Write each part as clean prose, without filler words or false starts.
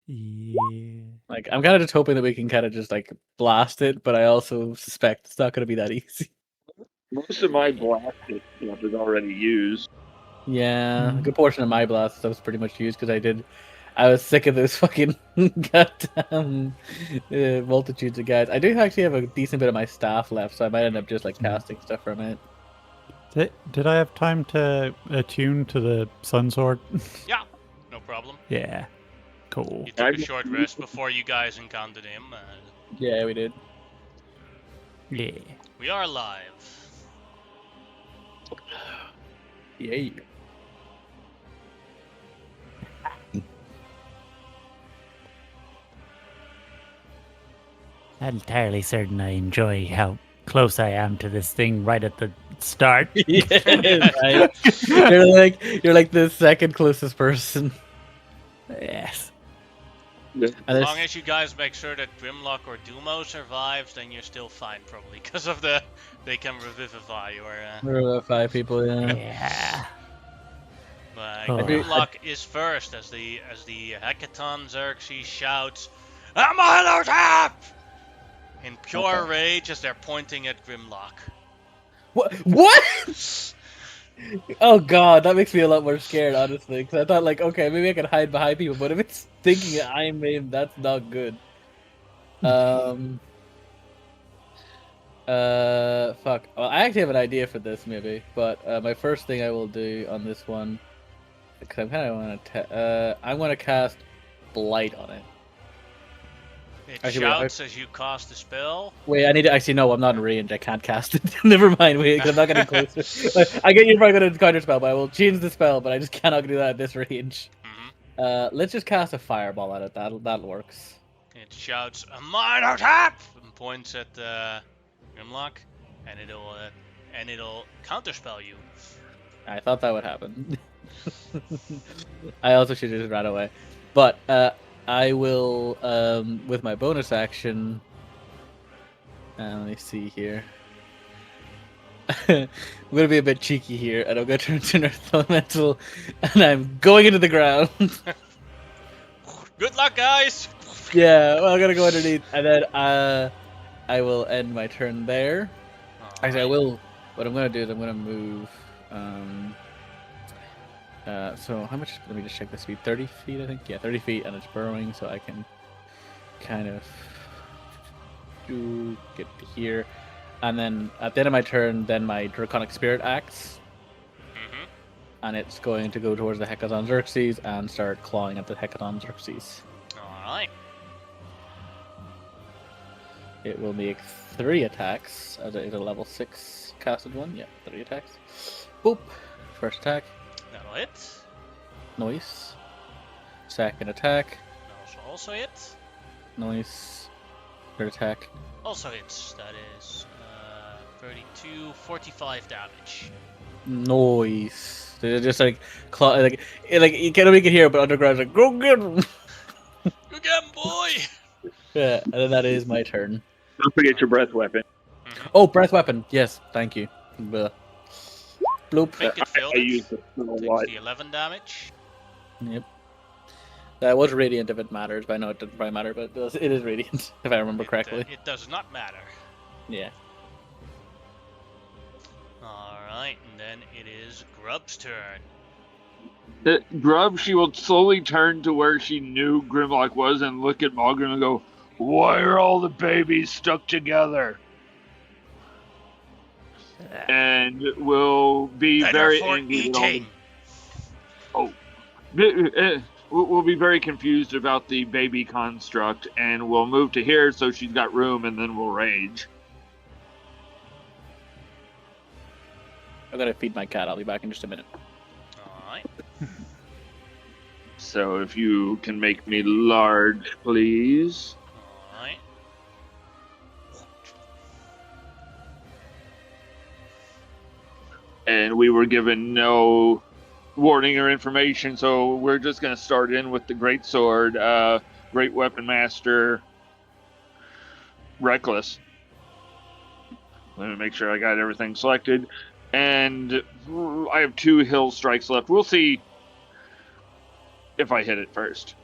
Yeah. Like, I'm kind of just hoping that we can kind of just like blast it, but I also suspect it's not going to be that easy. Most of my blasted stuff is already used. Yeah, a good portion of my blast stuff was pretty much used because I was sick of those fucking goddamn multitudes of guys. I do actually have a decent bit of my staff left, so I might end up just like casting stuff from it. Did I have time to attune to the Sun Sword? Yeah, no problem. Yeah. Cool. You took a short rest before you guys encountered him. Yeah, we did. Yeah. We are live. Yay. Not entirely certain I enjoy how close I am to this thing right at the start. Yeah, right. You're like the second closest person. Yes. As long as you guys make sure that Grimlock or Dumo survives, then you're still fine, probably, because of they can revivify or 5 people, yeah. Yeah. But Oh. Grimlock is first as the Hekaton Xerxes shouts, "Amalotap!" in pure rage as they're pointing at Grimlock. What? Oh god, that makes me a lot more scared, honestly. Because I thought, like, okay, maybe I can hide behind people, but if it's thinking I'm him, that's not good. Fuck. Well, I actually have an idea for this, maybe. But my first thing I will do on this one, because I'm kind of want to, I'm going to cast Blight on it. It Actually, shouts as you cast the spell. Wait, I need to actually no. I'm not in range. I can't cast it. Never mind. Wait, 'cause I'm not getting closer. I get you're probably going to counter spell, but I will change the spell. But I just cannot do that at this range. Let's just cast a fireball at it. That works. It shouts, "Amalotap!" and points at Grimlock, and it'll counterspell you. I thought that would happen. I also should have just ran away, but I will with my bonus action. Let me see here. I'm gonna be a bit cheeky here, and I'm gonna turn to an Earth Elemental, and I'm going into the ground. Good luck, guys! Yeah, well, I'm gonna go underneath, and then I will end my turn there. Actually, I will. What I'm gonna do is I'm gonna move. So how much? Let me just check the speed. 30 feet, I think. Yeah, 30 feet, and it's burrowing, so I can kind of get to here. And then at the end of my turn, then my Draconic Spirit acts. And it's going to go towards the Hekaton Xerxes and start clawing at the Hekaton Xerxes. Alright. It will make 3 attacks as it is a level 6 casted one. Yeah, 3 attacks. Boop. First attack. That'll hit. Nice. Second attack. That'll also hit. Nice. Third attack. Also hits. That is 32, 45 damage. Nice. They're just like claw, like you can't make it here, but underground's like go get him. Go get him, boy! Yeah, and then that is my turn. Don't forget your breath weapon. Oh, breath weapon. Yes, thank you. Bloop. Think it failed I it. used it a Takes lot. the 11 damage. Yep. That was radiant if it matters, but I know it doesn't probably matter, but it is radiant if I remember correctly. It does not matter. Yeah. Alright, and then it is Grub's turn. Grub, she will slowly turn to where she knew Grimlock was and look at Malgrim and go, "Why are all the babies stuck together?" And will be very angry. We'll be very confused about the baby construct, and we'll move to here so she's got room, and then we'll rage. I'm gonna feed my cat. I'll be back in just a minute. Alright. So if you can make me large, please. Alright. And we were given no warning or information, so we're just going to start in with the Great Sword, Great Weapon Master, Reckless. Let me make sure I got everything selected. And I have 2 hill strikes left. We'll see if I hit it first.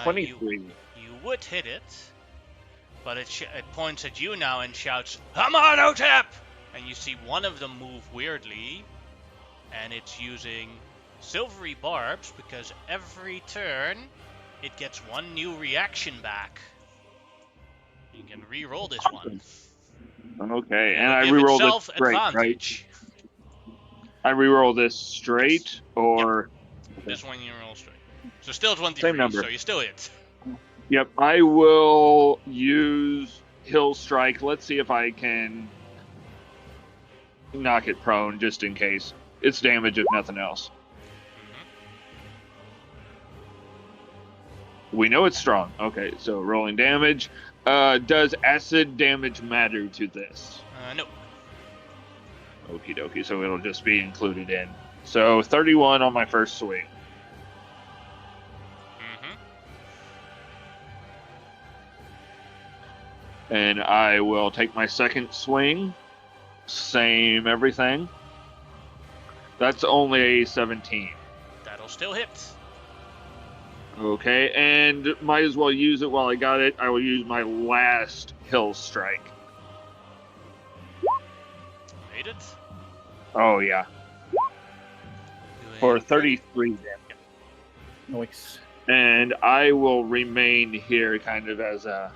23. You would hit it, but it points at you now and shouts, Hamanotep! And you see one of them move weirdly, and it's using silvery barbs because every turn it gets one new reaction back. You can re-roll this one. Okay, and It'll I give reroll itself this straight, right? advantage. I reroll this straight, or... This one you roll straight. So still 23, Same number. so you still hit. Yep, I will use Hill Strike. Let's see if I can knock it prone, just in case. It's damage, if nothing else. We know it's strong. Okay, so rolling damage. Does acid damage matter to this? No. Okie dokie, so it'll just be included in. So 31 on my first swing. And I will take my second swing. Same everything. That's only a 17. That'll still hit. Okay, and might as well use it while I got it. I will use my last Hill Strike. Made it. Oh, yeah. For 33 damage. Nice. And I will remain here kind of as a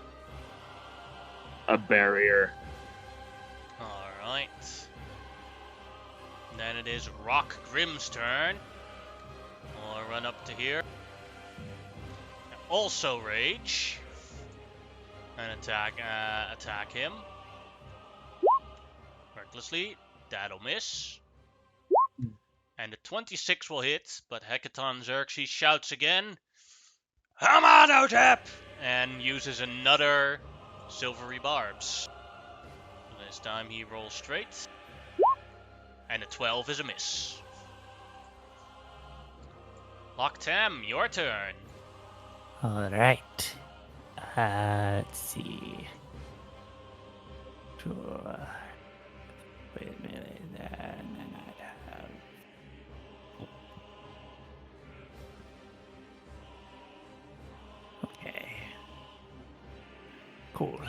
barrier. Alright. Then it is Rock Grimm's turn. I'll run up to here. Also rage. And attack him. Recklessly. That'll miss. And the 26 will hit, but Hecaton Xerxes shouts again, Hamanotep! And uses another silvery barbs. This time he rolls straight. And a 12 is a miss. Locktam, your turn. Alright. Let's see. Sure. Wait a minute. Okay. Cool.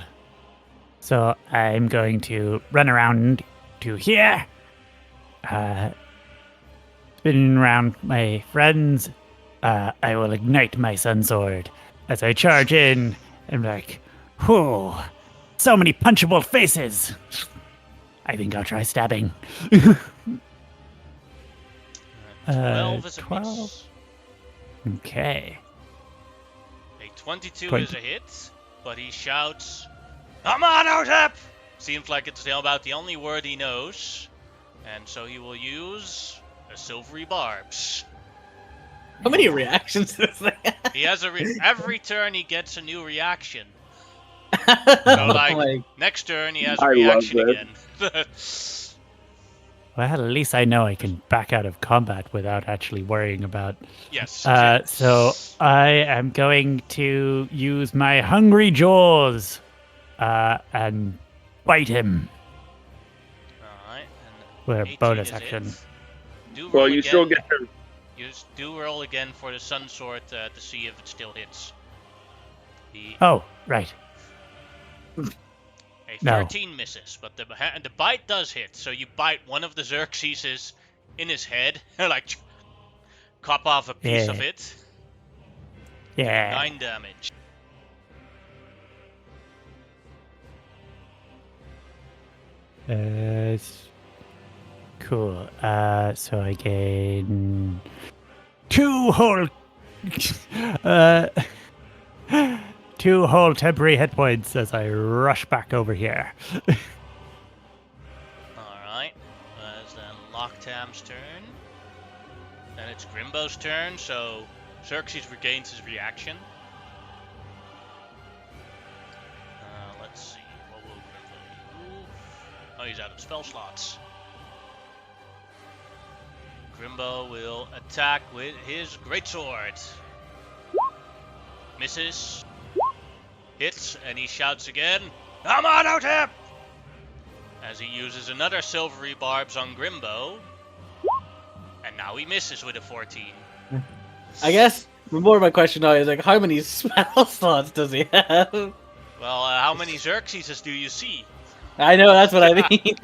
So I'm going to run around to here. Spinning around my friends. I will ignite my sun sword as I charge in. I'm like, whew, so many punchable faces. I think I'll try stabbing. 12 is a 12? miss. Okay. A 22 20. is a hit, but he shouts, Hamanotep! Seems like it's about the only word he knows, and so he will use a silvery barbs. How many reactions does that? He has every turn he gets a new reaction. So like next turn he has a I love reaction this. again. Well, at least I know I can back out of combat without actually worrying about. Yes. So I am going to use my hungry jaws and bite him Alright. with a 18 bonus is action. it. Do Well, roll you again. still get to... You do roll again for the sun sword to see if it still hits. Oh, right. A No. 13 misses, but the bite does hit. So you bite one of the Xerxes in his head, like cop off a piece of Yeah. it. Yeah. 9 damage. Cool. So I gain 2 whole 2 whole temporary hit points as I rush back over here. Alright. That's then Locktam's turn. Then it's Grimbo's turn, so Xerxes regains his reaction. Let's see. What will Grimbo do? Oh, he's out of spell slots. Grimbo will attack with his greatsword. Misses. Hits, and he shouts again, Hamanotep! As he uses another silvery barbs on Grimbo. And now he misses with a 14. I guess More of my question now is like, how many spell slots does he have? Well, how many Xerxes do you see? I know, that's what I mean.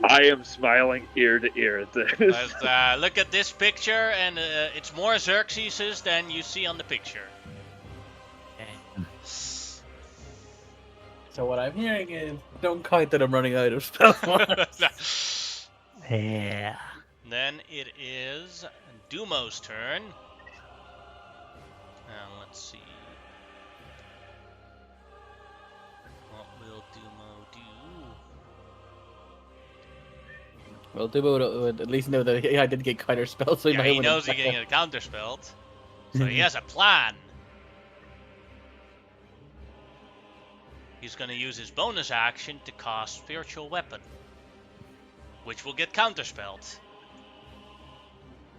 I am smiling ear to ear at this. Let's look at this picture, and it's more Xerxes than you see on the picture. So what I'm hearing is, don't count that I'm running out of spell slots. Yeah. Then it is Dumo's turn. And let's see. What will Dumo do? Well, Dubo would at least know that I did get counter spells, so Yeah, might he want knows to he's getting a counterspelled. So he has a plan. He's going to use his bonus action to cast Spiritual Weapon, which will get counterspelled.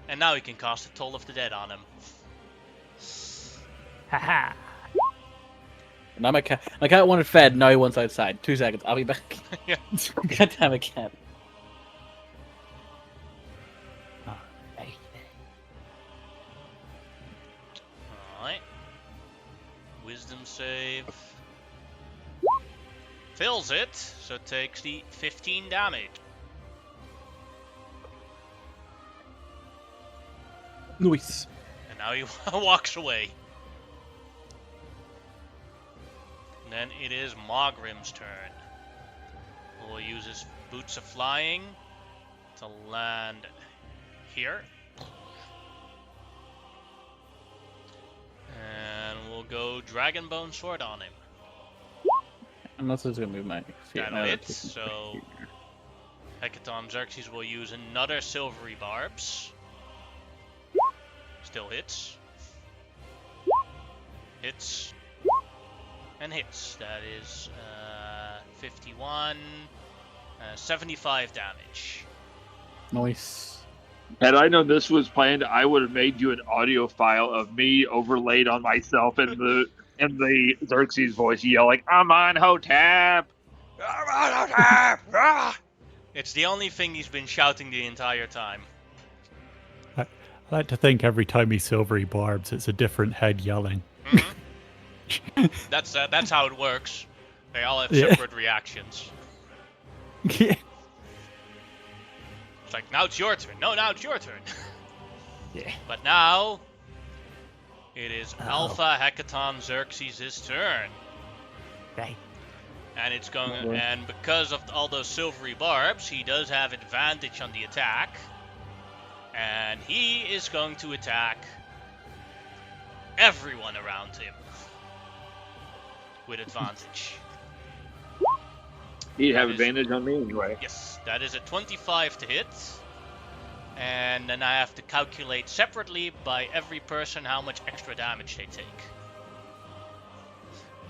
And now he can cast the Toll of the Dead on him. Haha. Now my cat wanted fed, now he wants outside. 2 seconds, I'll be back. Yeah. God damn it, cat. Alright. Wisdom save. Fills it, so it takes the 15 damage. Nice. And now he walks away. And then it is Mogrim's turn. We'll use his Boots of Flying to land here. And we'll go Dragonbone Sword on him. I'm also just gonna move my feet. That'll hit, so Hecaton Xerxes will use another Silvery Barbs. Still hits. Hits. And hits. That is 51, 75 damage. Nice. Had I known this was planned, I would have made you an audio file of me overlaid on myself in the Xerxes voice yelling, "I'm on Hotep! I'm on Hotep!" Ah! It's the only thing he's been shouting the entire time. I like to think every time he silvery barbs, it's a different head yelling. Mm-hmm. That's how it works. They all have separate reactions. Yeah. It's like, now it's your turn. No, now it's your turn. Yeah. But now, it is Alpha Hecaton Xerxes' turn. Right. And it's going, and because of all those silvery barbs, he does have advantage on the attack. And he is going to attack everyone around him with advantage. He'd have advantage on me anyway. Yes, that is a 25 to hit. And then I have to calculate separately by every person how much extra damage they take.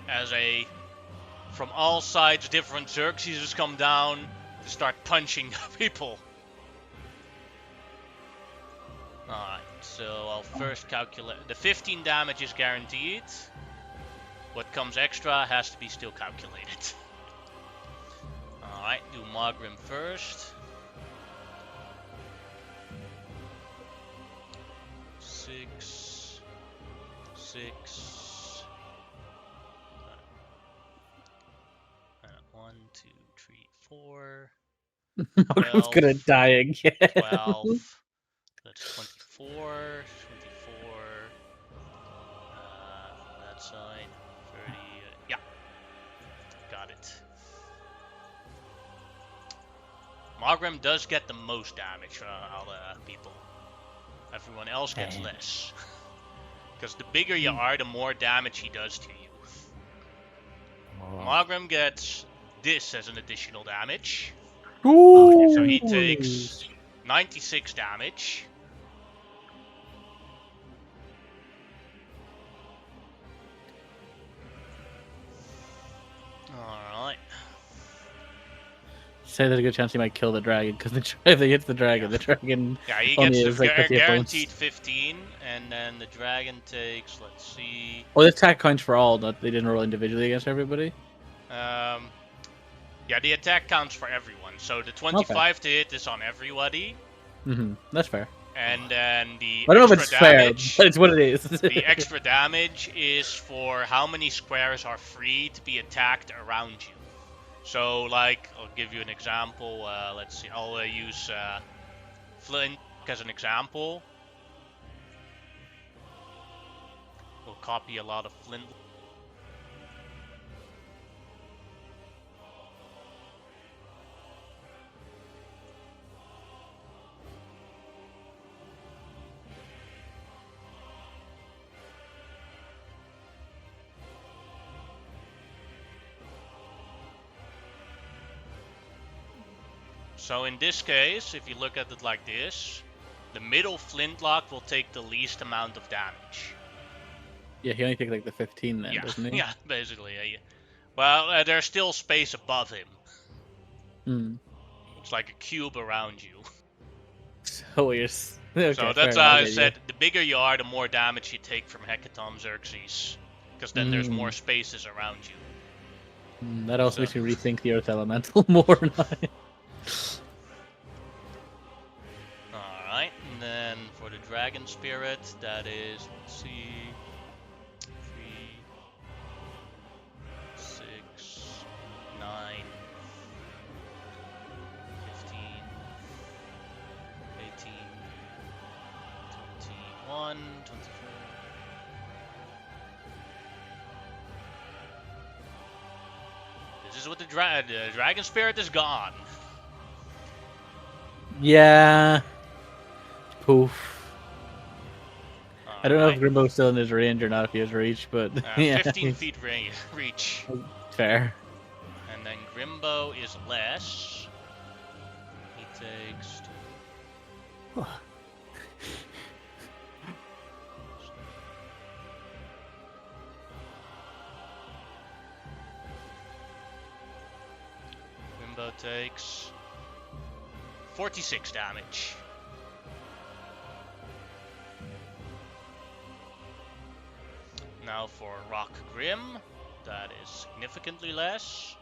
As from all sides, different Xerxes come down to start punching people. Alright, so I'll first calculate. The 15 damage is guaranteed. What comes extra has to be still calculated. Alright, do Mogrim first. 6. 1, 2, 3, 4. Mogrim's gonna die again. 12. That's 24. 24. That side. 30. Yeah. Got it. Mogrim does get the most damage from all the people. Everyone else gets less. Because the bigger you are, the more damage he does to you. Mogrim gets this as an additional damage. Ooh. So he takes 96 damage. Alright. Say there's a good chance he might kill the dragon, because if he hits the dragon, Yeah, he only gets is the like 50 guaranteed points. 15, and then the dragon takes, let's see. Oh, this attack counts for all, not they didn't roll individually against everybody? Yeah, the attack counts for everyone. So the 25 to hit is on everybody, Mm-hmm. That's fair. And then the I don't know if extra it's fair, damage. but it's what it is. The extra damage is for how many squares are free to be attacked around you. So, like, I'll give you an example. Let's see. I'll use Flint as an example. We'll copy a lot of Flint. So in this case, if you look at it like this, the middle flintlock will take the least amount of damage. Yeah, he only takes like the 15 then, Yeah, doesn't he? yeah, basically. Well, there's still space above him. Hmm. It's like a cube around you. So you're... Okay, So fair that's why enough, I get you. said the bigger you are, the more damage you take from Hecaton Xerxes. Because then there's more spaces around you. That also So- makes me rethink the Earth Elemental more now. Alright, and then for the Dragon Spirit, that is, let's see, 3, 6, 9, 15, 18, 21, 24. This is what the Dragon Spirit is gone. Yeah. Poof. I don't know if Alright. Grimbo's still in his range or not, if he has reach, but yeah. 15 feet reach. Fair. And then Grimbo is less. He takes... Grimbo takes 46 damage. Now for Rock Grim, that is significantly less.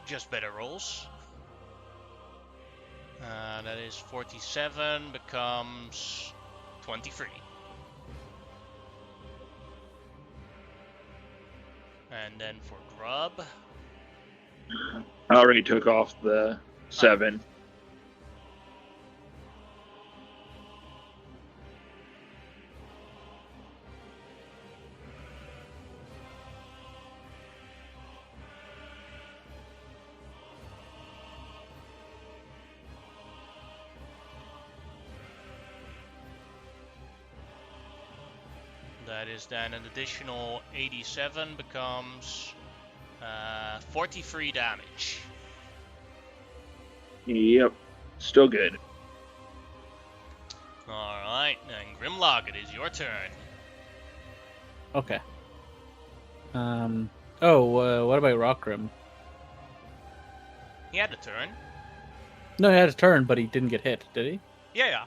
Just better rolls. That is 47 becomes 23. And then for Grub, I already took off the 7. that is then an additional 87 becomes 43 damage. Yep. Still good. Alright, then Grimlock, it is your turn. Okay. What about Rockrim? He had a turn. No, he had his turn, but he didn't get hit, did he? Yeah.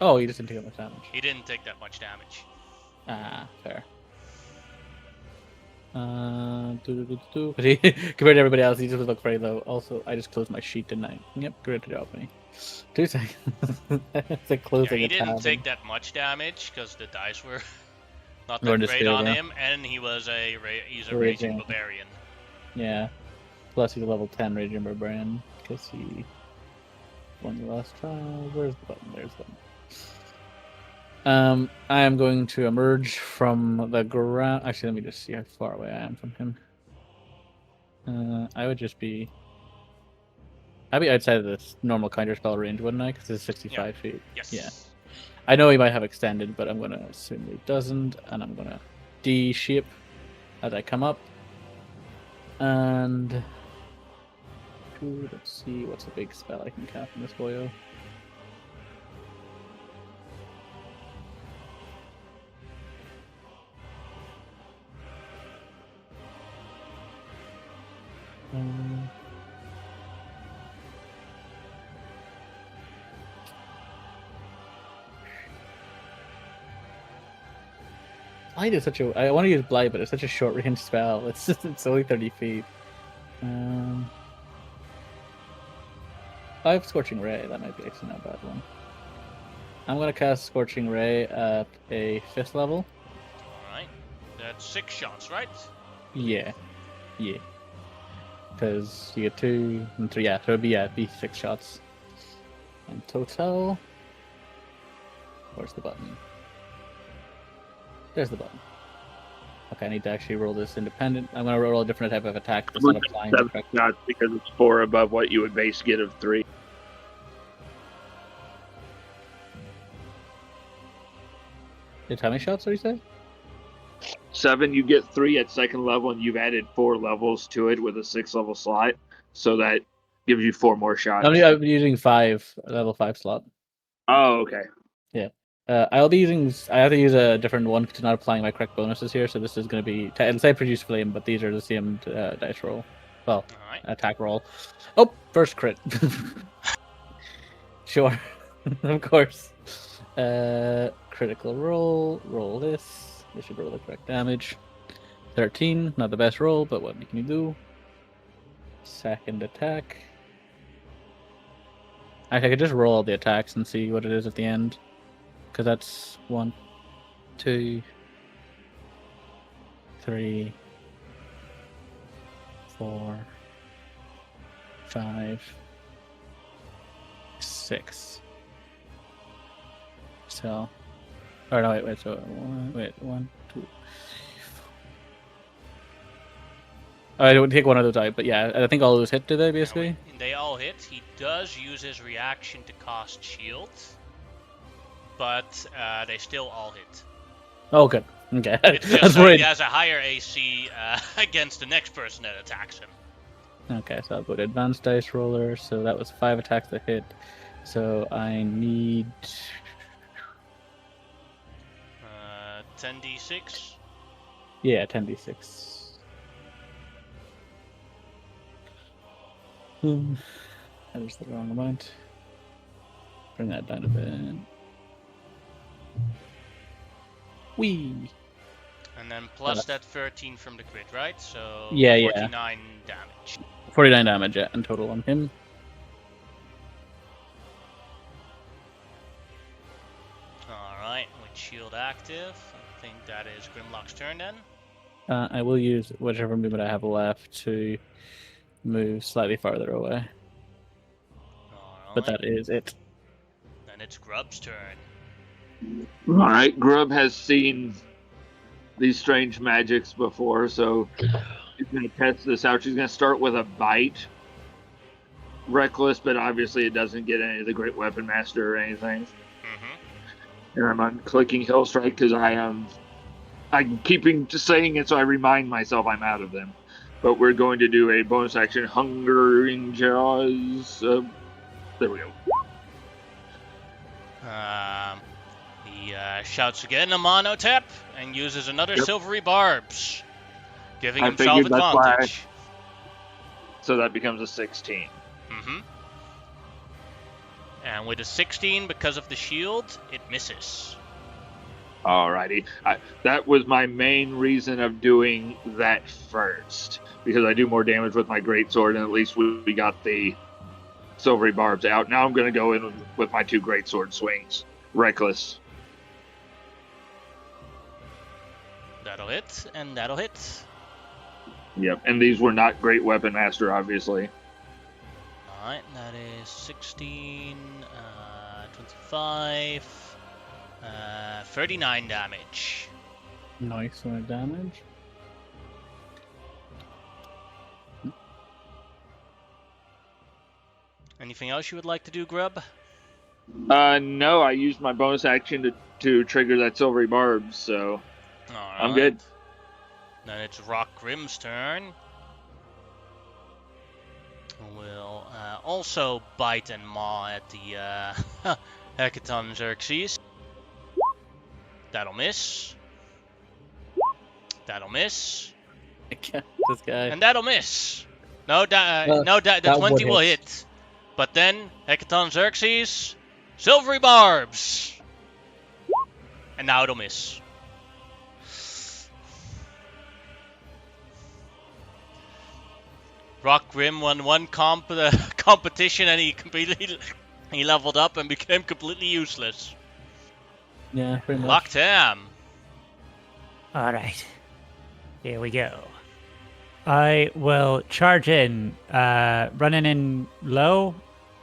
Oh, he just didn't take that much damage. He didn't take that much damage. Ah, fair. But he, compared to everybody else, he just would look very low. Also, I just closed my sheet, didn't I? Yep, great job, me. 2 seconds. It's like closing Yeah, he a tab. didn't take that much damage because the dice were not We're that just great good, on yeah. him, and he's a Raging. raging barbarian. Yeah. Plus he's a level 10 Raging Barbarian, because he won the last trial. Where's the button? There's the button. I am going to emerge from the ground. Actually, let me just see how far away I am from him. I would just be... I'd be outside of this normal counterspell range, wouldn't I? Because it's 65 feet. Yes. Yeah. I know he might have extended, but I'm going to assume he doesn't, and I'm going to D-shape as I come up. And... Ooh, let's see, what's a big spell I can cast from this boyo? Blight is such a. I want to use Blight, but it's such a short range spell. It's only 30 feet. 5 Scorching Ray. That might be actually not a bad one. I'm gonna cast Scorching Ray at a 5th level. Alright. That's 6 shots, right? Yeah. Because you get 2 and 3. Yeah, so it'd be 6 shots. And total. Where's the button? There's the button. Okay, I need to actually roll this independent. I'm gonna roll a different type of attack instead of applying the correct. Not because it's 4 above what you would base get of 3. How many shots did you say? 7, you get 3 at 2nd level, and you've added 4 levels to it with a 6th level slot, so that gives you 4 more shots. I'm using 5 level 5 slot. Oh, okay. Yeah. I'll be using. I have to use a different one because not applying my correct bonuses here. So this is going to be. It'll say produce flame, but these are the same dice roll. Well, Alright. attack roll. Oh, first crit. Sure, of course. Critical roll. Roll this. This should roll the correct damage. 13. Not the best roll, but what can you do? Second attack. I could just roll all the attacks and see what it is at the end. Because that's 1, 2, 3, 4, 5, 6. So, or no, wait. So, 1, 2. I would take one of those out, but yeah, I think all those hit. Do they basically? They all hit. He does use his reaction to cast shield, but they still all hit. Oh, good. Okay, It's just that's that right. he has a higher AC against the next person that attacks him. Okay, so I'll go to advanced dice roller. So that was 5 attacks that hit. So I need 10d6. Yeah, 10d6. That is the wrong amount. Bring that down a bit. Whee! And then plus that 13 from the crit, right? So Yeah. 49 damage. 49 damage in total on him. Alright, with shield active. I think that is Grimlock's turn then. I will use whichever movement I have left to move slightly farther away. Alright. But that is it. Then it's Grub's turn. Alright, Grub has seen these strange magics before, so she's going to test this out. She's going to start with a bite. Reckless, but obviously it doesn't get any of the Great Weapon Master or anything. Mm-hmm. And I'm unclicking Hill Strike because I'm keeping just saying it so I remind myself I'm out of them. But we're going to do a bonus action, Hungering Jaws. There we go. He shouts again a mono tap and uses another silvery barbs, giving I himself figured that's why. advantage. So that becomes a 16. Mm-hmm. And with a 16, because of the shield, it misses. Alrighty. That was my main reason of doing that first. Because I do more damage with my greatsword, and at least we got the silvery barbs out. Now I'm going to go in with my 2 greatsword swings. Reckless. That'll hit, and that'll hit. Yep, and these were not Great Weapon Master, obviously. Alright, that is 16, 25, 39 damage. Nice amount of damage. Anything else you would like to do, Grub? No, I used my bonus action to trigger that silvery barb, so Alright. I'm good. Then it's Rock Grimm's turn. Will also bite and maw at the Hecaton Xerxes. That'll miss. That'll miss. This guy. And that'll miss. No, the that 20 would will hit. hit. But then Hecaton Xerxes, silvery barbs. And now it'll miss. Rock Grim won one competition and he leveled up and became completely useless. Yeah, pretty much. Locktam. All right. Here we go. I will charge in, running in low.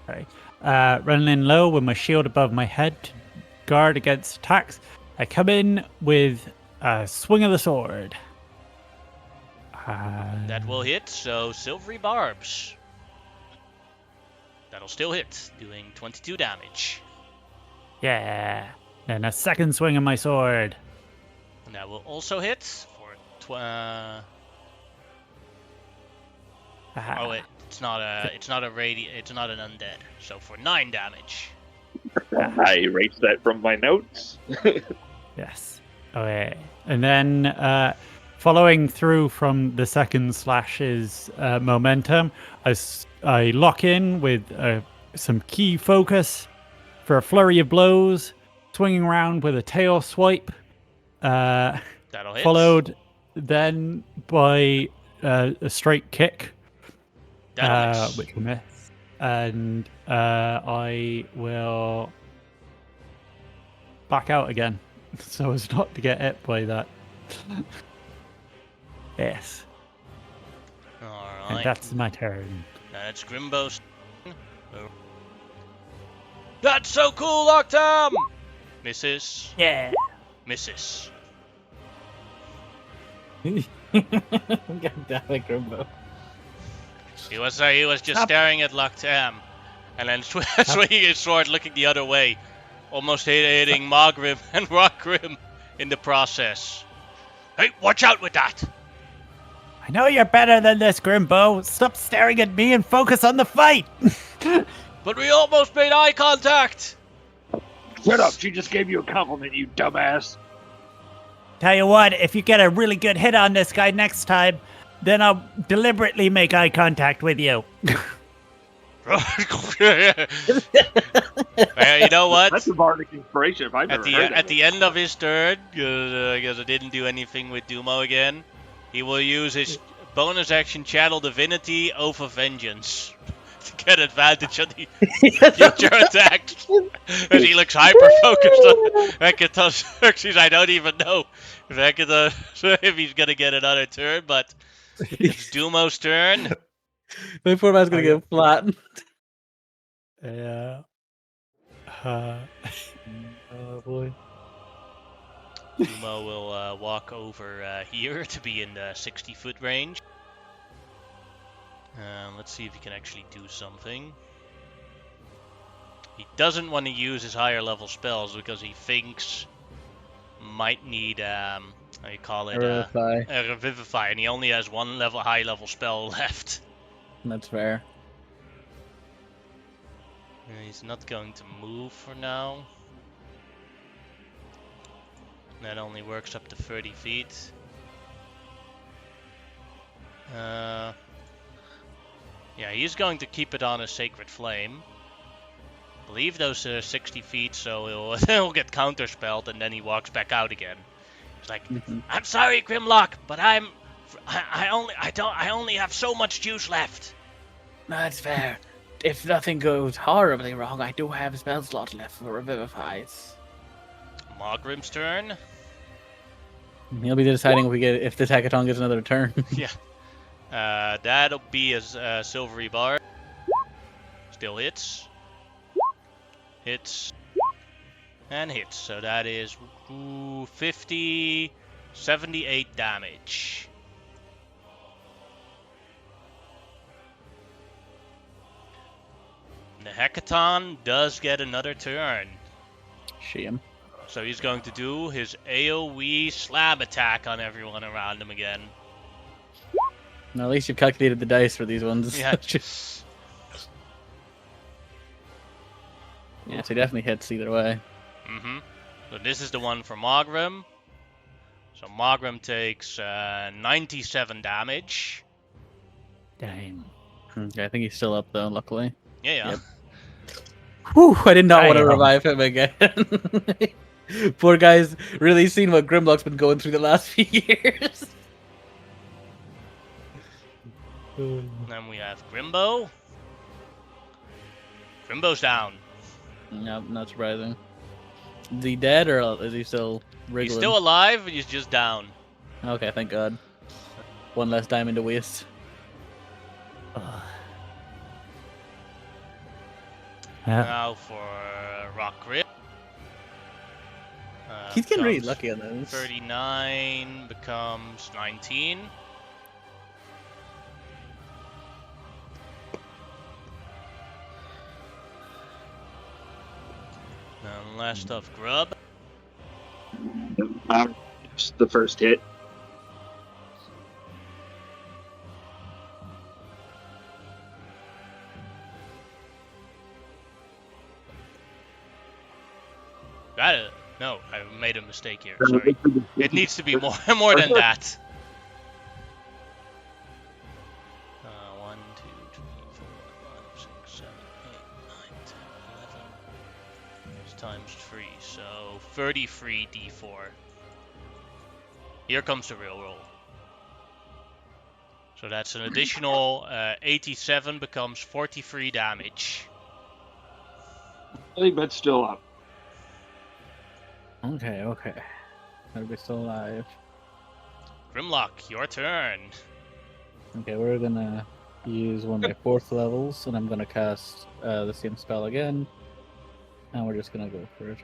Sorry. Running in low with my shield above my head to guard against attacks. I come in with a swing of the sword. That will hit, so silvery barbs. That'll still hit, doing 22 damage. Yeah. Then a second swing of my sword. And that will also hit for Oh wait, it's not an undead. So for 9 damage. I erased that from my notes. Yes. Okay. And then following through from the second slash's momentum, I lock in with some key focus for a flurry of blows, swinging around with a tail swipe, That'll hit. followed then by a straight kick, That'll miss. which will miss. And I will back out again so as not to get hit by that. Yes. And Alright. that's my turn. That's Grimbo's. That's so cool, Locktam! Misses. Yeah. Misses. God damn it, Grimbo. He was just staring at Locktam, and then swinging his sword, looking the other way, almost hitting Magrim and Rockgrim in the process. Hey, watch out with that! I know you're better than this, Grimbo. Stop staring at me and focus on the fight. But we almost made eye contact! Shut up, she just gave you a compliment, you dumbass. Tell you what, if you get a really good hit on this guy next time, then I'll deliberately make eye contact with you. Well, you know what? That's a bardic inspiration if I've ever heard At of the it. end of his turn, because I didn't do anything with Dumo again, he will use his bonus action Channel Divinity Oath of Vengeance to get advantage on the future attacks. As he looks hyper-focused on Hekatos. I don't even know if he's going to get another turn, but it's Dumo's turn. My poor man's gonna get flattened. Yeah. Oh boy. Dumo will walk over here to be in the 60-foot range. Let's see if he can actually do something. He doesn't want to use his higher level spells because he thinks might need how you call it Revivify. a revivify, and he only has one high level spell left. That's fair. And he's not going to move for now. That only works up to 30 feet. Yeah, he's going to keep it on a sacred flame. I believe those are 60 feet, so he'll get counterspelled, and then he walks back out again. He's like, "I'm sorry, Grimlock, but I only have so much juice left." That's fair. If nothing goes horribly wrong, I do have a spell slot left for Revivifies. Mogrim's turn. He'll be deciding if this hackathon gets another turn. Yeah. That'll be a silvery bar. Still hits. Hits. And hits. So that is 50, 78 damage. The Hekaton does get another turn. Shame. So he's going to do his AoE slab attack on everyone around him again. Now, at least you've calculated the dice for these ones. Yeah. Yeah, so he definitely hits either way. Mm-hmm. So this is the one for Mogrim. So Mogrim takes 97 damage. Damn. Okay, I think he's still up though, luckily. Yeah. Yep. Whew, I did not want to Damn. revive him again. Poor guy's really seen what Grimlock's been going through the last few years. Then we have Grimbo. Grimbo's down. No, not surprising. Is he dead or is he still wriggling? He's still alive, he's just down. Okay, thank God. One less diamond to waste. Yeah. Now for Rock Grip. He's getting really becomes lucky on those. 39 becomes 19. Then last of Grub. Just the first hit. No, I made a mistake here. Sorry. It needs to be more than that. 1, 2, 3, 4, 5, 6, 7, 8, 9, 10, 11. It's times 3, so 33 d4. Here comes the real roll. So that's an additional 87 becomes 43 damage. I think that's still up. Okay. Everybody's still alive. Grimlock, your turn. Okay, we're gonna use one of my 4th levels, and I'm gonna cast the same spell again. And we're just gonna go for it.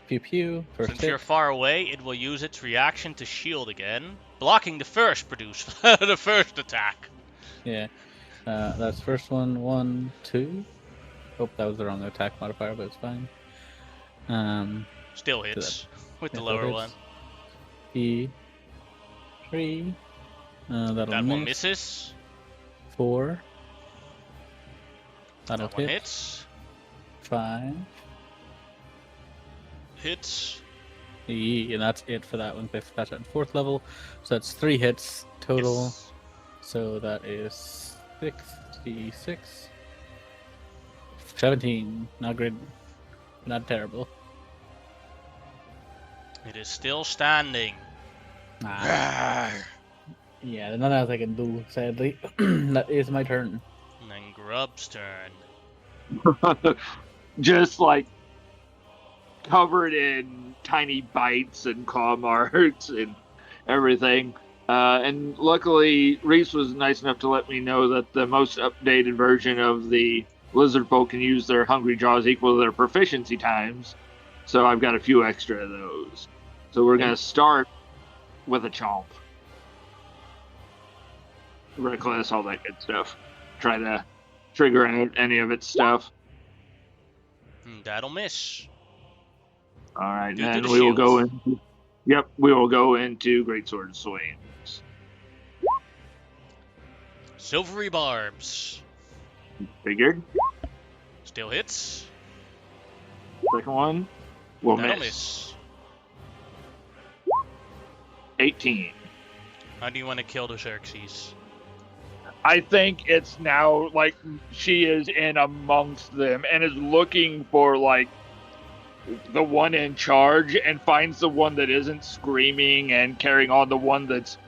Pew pew. First Since hit. you're far away, it will use its reaction to shield again, blocking the first the first attack. Yeah. That's first one. 1, 2. Oh, that was the wrong attack modifier, but it's fine. Still hits with the Yeah, lower hits. one. E3. That'll That miss. one misses. 4. That'll That one hit. hits. 5. Hits. And that's it for that one. That's at 4th level. So that's 3 hits total. Yes. So that is 66. 17. Not great. Not terrible. It is still standing. Yeah, there's nothing else I can do, sadly. That is my turn. And then Grub's turn. Just like covered in tiny bites and claw marks and everything. And luckily, Reese was nice enough to let me know that the most updated version of the lizard folk can use their hungry jaws equal to their proficiency times. So I've got a few extra of those. So we're going to start with a chomp. Reckless, all that good stuff. Try to trigger out any of its stuff. And that'll miss. All right, Due to then the we will go shields. into. Yep, we will go into Greatsword Swings. Silvery Barbs. Figured. Still hits. Second one will That'll miss. miss. 18. How do you want to kill the Xerxes? I think it's now like she is in amongst them and is looking for like the one in charge and finds the one that isn't screaming and carrying on the one that's.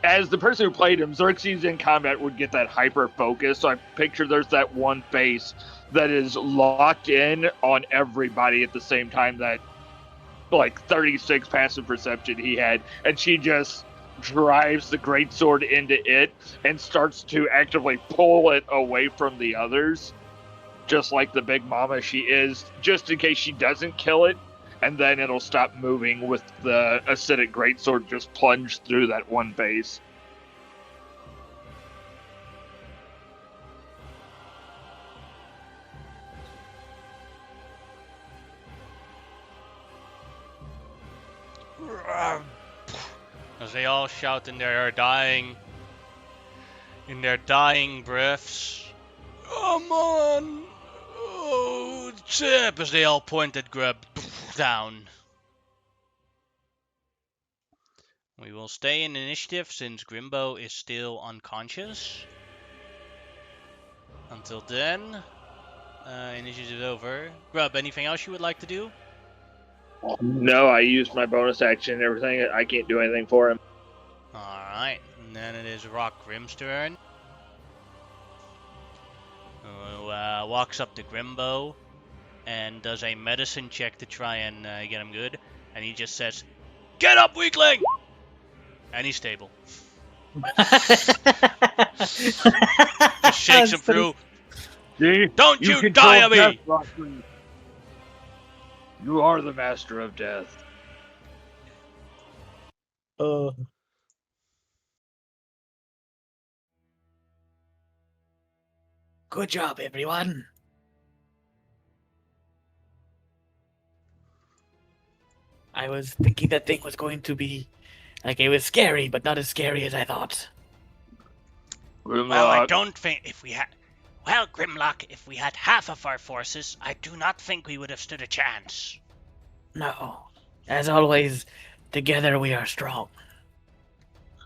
As the person who played him, Xerxes in combat would get that hyper focus. So I picture there's that one face that is locked in on everybody at the same time, that like 36 passive perception he had, and she just drives the greatsword into it and starts to actively pull it away from the others, just like the big mama she is, just in case she doesn't kill it, and then it'll stop moving with the acidic greatsword just plunged through that one face. As they all shout in their dying breaths, "Come on! Oh, Chip!" As they all point at Grub down. We will stay in initiative since Grimbo is still unconscious. Until then, initiative is over. Grub, anything else you would like to do? No, I used my bonus action and everything. I can't do anything for him. Alright, and then it is Rock Grim's turn. Who walks up to Grimbo and does a medicine check to try and get him good. And he just says, "Get up, weakling!" And he's stable. Just shakes him through. See? Don't you control die on me! death, Rockford. You are the master of death. Oh. Good job, everyone. I was thinking that thing was going to be like it was scary, but not as scary as I thought. Well, I Grimlock, don't think if we had... Well, Grimlock, if we had half of our forces, I do not think we would have stood a chance. No. As always, together we are strong.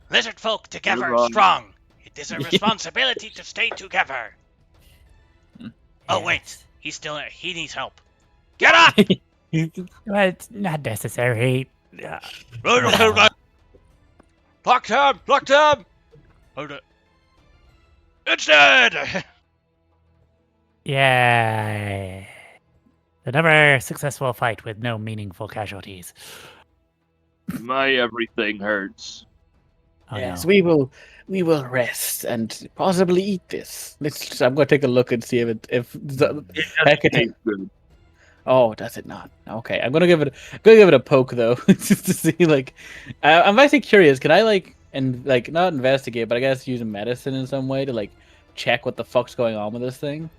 Lizard folk together, Grimlock. strong. It is a responsibility to stay together. Oh, wait. He needs help. Get up! Well, it's not necessary. Block him! Block him! Hold it. It's dead! Yay. Another successful fight with no meaningful casualties. my everything hurts. Oh, Yes, no. we will rest and possibly eat this. I'm going to take a look and see if the hecaton. Tastes good. Oh, does it not? Okay, I'm gonna give it a poke though, just to see. Like, I'm actually curious. Can I not investigate, but I guess use medicine in some way to like check what the fuck's going on with this thing?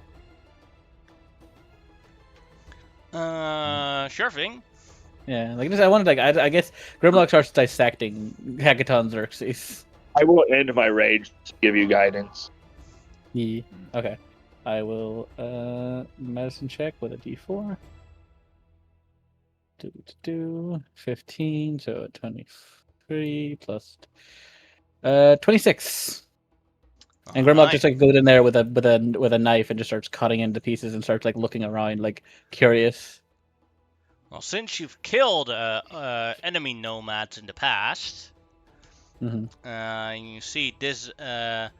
Sure thing. Yeah, like I wanted I guess Grimlock starts dissecting Hecaton Xerxes. I will end my rage to give you guidance. Yeah. Okay. I will medicine check with a D4. 15, so 23 plus 26. And Grimlock Alright. just like goes in there with a knife and just starts cutting into pieces and starts like looking around like curious. Well, since you've killed enemy nomads in the past, you see this a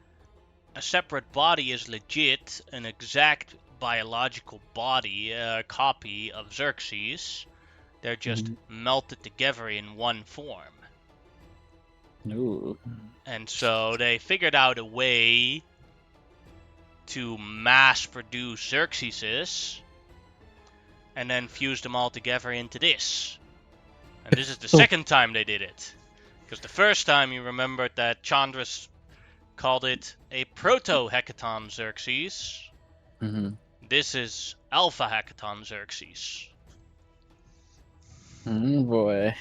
separate body is legit, an exact biological body, copy of Xerxes. They're just melted together in one form. Ooh. And so they figured out a way to mass produce Xerxeses and then fuse them all together into this. And this is the second time they did it. Because the first time you remembered that Chandras called it a proto-Hecaton Xerxes. This is Alpha Hecaton Xerxes. Boy.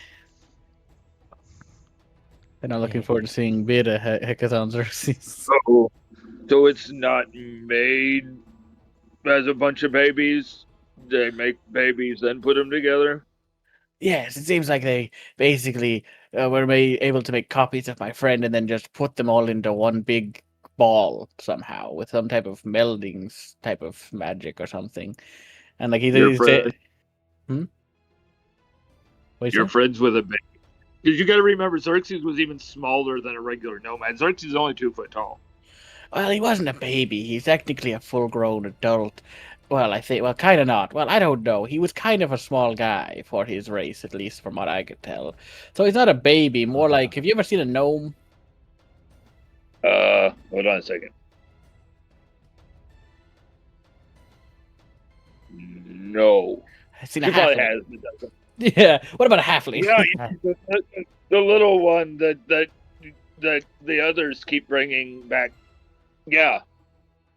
And I'm looking forward to seeing Beta Hecaton Xerxes. So it's not made as a bunch of babies. They make babies, then put them together. Yes, it seems like they basically were able to make copies of my friend and then just put them all into one big ball somehow with some type of melding type of magic or something. And like Your friends with a baby. Because you got to remember, Xerxes was even smaller than a regular nomad. Xerxes is only 2 foot tall. Well, he wasn't a baby. He's technically a full-grown adult. Well, I think, well, kind of not. Well, I don't know. He was kind of a small guy for his race, at least from what I could tell. So he's not a baby. More like, have you ever seen a gnome? Hold on a second. No. I've seen He a probably halfling. has. It doesn't. Yeah. What about a halfling? Yeah, the little one that the others keep bringing back. Yeah.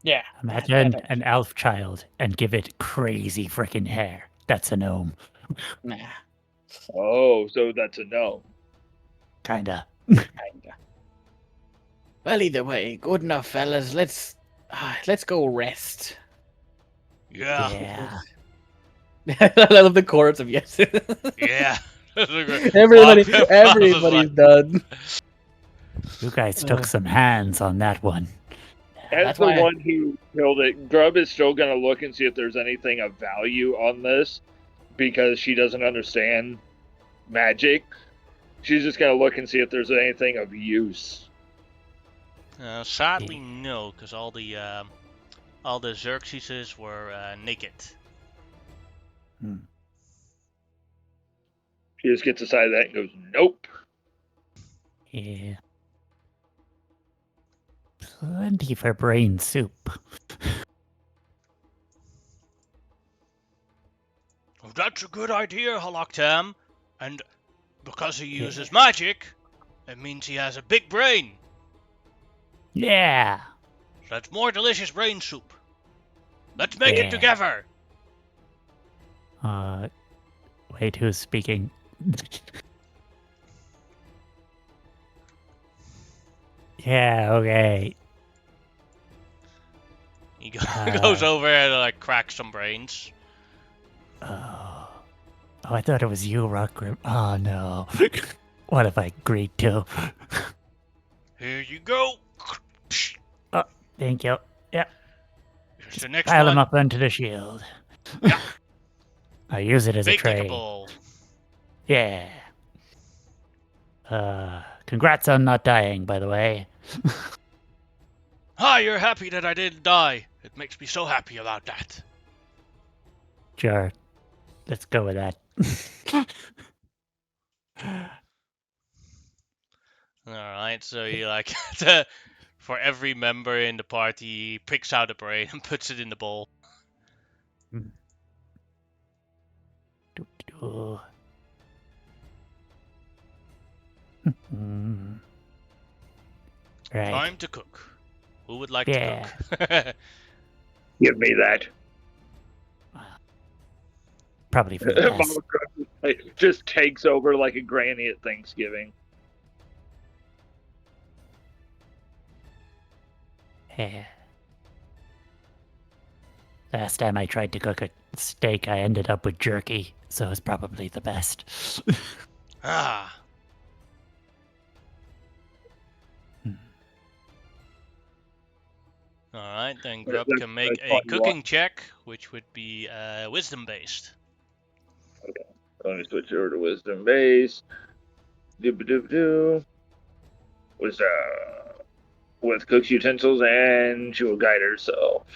Yeah. Imagine an elf child and give it crazy freaking hair. That's a gnome. Nah. Oh, so that's a no. Kinda. Kinda. Well, either way, good enough, fellas. Let's go rest. Yeah. Yeah. I love the chorus of yes. Yeah. Everybody's done. You guys took some hands on that one. As That's the why one who killed it, Grub is still going to look and see if there's anything of value on this because she doesn't understand magic. She's just gonna look and see if there's anything of use. Sadly, no, because all the Xerxeses were naked. She just gets aside of that and goes, "Nope." Yeah. Plenty for brain soup. Well, that's a good idea, Halaktam. And because he uses magic, it means he has a big brain. Yeah. That's more delicious brain soup. Let's make it together. Wait, who's speaking? Yeah, okay. He goes over and like cracks some brains. Oh, I thought it was you, Rockgrim. Oh no. What have I agreed to? Here you go. Oh, thank you. Yeah. Here's the next Pile one. them up onto the shield. Yeah. I use it as a Big like a tray. bowl. Yeah. Congrats on not dying, by the way. Hi, you're happy that I didn't die. It makes me so happy about that. Sure. Let's go with that. Alright, so he like for every member in the party he picks out a brain and puts it in the bowl. Right. Time to cook. Who would like to cook? Give me that. Probably for the best. It just takes over like a granny at Thanksgiving. Yeah. Last time I tried to cook a steak, I ended up with jerky, so it's probably the best. Ah. Alright, then Grub can make a cooking check, which would be wisdom based. Okay. Let me switch over to wisdom based. Doop-a-doop-doo. Was with cook's utensils, and she will guide herself.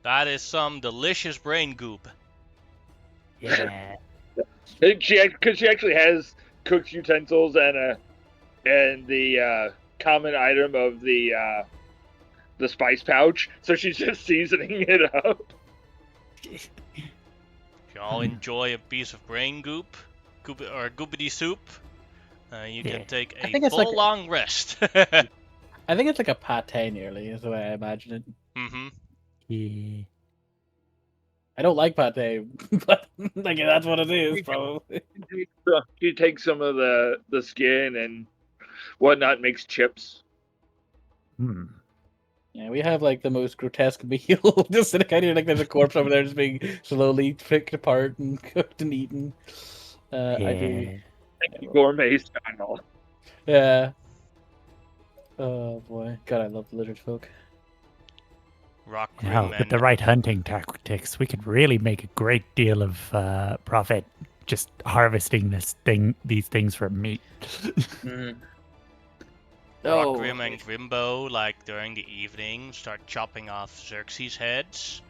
That is some delicious brain goop. Yeah. Because she actually has cook's utensils and the common item of the spice pouch, so she's just seasoning it up. If you all enjoy a piece of brain goop, or goopity soup, you can take a full long rest. I think it's like a pate nearly, is the way I imagine it. Mm-hmm. Yeah. I don't like pate, but like that's what it is, probably. She takes some of the skin and whatnot, makes chips. Yeah, we have like the most grotesque meal. Just sitting kind of like there's a corpse over there just being slowly picked apart and cooked and eaten. I do. Gourmet style. Yeah. Oh boy, God, I love the lizard folk. With the right hunting tactics, we could really make a great deal of profit just harvesting these things for meat. Rockrim and Grimbo, like during the evening, start chopping off Xerxes' heads,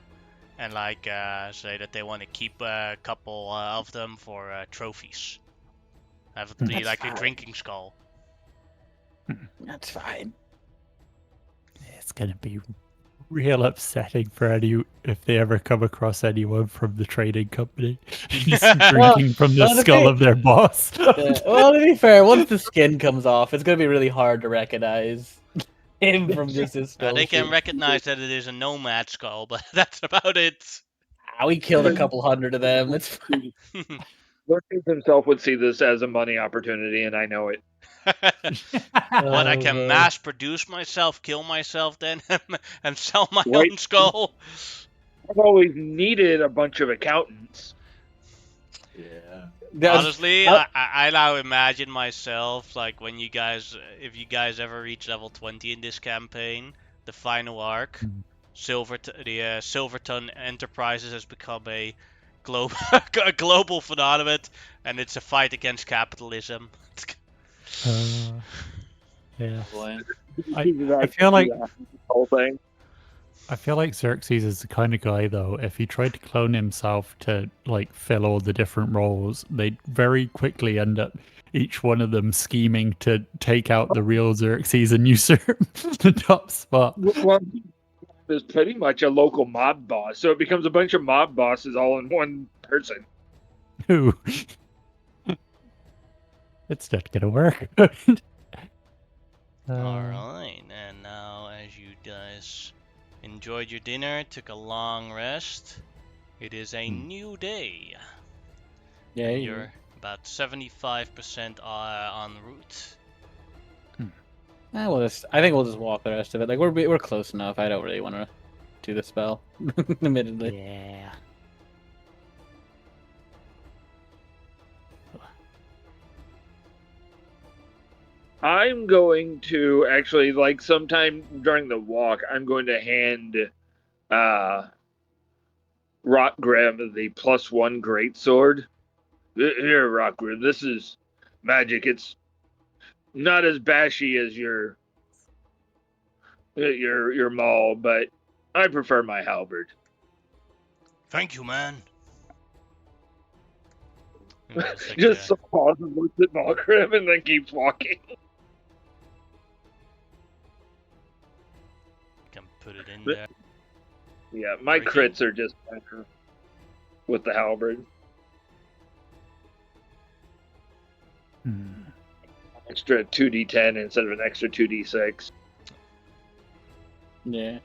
and like say that they want to keep a couple of them for trophies. Have it be like a drinking skull. That's fine. It's gonna be real upsetting for if they ever come across anyone from the trading company just drinking from the skull of their boss. Well, to be fair, once the skin comes off, it's going to be really hard to recognize him from just his skull. They can recognize that it is a nomad skull, but that's about it. We killed a couple hundred of them. It's fine. Xerxes himself would see this as a money opportunity, and I know it. What, I can mass produce myself, kill myself then, and sell my own skull? I've always needed a bunch of accountants. Yeah. Honestly, I now imagine myself, like, when if you guys ever reach level 20 in this campaign, the final arc, the Silverton Enterprises has become a a global phenomenon, and it's a fight against capitalism. Yeah. Boy. I feel like whole thing. I feel like Xerxes is the kind of guy, though, if he tried to clone himself to, like, fill all the different roles, they'd very quickly end up, each one of them scheming to take out the real Xerxes and usurp the top spot. Well, there's pretty much a local mob boss, so it becomes a bunch of mob bosses all in one person. Who? It's not gonna work. Alright, and now as you guys enjoyed your dinner, took a long rest, it is a new day. Yeah, And you're about 75% en route. I think we'll just walk the rest of it. Like we're close enough. I don't really want to do the spell, admittedly. Yeah. I'm going to actually, like, sometime during the walk, I'm going to hand Rock Grim the +1 greatsword. Here, Rock Grim, this is magic. It's not as bashy as your maul, but I prefer my halberd. Thank you, man. And there's like Just pauses, looks at Rock Grim, and then keeps walking. can put it in there. Yeah, my Everything? crits are just better with the halberd. Extra 2d10 instead of an extra 2d6. Yeah.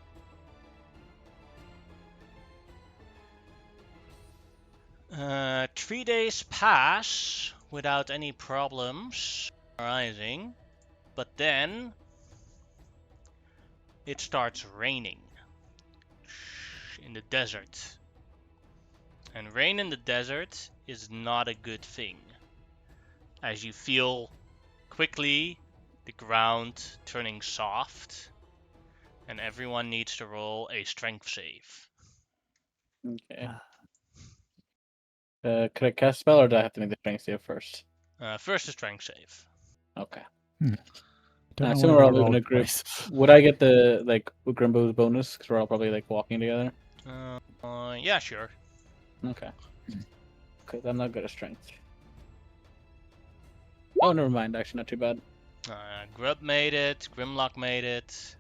Uh, 3 days pass without any problems arising, but then it starts raining in the desert. And rain in the desert is not a good thing, as you feel quickly the ground turning soft, and everyone needs to roll a strength save. Okay. Could I cast spell, or do I have to make the strength save first? First, a strength save. Okay. Don't know Assuming why we're all they moving rolled a group, twice. would I get the Grimbo's bonus? Because we're all probably like walking together. Yeah, sure. Okay. Because I'm not good at strength. Oh, never mind. Actually, not too bad. Grub made it. Grimlock made it.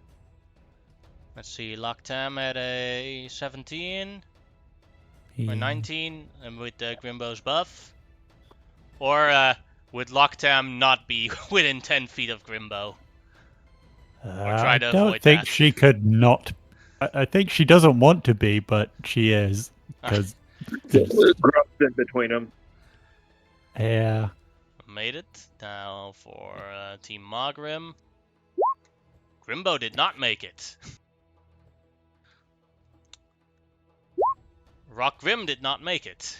Let's see. Locktam had a 17 or 19, and with Grimbo's buff, or would Locktam not be within 10 feet of Grimbo? Or try to I don't avoid think that. she could not. I think she doesn't want to be, but she is. Because. Grub's in between them. Yeah. Made it. Now for Team Mogrim. Grimbo did not make it. Rock Grim did not make it.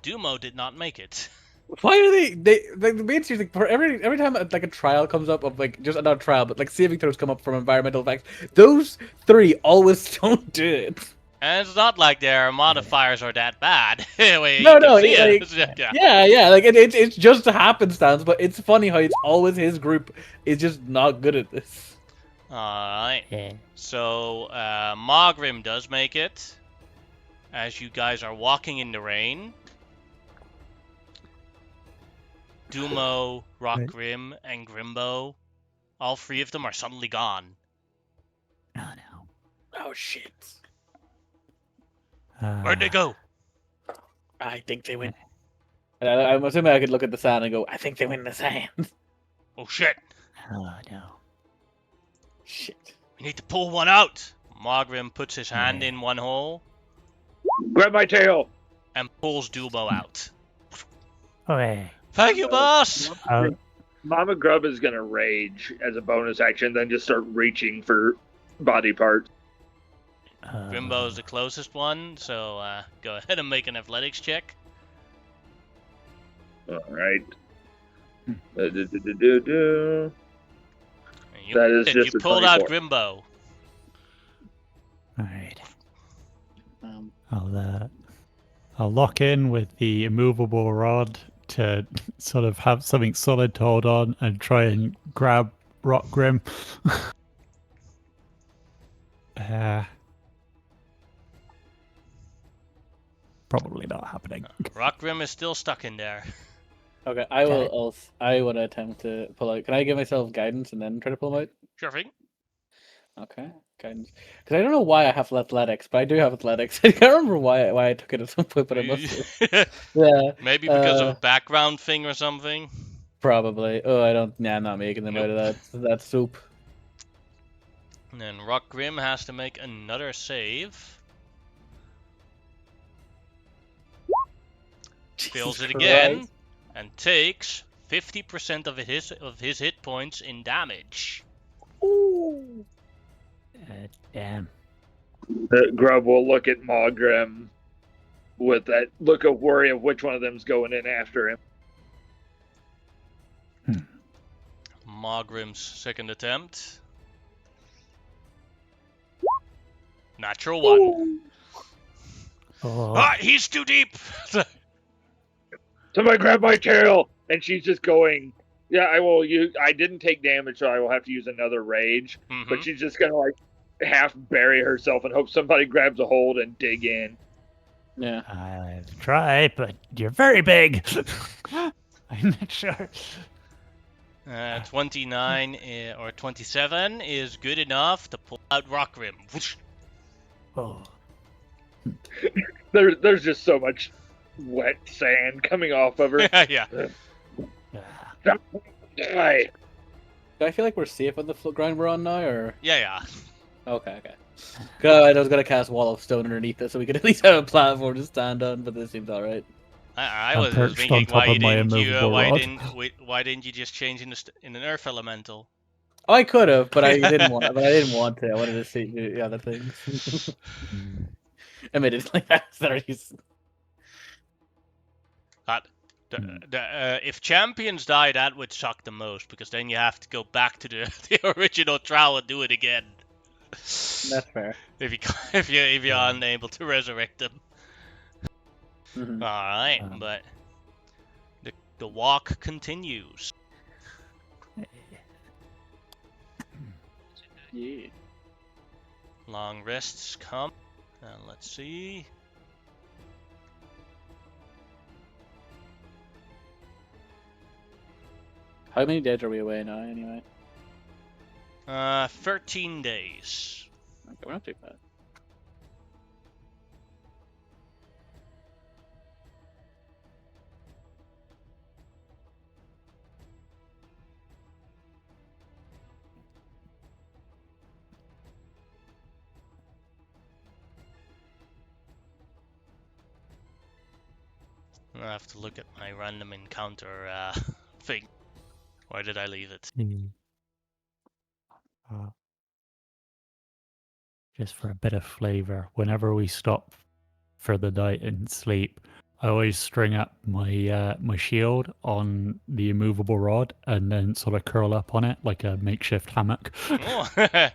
Dumo did not make it. Why are they like the main series, like, for every time like a trial comes up of like just not a trial but like saving throws come up from environmental effects, those three always don't do it. And it's not like their modifiers are that bad. Wait, No, you can no, see it. like, Yeah. yeah, like it's just a happenstance, but it's funny how it's always his group is just not good at this. Alright. Yeah. So, Mogrim does make it. As you guys are walking in the rain. Dumo, Right. Rockgrim, and Grimbo, all three of them are suddenly gone. Oh no. Oh shit! Where'd they go? I think they win. And I'm assuming I could look at the sand and go, I think they win the sand. Oh shit! Oh no. Shit. We need to pull one out! Mogrim puts his hand Yeah. in one hole Grab my tail. and pulls Dumo out. Oh hey. Thank you, boss! Mama Grub is gonna rage as a bonus action, then just start reaching for body parts. Grimbo is the closest one, so go ahead and make an athletics check. All right. And That is just you a pulled out 24. Grimbo. I'll lock in with the immovable rod to sort of have something solid to hold on and try and grab Rock Grim. Probably not happening. Rockrim is still stuck in there. Okay, I Okay. will. I want to attempt to pull out. Can I give myself guidance and then try to pull him out? Sure thing. Okay, guidance. Because I don't know why I have athletics, but I do have athletics. I can't remember why I took it at some point, but I must have. Yeah. Maybe because of a background thing or something. Probably. Oh, I don't. Nah, I'm not making them out of that soup. And then Rockgrim has to make another save. Fails it again and takes 50% of his hit points in damage. Ooh. Damn. Grub will look at Mogrim with that look of worry of which one of them's going in after him. Mogrim's second attempt. Natural one. Oh. Ah, he's too deep! Somebody grab my tail! And she's just going, yeah, I will use. I didn't take damage, so I will have to use another rage. But she's just gonna like half bury herself and hope somebody grabs a hold and dig in. Yeah. I'll try, but you're very big. I'm not sure. 29 or 27 is good enough to pull out Rockrim. Whoosh. Oh. There's just so much wet sand coming off of her. Yeah. Die. Do I feel like we're safe on the ground we're on now, or? Yeah. Okay. Good. I was gonna cast Wall of Stone underneath it, so we could at least have a platform to stand on. But this seems all right. I I'm was perched thinking, on top of my immovable rod. why didn't you just change in an earth elemental? Oh, I could have, but I didn't want. But I didn't want to. I wanted to see the other things. Admittedly, If champions die, that would suck the most, because then you have to go back to the original trial and do it again. That's fair. If you're unable to resurrect them. Mm-hmm. All right, but the walk continues. Yeah. Long rests come, and let's see. How many days are we away now, anyway? 13 days. Okay, we're not too bad. I have to look at my random encounter thing. Where did I leave it? Just for a bit of flavor, whenever we stop for the night and sleep, I always string up my my shield on the immovable rod and then sort of curl up on it like a makeshift hammock. Oh. Yeah.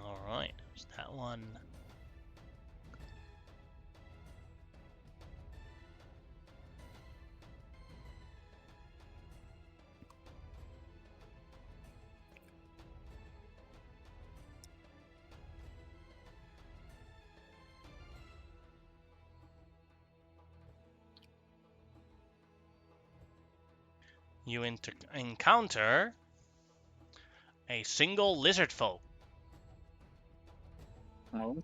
Alright, there's that one. You encounter a single lizard folk. Oh.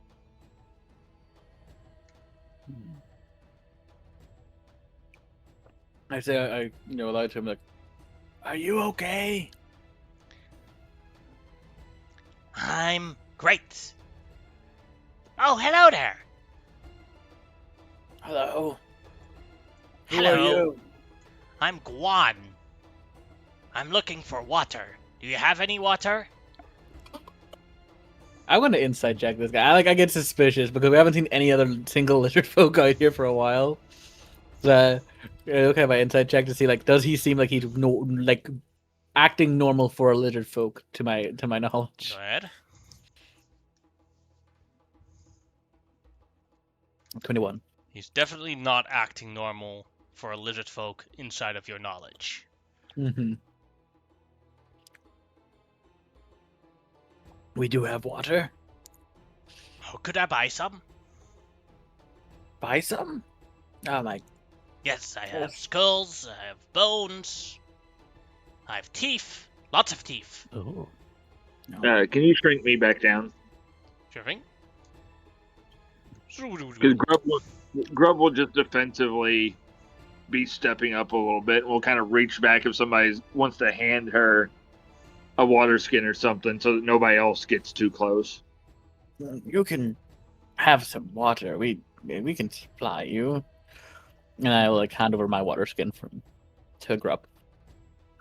I say, I aloud to him, like, "Are you okay?" I'm great. Oh, hello there. Hello. Who Hello. are you? I'm Guan. I'm looking for water. Do you have any water? I want to insight check this guy. I get suspicious because we haven't seen any other single lizard folk out here for a while. So, okay, my insight check to see does he seem like he's acting normal for a lizard folk to my knowledge. Go ahead. 21. He's definitely not acting normal for a lizard folk inside of your knowledge. Mm-hmm. We do have water. Oh, could I buy some? Buy some? Oh my. Yes, I have Yes. skulls, I have bones, I have teeth, lots of teeth. Oh. Can you shrink me back down? Sure thing. Because Grub will just defensively be stepping up a little bit. We'll kind of reach back if somebody wants to hand her a water skin or something so that nobody else gets too close. You can have some water. We can supply you. And I will hand over my water skin to Grub.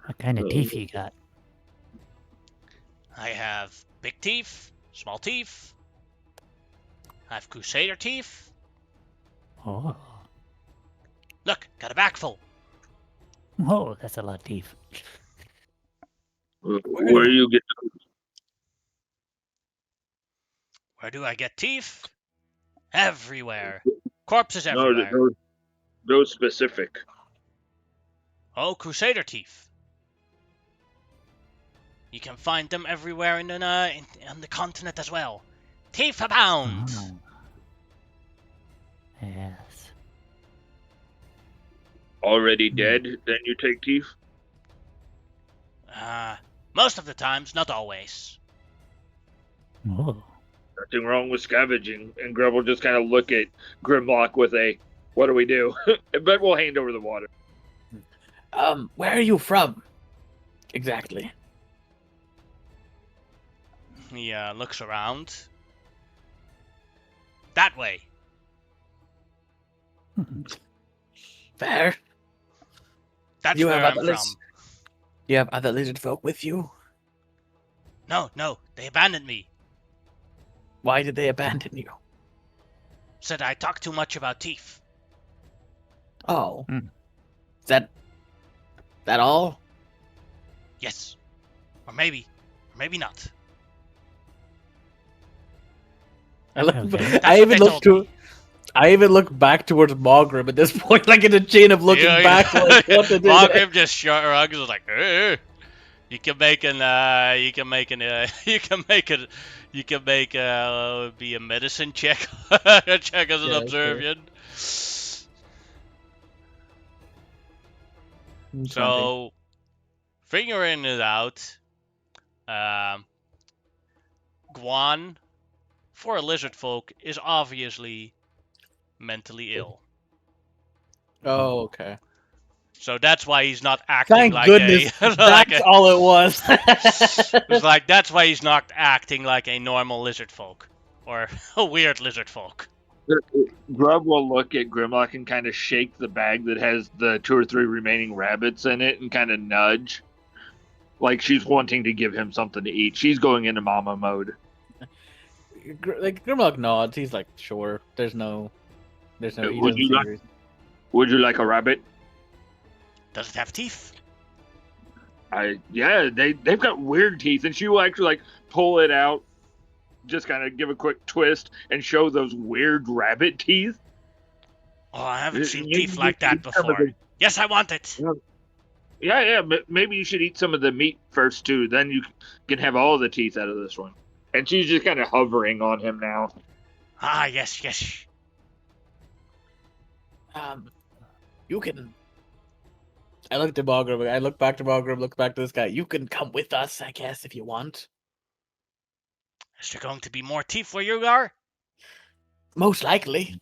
What kind of teeth you got? I have big teeth, small teeth, I have crusader teeth. Oh. Look, got a back full. Oh, that's a lot of teeth. Where do you get? Where do I get teeth? Everywhere. Corpses No, everywhere. those specific. Oh, crusader teeth. You can find them everywhere on the continent as well. Teeth abound. Oh. Yes. Already dead, then you take teeth? Most of the times, not always. Oh. Nothing wrong with scavenging. And Grub will just kind of look at Grimlock with a, what do we do? But we'll hand over the water. Where are you from? Exactly. He looks around. That way. Fair. That's You where have I'm other from. You have other lizard folk with you? No, they abandoned me. Why did they abandon you? Said I talk too much about teeth. Oh. Hmm. Is that all? Yes. Or maybe not. Okay. I even That's what they told me. I even look back towards Mogrim at this point, like in a chain of looking back. Like, what to do Margrim just shrugs, like, You can make be a medicine check, check as an Yeah, observation. near. So, figuring it out, Guan, for a lizard folk, is obviously mentally ill. Oh, okay. So that's why he's not acting Thank like goodness. That's all it was. It's like that's why he's not acting like a normal lizard folk or a weird lizard folk. Grub will look at Grimlock and kind of shake the bag that has the 2 or 3 remaining rabbits in it and kind of nudge. Like she's wanting to give him something to eat. She's going into mama mode. Like Grimlock nods. He's like, sure. There's no. He Would doesn't you see like- reason. Would you like a rabbit? Does it have teeth? Yeah, they've got weird teeth, and she will actually like pull it out, just kind of give a quick twist and show those weird rabbit teeth. Oh, I haven't seen You- teeth like that some of before. the- Yes, I want it. Yeah, maybe you should eat some of the meat first too. Then you can have all the teeth out of this one. And she's just kind of hovering on him now. Ah, yes. You can. I looked at Mogrim. I look back to Mogrim. Look back to this guy. You can come with us, I guess, if you want. Is there going to be more teeth where you are? Most likely.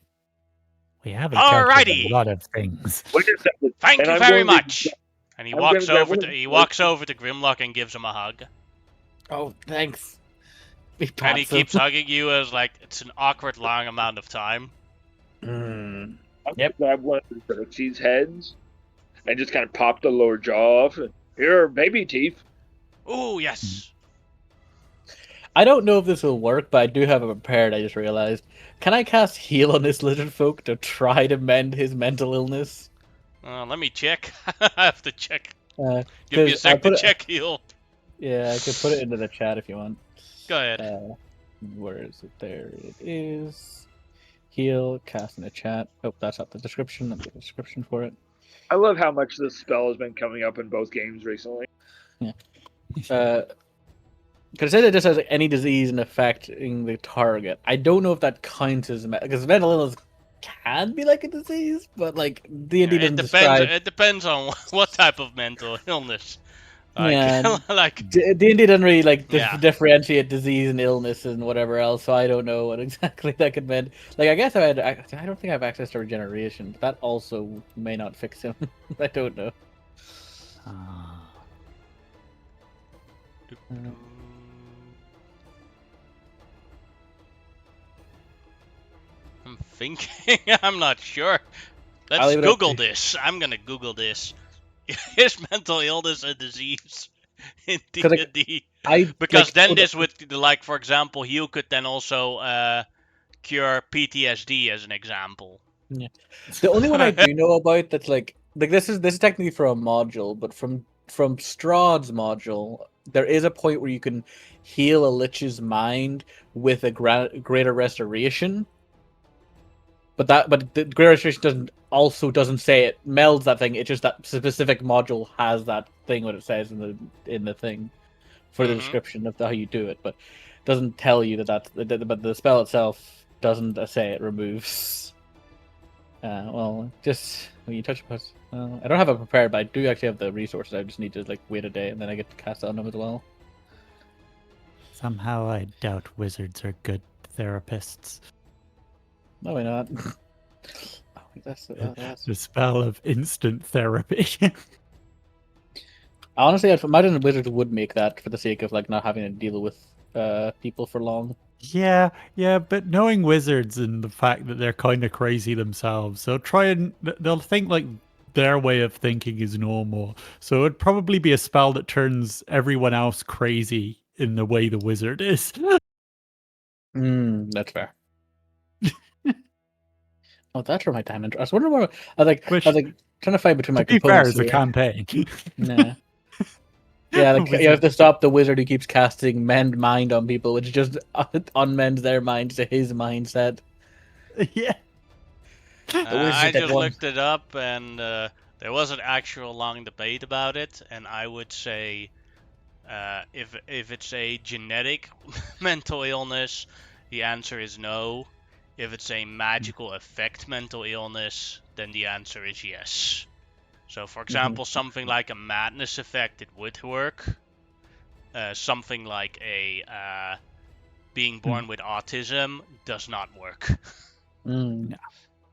We haven't covered Alrighty. a lot of things. Wait a second. Thank And you I'm very going to- much. And he I'm walks gonna grab over one to of he the- walks over to Grimlock and gives him a hug. Oh, thanks. He And he pats him. keeps hugging you as like it's an awkward long amount of time. Mm. I'm gonna grab one of the Xerxes heads and just kind of pop the lower jaw off. Here are baby teeth. Ooh, yes. I don't know if this will work, but I do have it prepared. I just realized. Can I cast heal on this lizard folk to try to mend his mental illness? Let me check. I have to check. Give me a Because I sec to put it. check heal. Yeah, I could put it into the chat if you want. Go ahead. Where is it? There it is. Heal, cast in the chat. Oh, that's not the description. Let me get the description for it. I love how much this spell has been coming up in both games recently. Because it says it just has any disease and affecting the target. I don't know if that counts as because mental illness can be like a disease, but like D&D doesn't It depends. describe. It depends on what type of mental illness. Like, Yeah, like D&D doesn't really like Yeah. differentiate disease and illness and whatever else, so I don't know what exactly that could mean. Like, I guess I don't think I have access to regeneration, but that also may not fix him. I don't know. Ah. I'm thinking. I'm not sure. I'll Let's leave it up Google to- this. I'm gonna Google this. Is mental illness a disease in 'Cause, like, D&D? I Because like, then this would, like, for example, you could then also cure PTSD as an example. the only one I do know about that's like this is technically for a module, but from Strahd's module, there is a point where you can heal a lich's mind with a greater restoration. But the greater restoration doesn't say it melds that thing. It's just that specific module has that thing what it says in the thing for the Mhm. description of how you do it, but doesn't tell you but the spell itself doesn't say it removes. Well, just when you touch upon, I don't have it prepared, but I do actually have the resources. I just need to like wait a day, and then I get to cast it on them as well. Somehow I doubt wizards are good therapists. No, why not? Oh, that's The spell of instant therapy. honestly, I'd imagine wizards would make that for the sake of like not having to deal with people for long. Yeah, but knowing wizards and the fact that they're kind of crazy themselves, they'll think like their way of thinking is normal. So it'd probably be a spell that turns everyone else crazy in the way the wizard is. That's fair. Oh, that's where my diamond. I was wondering where I was like trying to fight between my To be fair, components. it's a here. campaign. Nah. Yeah, like you have to stop the wizard who keeps casting mend mind on people, which just unmends their mind to his mindset. Yeah. I that just won. looked it up, and there was an actual long debate about it, and I would say if it's a genetic mental illness, the answer is no. If it's a magical effect mental illness, then the answer is yes. So, for example, something like a madness effect, it would work. Something like a being born with autism does not work. Mm.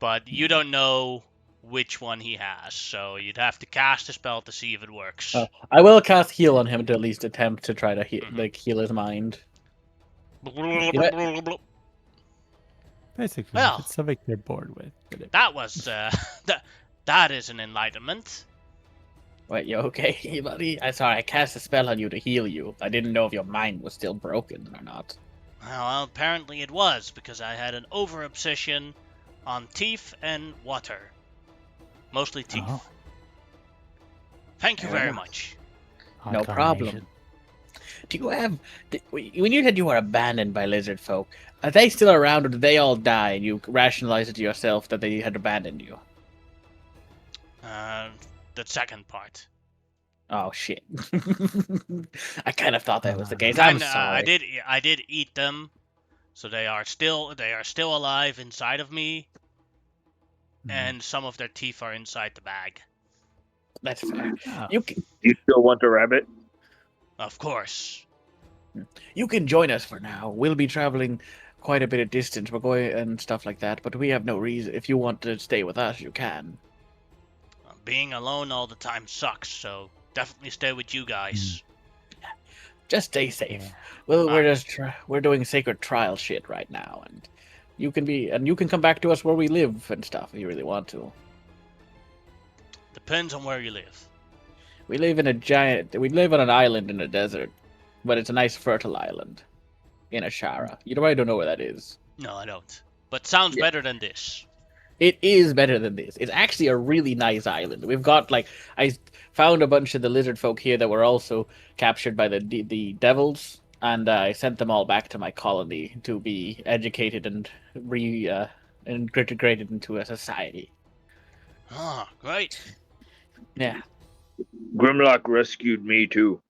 But you don't know which one he has, so you'd have to cast a spell to see if it works. I will cast heal on him to at least attempt to try to Mhm. heal his mind. Basically, Well, if it's something they're bored with. that was that is an enlightenment. Wait, you okay, buddy? I sorry, I cast a spell on you to heal you. I didn't know if your mind was still broken or not. Well, apparently it was, because I had an over-obsession on teeth and water. Mostly teeth. Oh. Thank you Fair very enough. much. No problem. Do you have when you said you were abandoned by lizard folk? Are they still around, or did they all die and you rationalize it to yourself that they had abandoned you? The second part. Oh shit! I kind of thought that was the case. I'm sorry. I did eat them, so they are still alive inside of me, and some of their teeth are inside the bag. That's fair. Oh. You can Do you still want the rabbit? Of course. join us for now. We'll be traveling quite a bit of distance. We're going and stuff like that, but we have no reason. If you want to stay with us, you can. Being alone all the time sucks, so definitely stay with you guys. Just stay safe. Yeah. Well, we're Alright. just we're doing sacred trial shit right now, and you can come back to us where we live and stuff if you really want to. Depends on where you live. We live on an island in a desert, but it's a nice fertile island. in Asherah. You probably don't know where that is. No, I don't. But sounds Yeah. better than this. It is better than this. It's actually a really nice island. We've got like I found a bunch of the lizard folk here that were also captured by the devils, and I sent them all back to my colony to be educated and integrated into a society. Ah, great. Yeah. Grimlock rescued me too.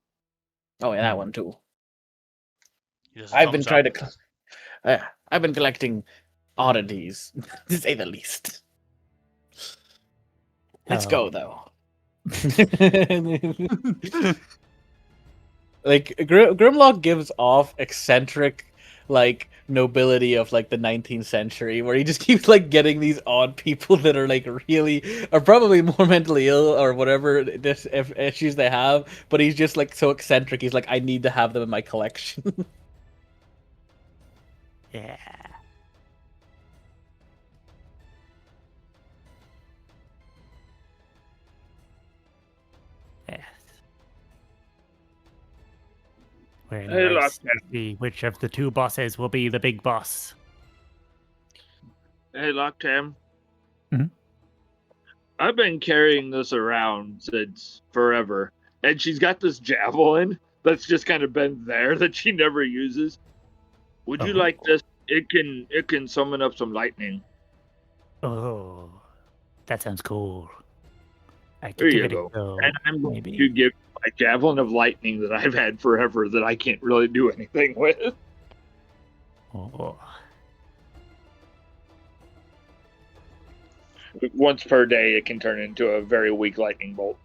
Oh yeah, that one too. He does a I've been thumbs trying up. to. I've been collecting oddities, to say the least. Let's go Oh. though. Like Grimlock gives off eccentric, like nobility of like the 19th century, where he just keeps like getting these odd people that are like really are probably more mentally ill or whatever issues they have, but he's just like so eccentric. He's like, I need to have them in my collection. Yeah. Yes. We're in a Hey, race to Lockdown. see which of the two bosses will be the big boss. Hey, Locktam. Mhm. I've been carrying this around since forever, and she's got this javelin that's just kind of been there that she never uses. Would you Oh. like this? It can summon up some lightning. Oh, that sounds cool. I There could give you it a go. go. And I'm going Maybe. to give my javelin of lightning that I've had forever that I can't really do anything with. Oh. Once per day, it can turn into a very weak lightning bolt.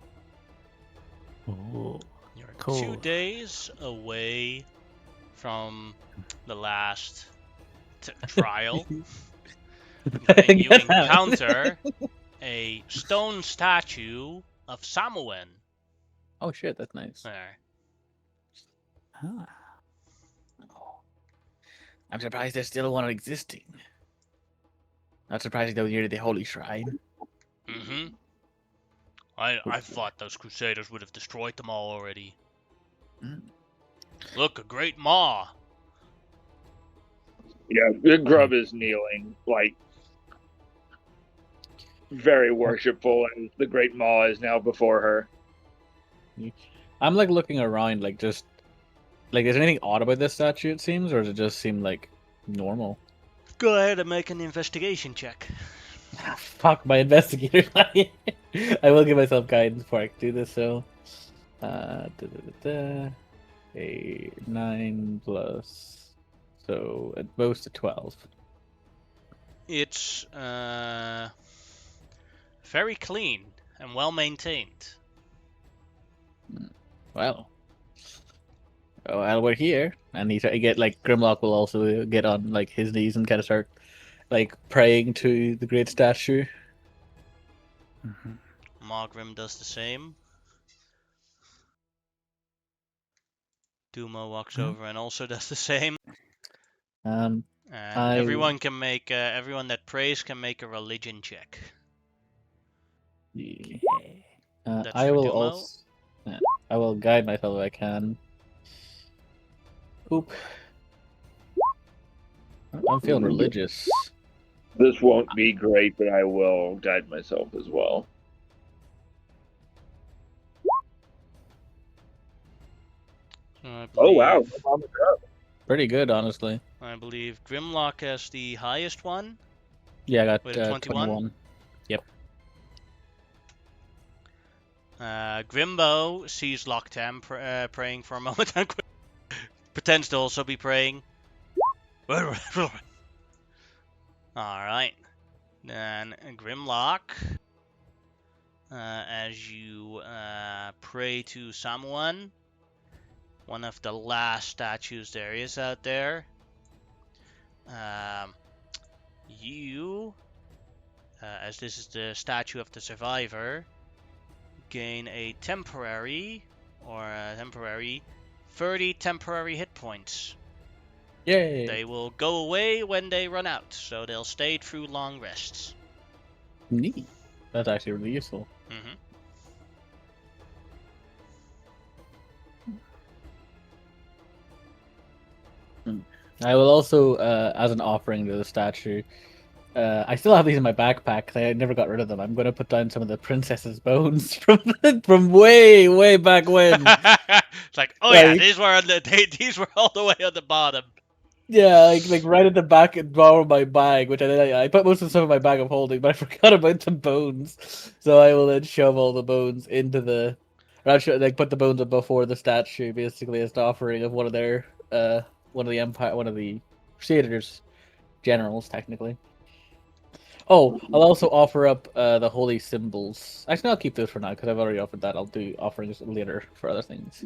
Oh. You're Cool. 2 days away from the last trial. And you encounter a stone statue of Samoan Oh shit, that's nice. there. Ah. I'm surprised there's still one existing. Not surprising though near the holy shrine. Mm-hmm. I thought those crusaders would have destroyed them all already. Mm. Look, a great maw. Yeah, the grub is kneeling, like, very worshipful, and the Great Maw is now before her. I'm like looking around, like just like is there anything odd about this statue? It seems, or does it just seem like normal? Go ahead and make an investigation check. Fuck my investigator. I will give myself guidance before I do this. So, a 9 plus, so at most a 12. It's very clean and well maintained. Well, while we're here, and he get like Grimlock will also get on like his knees and kind of start like praying to the great statue. Mm-hmm. Margrim does the same. Duma walks over and also does the same. Um, And I- everyone can make everyone that prays can make a religion check. Okay. That's I for will Dumo. also. I will guide myself if I can. Oop. I'm feeling religious. This won't be great, but I will guide myself as well. So I Oh, wow. believe- Pretty good, honestly. I believe Grimlock has the highest one. Yeah, I got With a 21? 21. Yep. Grimbo sees Locktam praying for a moment and pretends to also be praying. Alright. Then Grimlock, as you pray to someone, one of the last statues there is out there, you, as this is the statue of the survivor, gain a temporary 30 temporary hit points. Yay! They will go away when they run out, so they'll stay through long rests. Neat. That's actually really useful. Mm-hmm. I will also, as an offering to the statue, I still have these in my backpack. I never got rid of them. I'm going to put down some of the princess's bones from way, way back when. It's like, oh yeah, Like, these were these were all the way on the bottom. yeah, like right at the back and bottom of my bag, which I put most of the stuff in my bag of holding, but I forgot about the bones. So I will then shove all the bones into the, or actually, like put the bones up before the statue, basically as an offering of one of their, one of the Crusaders generals, technically. Oh, I'll also offer up the holy symbols. Actually, I'll keep those for now because I've already offered that. I'll do offerings later for other things.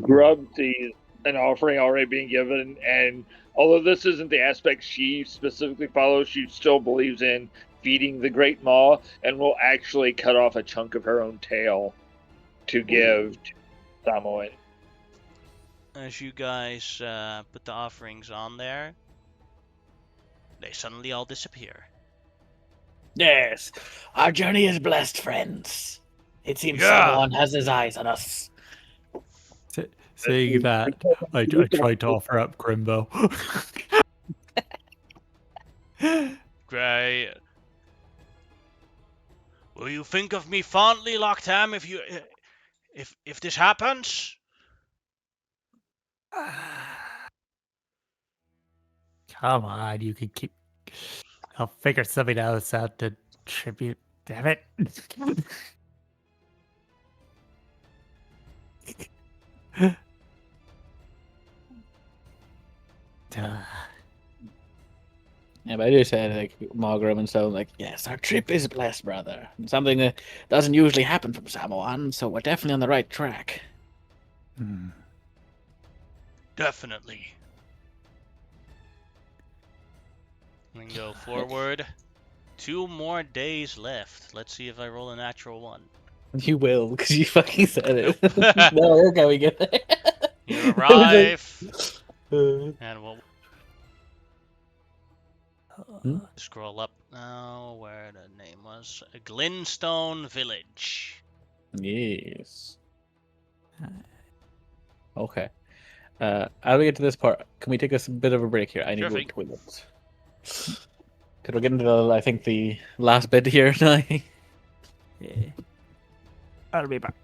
Grub sees an offering already being given, and although this isn't the aspect she specifically follows, she still believes in feeding the Great Maw and will actually cut off a chunk of her own tail to give to Samoan. As you guys put the offerings on there, they suddenly all disappear. Yes, our journey is blessed, friends. It seems Yeah. someone has his eyes on us. Saying that, I tried to offer up Grimbo. Great. Will you think of me fondly, Locktam, if this happens? Come on, you can keep. I'll figure something else out to tribute. Damn it. Duh. Yeah, but I do say like Margrim and so like, yes, our trip is blessed, brother. Something that doesn't usually happen from Samoan, so we're definitely on the right track. Hmm. Definitely. And go forward. 2 more days left. Let's see if I roll a natural 1. You will, because you fucking said it. Nope. No, look how we get there. You arrive, Uh, and we'll Hmm? scroll up now where the name was. Glinstone Village. yes. Okay. As we get to this part, can we take a bit of a break here? I need Sure to go thing. to the toilet. Because we're getting to the, I think, the last bit here now. Yeah. I'll be back.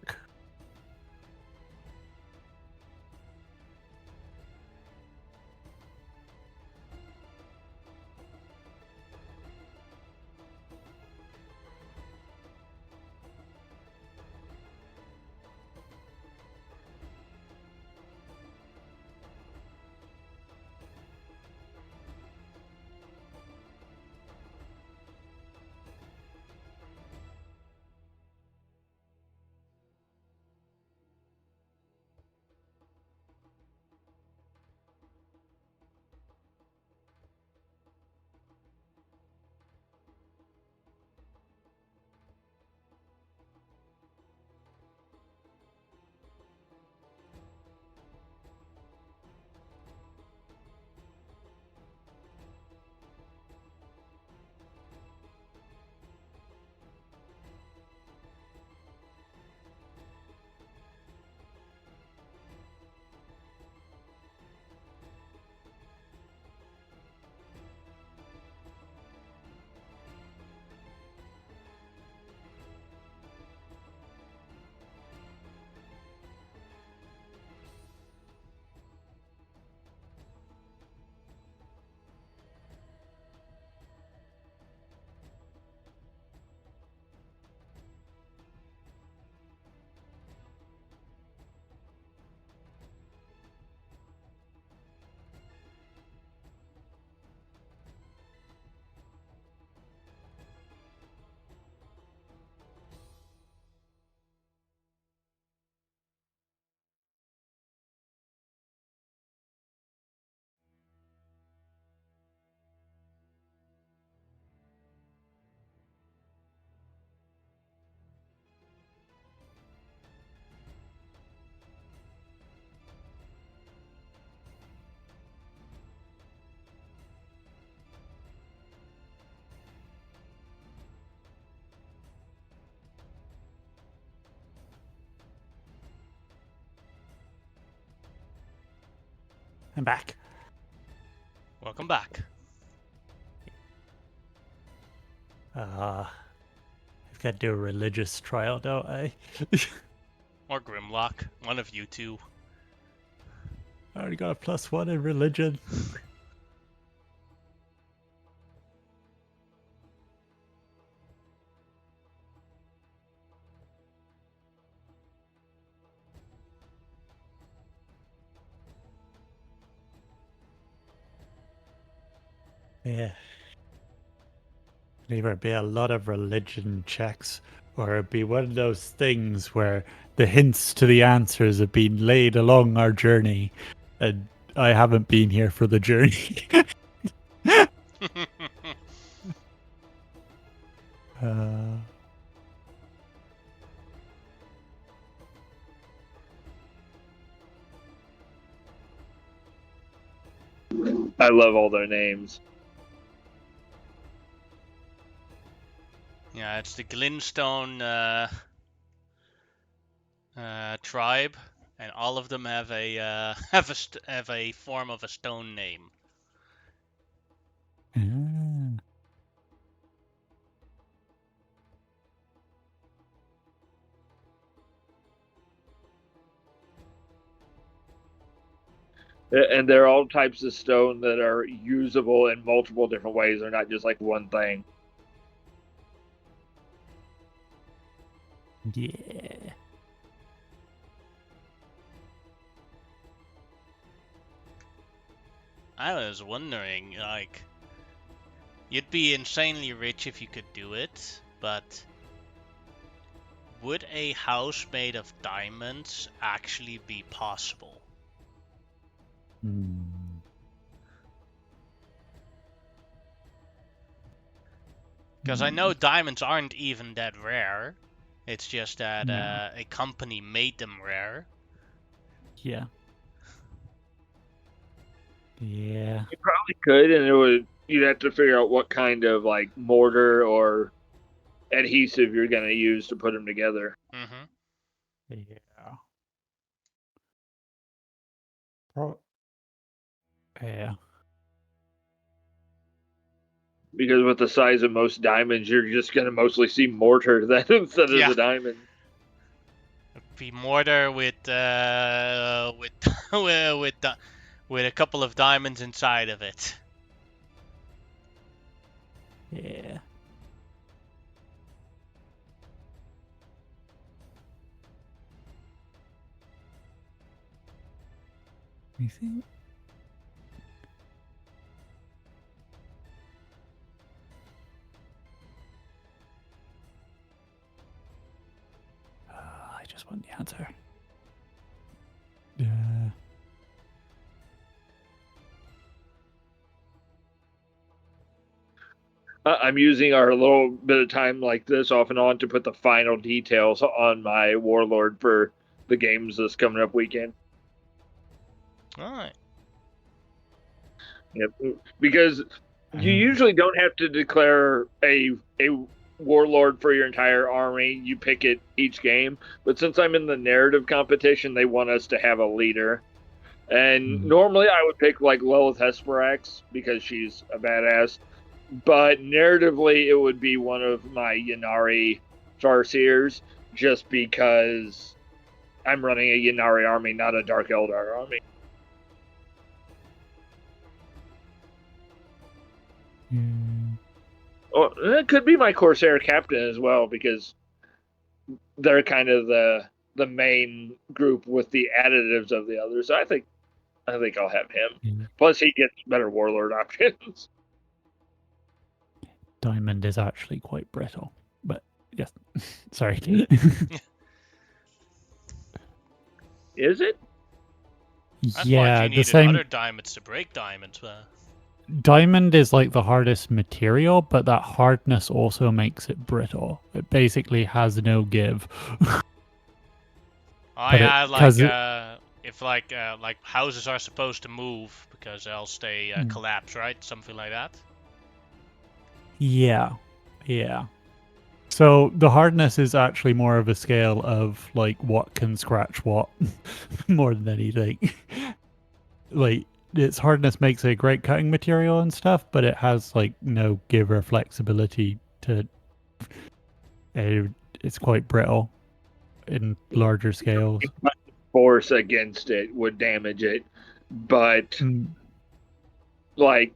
I'm back. Welcome back. I've got to do a religious trial, don't I? Or Grimlock. One of you two. I already got a +1 in religion. Yeah. It'd either be a lot of religion checks, or it'd be one of those things where the hints to the answers have been laid along our journey, and I haven't been here for the journey. uh, I love all their names. Yeah, it's the Glintstone tribe, and all of them have a have a form of a stone name. ah. And they're all types of stone that are usable in multiple different ways. They're not just like one thing. Yeah. I was wondering, like, you'd be insanely rich if you could do it, but would a house made of diamonds actually be possible? Hmm. Because I know diamonds aren't even that rare. It's just that No. a company made them rare. Yeah. Yeah. You probably could, and you'd have to figure out what kind of like mortar or adhesive you're going to use to put them together. Mm-hmm. Yeah. Yeah. Because with the size of most diamonds, you're just going to mostly see mortar then instead of Yeah. the diamond. Be mortar with with a couple of diamonds inside of it. Yeah. You think? I just want the answer. I'm using our little bit of time like this off and on to put the final details on my warlord for the games this coming up weekend. Alright. Yep. Because you usually don't have to declare a warlord for your entire army. You pick it each game. But since I'm in the narrative competition, they want us to have a leader. And normally I would pick like Lilith Hesperax because she's a badass. But narratively, it would be one of my Yanari Farseers just because I'm running a Yanari army, not a Dark Eldar army. Well, it could be my Corsair captain as well because they're kind of the main group with the additives of the others. So I think I'll have him. Plus, he gets better warlord options. Diamond is actually quite brittle, but yes. Sorry. Is it? I Yeah, thought you the needed same. other diamonds to break diamonds. Diamond is like the hardest material, but that hardness also makes it brittle. It basically has no give. I But had if like houses are supposed to move because else they collapse, right? Something like that. Yeah. Yeah. So the hardness is actually more of a scale of like what can scratch what more than anything. Like its hardness makes it a great cutting material and stuff, but it has like no give or flexibility to. It's quite brittle in larger scales. Force against it would damage it, but Mm, like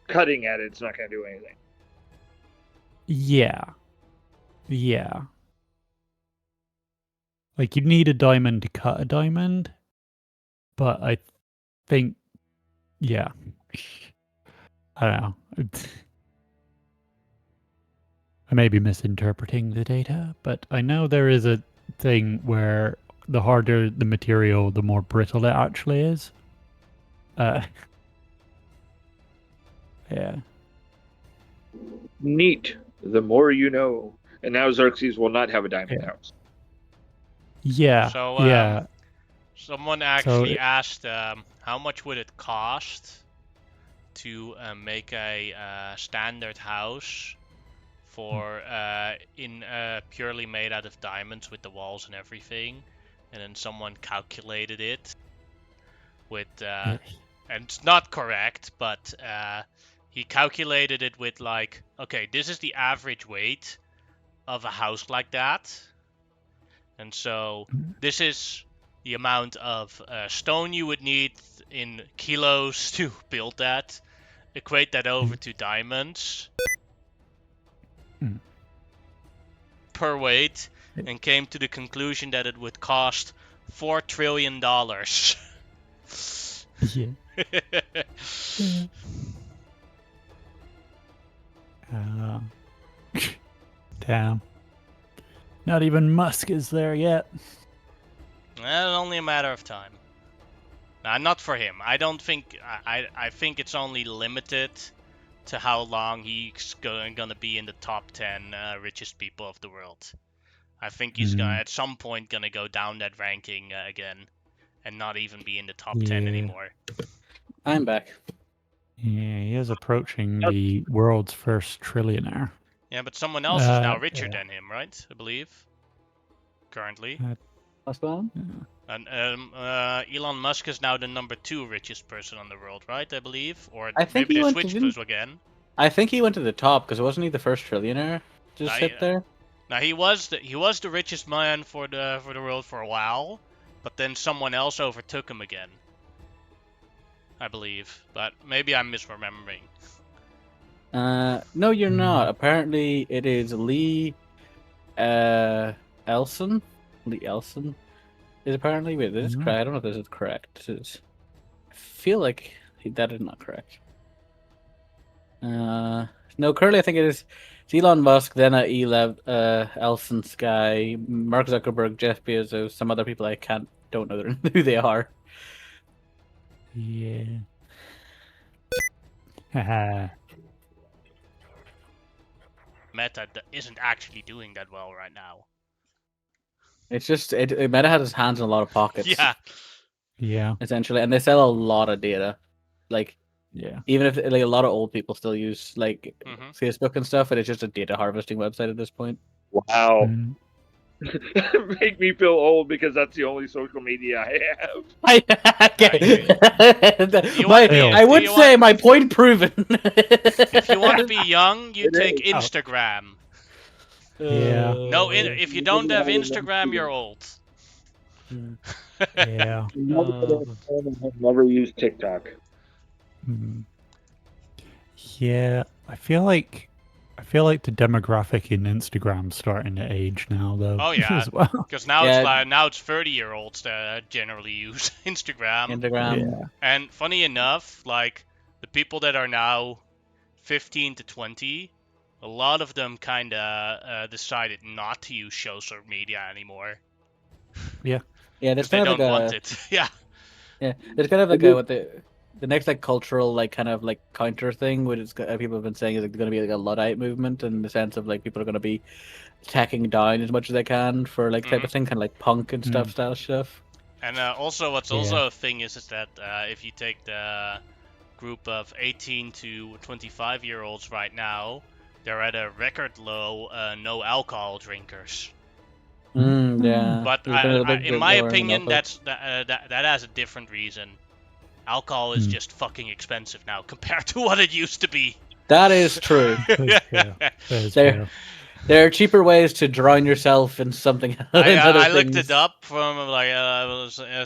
cutting at it's not going to do anything. yeah, yeah. Like you need a diamond to cut a diamond, but I think, yeah. I don't know. I may be misinterpreting the data, but I know there is a thing where the harder the material, the more brittle it actually is. Yeah. Neat. The more you know. And now Xerxes will not have a diamond Yeah. house. Yeah. So, yeah. someone So actually asked, how much would it cost to make a standard house for purely made out of diamonds with the walls and everything, and then someone calculated it with yeah. and it's not correct, but he calculated it with like, okay, this is the average weight of a house like that, and so this is the amount of stone you would need in kilos to build that. Equate that over to diamonds Mm. per weight, and came to the conclusion that it would cost $4 trillion. Yeah. Damn. Not even Musk is there yet. Well, only a matter of time. Nah, not for him. I don't think. I think it's only limited to how long he's gonna be in the top 10 richest people of the world. I think he's gonna at some point gonna go down that ranking again, and not even be in the top 10 Yeah. anymore. I'm back. Yeah, he is approaching the world's first trillionaire. Yeah, but someone else is now richer yeah. than him, right? I believe. Currently. What's going on? And Elon Musk is now the number 2 richest person on the world, right? I believe, or I think maybe he they went to- switched didn't- those again. I think he went to the top because wasn't he the first trillionaire? Just Nah, sit yeah. there. Now he was the richest man for the world for a while, but then someone else overtook him again. I believe, but maybe I'm misremembering. No, you're not. Apparently, it is Lee, Elson. Lee Elson is apparently. Wait, this is correct. I don't know if this is correct. This is. I feel like that is not correct. No, currently I think it is it's Elon Musk, then Elson Sky, Mark Zuckerberg, Jeff Bezos, some other people I don't know who they are. Yeah. Haha. Meta isn't actually doing that well right now. It's just Meta has its hands in a lot of pockets. Yeah. Yeah. Essentially, and they sell a lot of data. Like Yeah. even if like a lot of old people still use like Mhm. Facebook and stuff, and it's just a data harvesting website at this point. Wow. Mm. Make me feel old because that's the only social media I have. Okay. You wanna be- I would do you say want- my point proven. If you want to be young, you It take is. Instagram. Yeah. No, if you don't have Instagram, you're old. Yeah. I've never used TikTok. Mm. Yeah. I feel like the demographic in Instagram's starting to age now, though. Oh, yeah. as well. Because now Yeah. it's 30-year-olds that generally use Instagram. Instagram. Yeah. And funny enough, like the people that are now 15 to 20, a lot of them kind of decided not to use social media anymore Yeah, because there's they kind of don't like want it. Yeah. there's kind of like what the next like cultural like kind of like counter thing, which is people have been saying is like, going to be like a Luddite movement in the sense of like people are going to be tacking down as much as they can for like type of thing, kind of like punk and stuff style stuff. And also, what's Yeah. also a thing is that if you take the group of 18 to 25-year-olds right now, they're at a record low no alcohol drinkers. Yeah, But there's been a big in my lowering opinion, of it. that has a different reason. Alcohol is just fucking expensive now compared to what it used to be. That is true. That's true. That is There- true. There are cheaper ways to drown yourself in something. in other I looked things. it up from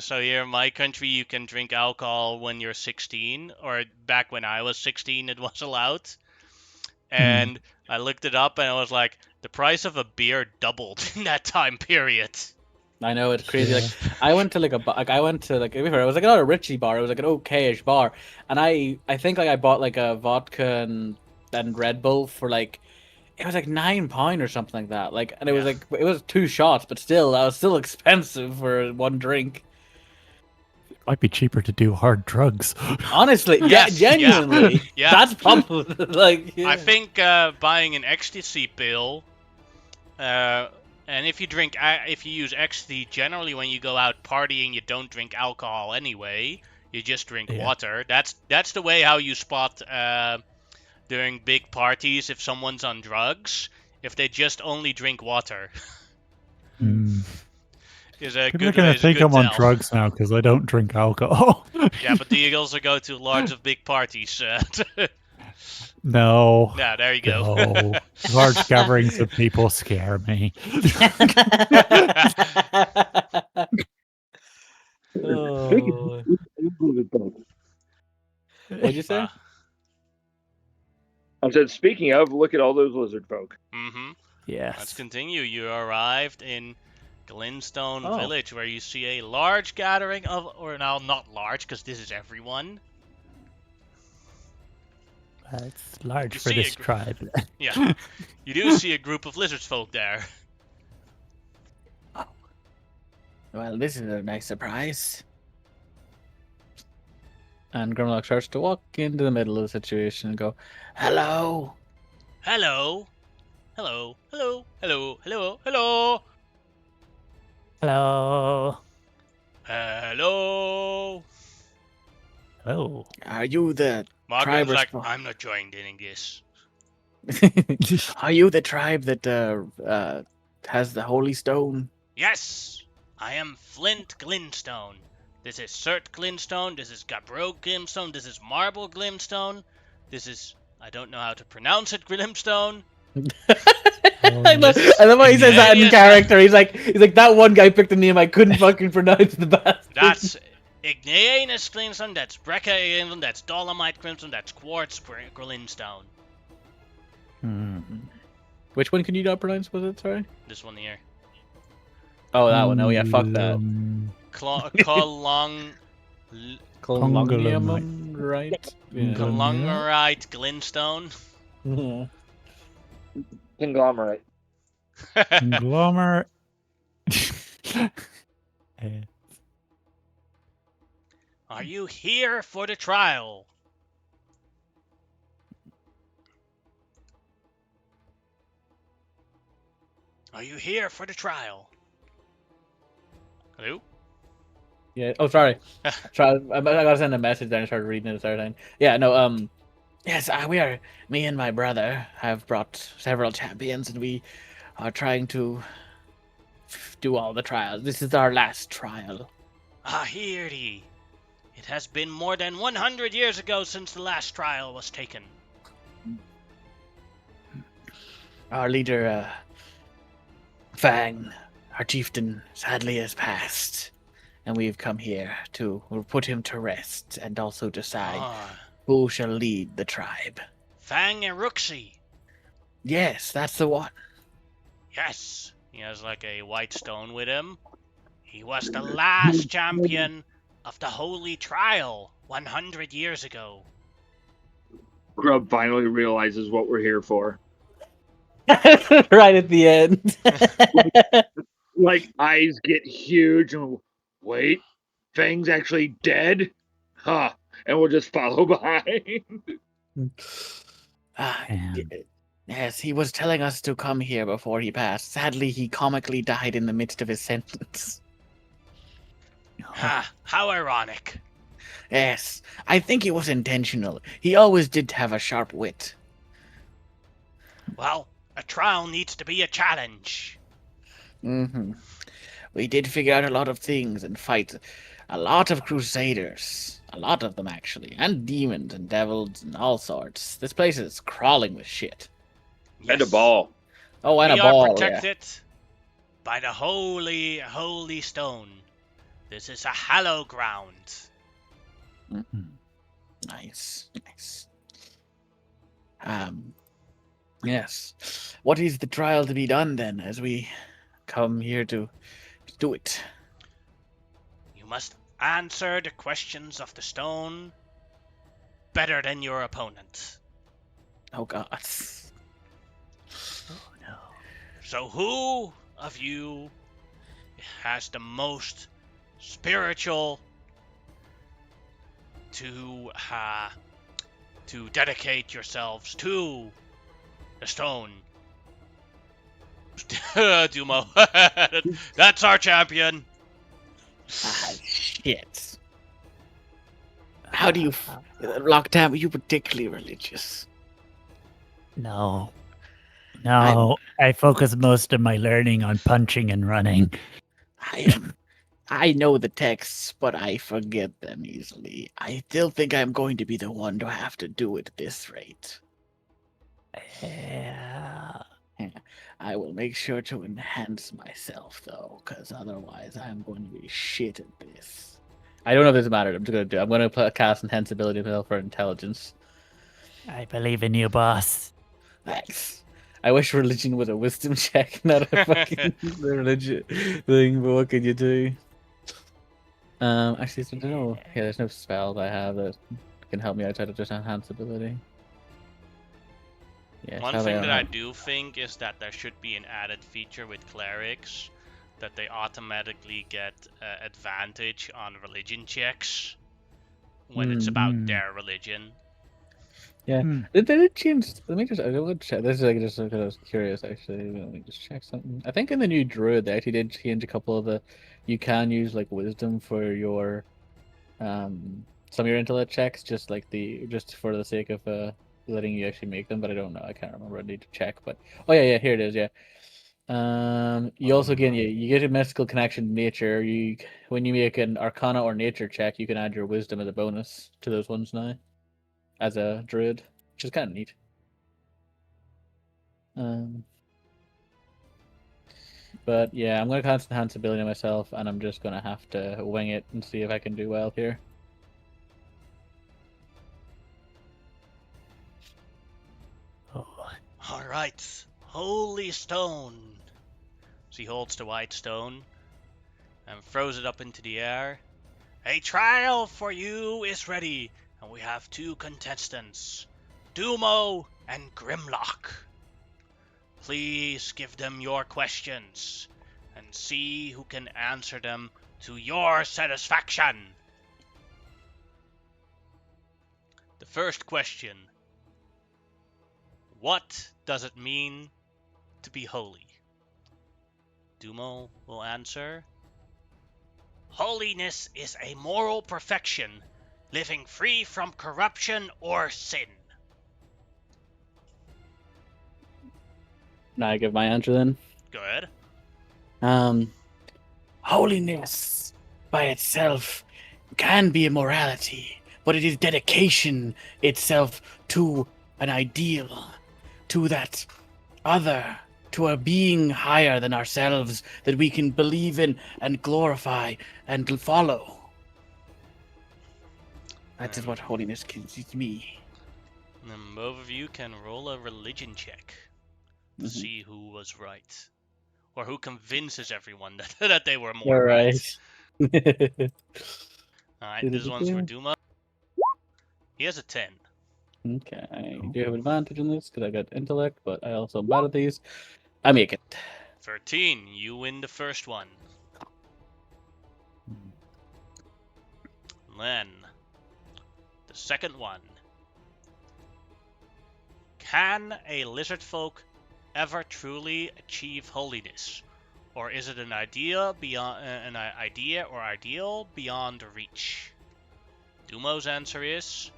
so here in my country you can drink alcohol when you're 16, or back when I was 16 it was allowed. And I looked it up and I was like, the price of a beer doubled in that time period. I know it's crazy. Yeah. Like I went to like it was like not a Richie bar. It was like an okayish bar, and I think like I bought like a vodka and Red Bull for like it was like £9 or something like that. Like, and it was Yeah. like it was 2 shots, but still that was still expensive for one drink. Might be cheaper to do hard drugs. Honestly, Yes, yeah. genuinely, Yeah. that's probably like. Yeah. I think buying an ecstasy pill, and if you use ecstasy, generally when you go out partying, you don't drink alcohol anyway. You just drink Yeah. water. That's the way how you spot during big parties if someone's on drugs. If they just only drink water, Mm. is a People are good. gonna Is a think good I'm on tell. drugs now because I don't drink alcohol. Yeah, but do you also go to large of big parties? No. Yeah, there you go. No. Large gatherings of people scare me. Oh. What'd you say? I said, speaking of, look at all those lizard folk. Mm-hmm. Yes. Let's continue. You arrived in Glinstone Oh. Village, where you see a large gathering of, or now not large, because this is everyone. That's large You for see this a gr- tribe. Yeah, you do see a group of lizard folk there. Well, this is a nice surprise. And Grimlock starts to walk into the middle of the situation and go, Hello. Hello, hello, hello, hello, hello, hello, Hello. hello. Hello. Are you the Margaret's Tribe like, respo- I'm not joining in this. Are you the tribe that has the holy stone? Yes, I am Flint Glinstone. This is Cert Glinstone. This is Gabro Glimstone. This is Marble Glimstone. This is, I don't know how to pronounce it, Glimstone. I love how he says that in Igneous- character. He's like that one guy picked a name I couldn't fucking pronounce the bastard. That's Igneous Glinstone. That's Brecca Glimstone. That's Dolomite Glimstone. That's Quartz Glinstone. Which one can you not pronounce? Was it? Sorry. This one here. Oh, that one. Oh yeah, fuck that. Colong. Colonium, right? Yeah. Colongorite Glinstone. Conglomerate. Conglomerate. Are you here for the trial? Are you here for the trial? Hello? Yeah. Oh, sorry. I gotta send a message there and started reading it at the time. Yeah. No. Yes, we are. Me and my brother have brought several champions, and we are trying to do all the trials. This is our last trial. Ah, hear ye. It has been more than 100 years ago since the last trial was taken. Our leader, Fang, our chieftain, sadly has passed, and we've come here to put him to rest and also decide Ah, who shall lead the tribe. Fang and Ruxy. Yes, that's the one. Yes, he has like a white stone with him. He was the last champion of the Holy Trial 100 years ago. Grub finally realizes what we're here for. right at the end. Like, eyes get huge and wait, Fang's actually dead? Huh. And we'll just follow behind. Yes, he was telling us to come here before he passed. Sadly, he comically died in the midst of his sentence. Ah, how ironic. Yes, I think it was intentional. He always did have a sharp wit. Well, a trial needs to be a challenge. We did figure out a lot of things and fight a lot of crusaders. A lot of them, actually. And demons and devils and all sorts. This place is crawling with shit. And a Yes. ball. Oh, and a We are ball, yeah. protected by the holy stone. This is a hallow ground. Nice. Yes. What is the trial to be done, then, as we come here to do it? You must answer the questions of the stone better than your opponent. Oh, God. Oh no. So who of you has the most spiritual to dedicate yourselves to the stone? Dumo. That's our champion. Ah, shit. How do you... Lockdown, you particularly religious? No. No. I focus most of my learning on punching and running. I know the texts, but I forget them easily. I still think I'm going to be the one to have to do it at this rate. Yeah. I will make sure to enhance myself, though, because otherwise I'm going to be shit at this. I don't know if this matters. I'm going to cast Enhanceability for intelligence. I believe in you, boss. Thanks. I wish religion was a wisdom check, not a fucking religion thing, but what can you do? Actually, no. Yeah, there's no spell that I have that can help me outside of just enhanceability. Yeah, One thing that I do think is that there should be an added feature with clerics that they automatically get advantage on religion checks when it's about their religion. Yeah, did they change? Let me just. I would check. This is like just because I was curious. Actually, let me just check something. I think in the new druid they actually did change a couple of the. You can use like wisdom for your, some of your intellect checks, just for the sake of letting you actually make them. But I don't know. I can't remember. I need to check. But oh yeah, here it is. Yeah. You also you get a mystical connection to nature. When you make an Arcana or Nature check, you can add your wisdom as a bonus to those ones now, as a druid, which is kind of neat. But yeah, I'm gonna cast Enhanceability on myself, and I'm just gonna have to wing it and see if I can do well here. Oh. All right, holy stone. She holds the white stone and throws it up into the air. A trial for you is ready, and we have two contestants, Dumo and Grimlock. Please give them your questions and see who can answer them to your satisfaction. The first question: what does it mean to be holy? Dumo will answer: holiness is a moral perfection, living free from corruption or sin. Can I give my answer then? Go ahead. Holiness by itself can be a morality, but it is dedication itself to an ideal, to that other, to a being higher than ourselves that we can believe in and glorify and follow. That is what holiness can teach me. And both of you can roll a religion check to see who was right. Or who convinces everyone that they were more right. Alright, this one's for Duma. He has a 10. Okay, I do have advantage on this because I got intellect, but I also am bad at these. I make it. 13, you win the first one. Then, the second one. Can a lizard folk ever truly achieve holiness? Or is it an idea or ideal beyond reach? Dumo's answer is: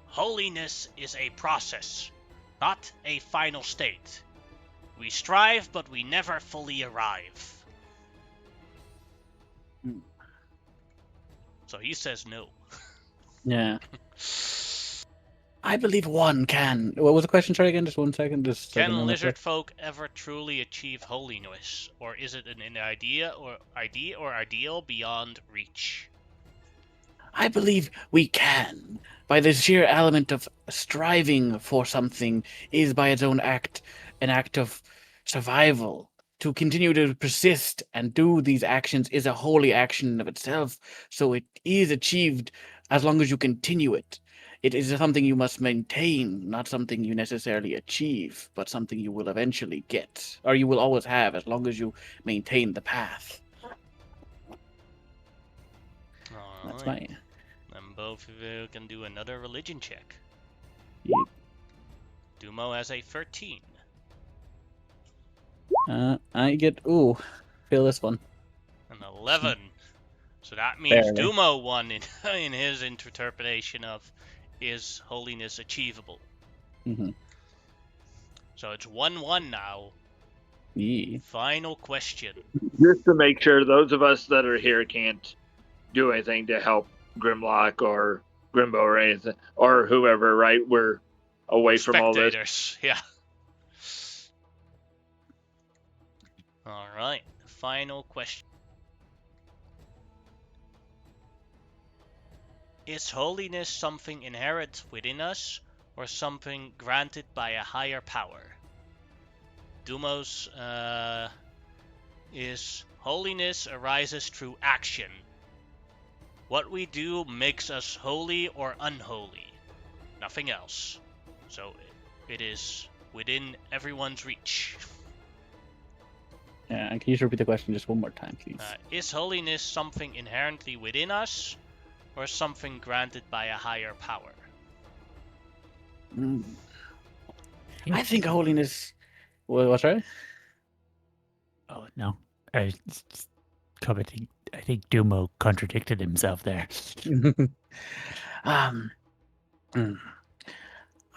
holiness is a process, not a final state. We strive, but we never fully arrive. So he says no. Yeah. I believe one can. What was the question? Sorry again, just 1 second. Just so I Can can remember. lizard folk ever truly achieve holiness, or is it an idea or ideal beyond reach? I believe we can. By the sheer element of striving for something is by its own act an act of survival. To continue to persist and do these actions is a holy action in of itself, so it is achieved as long as you continue it. It is something you must maintain, not something you necessarily achieve, but something you will eventually get, or you will always have as long as you maintain the path. That's Alright. my. Then both of you can do another religion check. Yep. Dumo has a 13. I get feel this one. An 11. So that means Barely. Dumo won in his interpretation of is holiness achievable. Mm-hmm. So it's 1-1 now. Yeah. Final question. Just to make sure those of us that are here can't do anything to help Grimlock or Grimbo or anything, or whoever, right? We're away from all this. Spectators, yeah. Alright, final question. Is holiness something inherent within us, or something granted by a higher power? Dumo's is holiness arises through action. What we do makes us holy or unholy. Nothing else. So it is within everyone's reach. Yeah, can you just repeat the question just one more time, please? Is holiness something inherently within us, or something granted by a higher power? I think holiness. What's right? Oh no, I was just commenting. I think Dumo contradicted himself there. um, mm.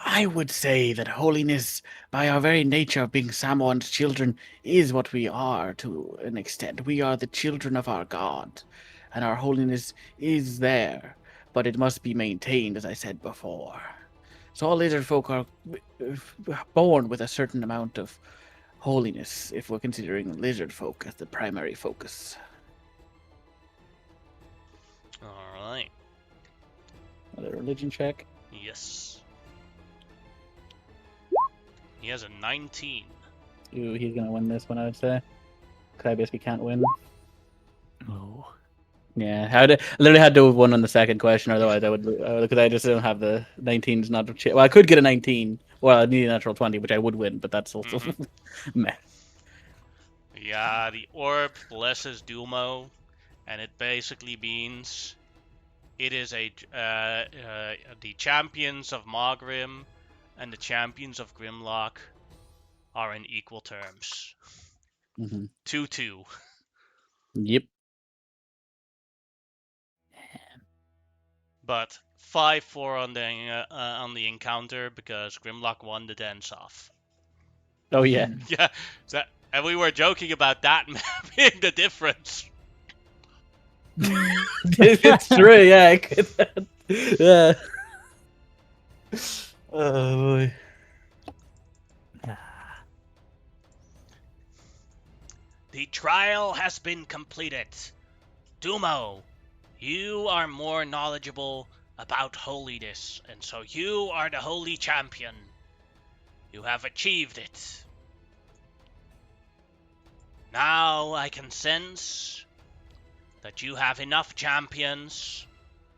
I would say that holiness, by our very nature of being Samoan's children, is what we are to an extent. We are the children of our God, and our holiness is there, but it must be maintained, as I said before. So all lizard folk are born with a certain amount of holiness, if we're considering lizard folk as the primary focus. Alright. Another religion check. Yes. He has a 19. Ooh, he's gonna win this one, I would say. Because I basically can't win. Oh, Yeah, I literally had to have won on the second question, otherwise I would, because I just don't have the 19s. Not well, I could get a 19. Well, I need a natural 20, which I would win, but that's also meh. Yeah, the orb blesses Dumo, and it basically means it is the champions of Mogrim and the champions of Grimlock are in equal terms. 2-2. Yep. But 5-4 on the encounter because Grimlock won the dance off. Oh yeah. Yeah, and we were joking about that being the difference. It's true. Yeah, I could. Yeah. Oh boy. The trial has been completed. Dumo, you are more knowledgeable about holiness, and so you are the holy champion. You have achieved it. Now I can sense that you have enough champions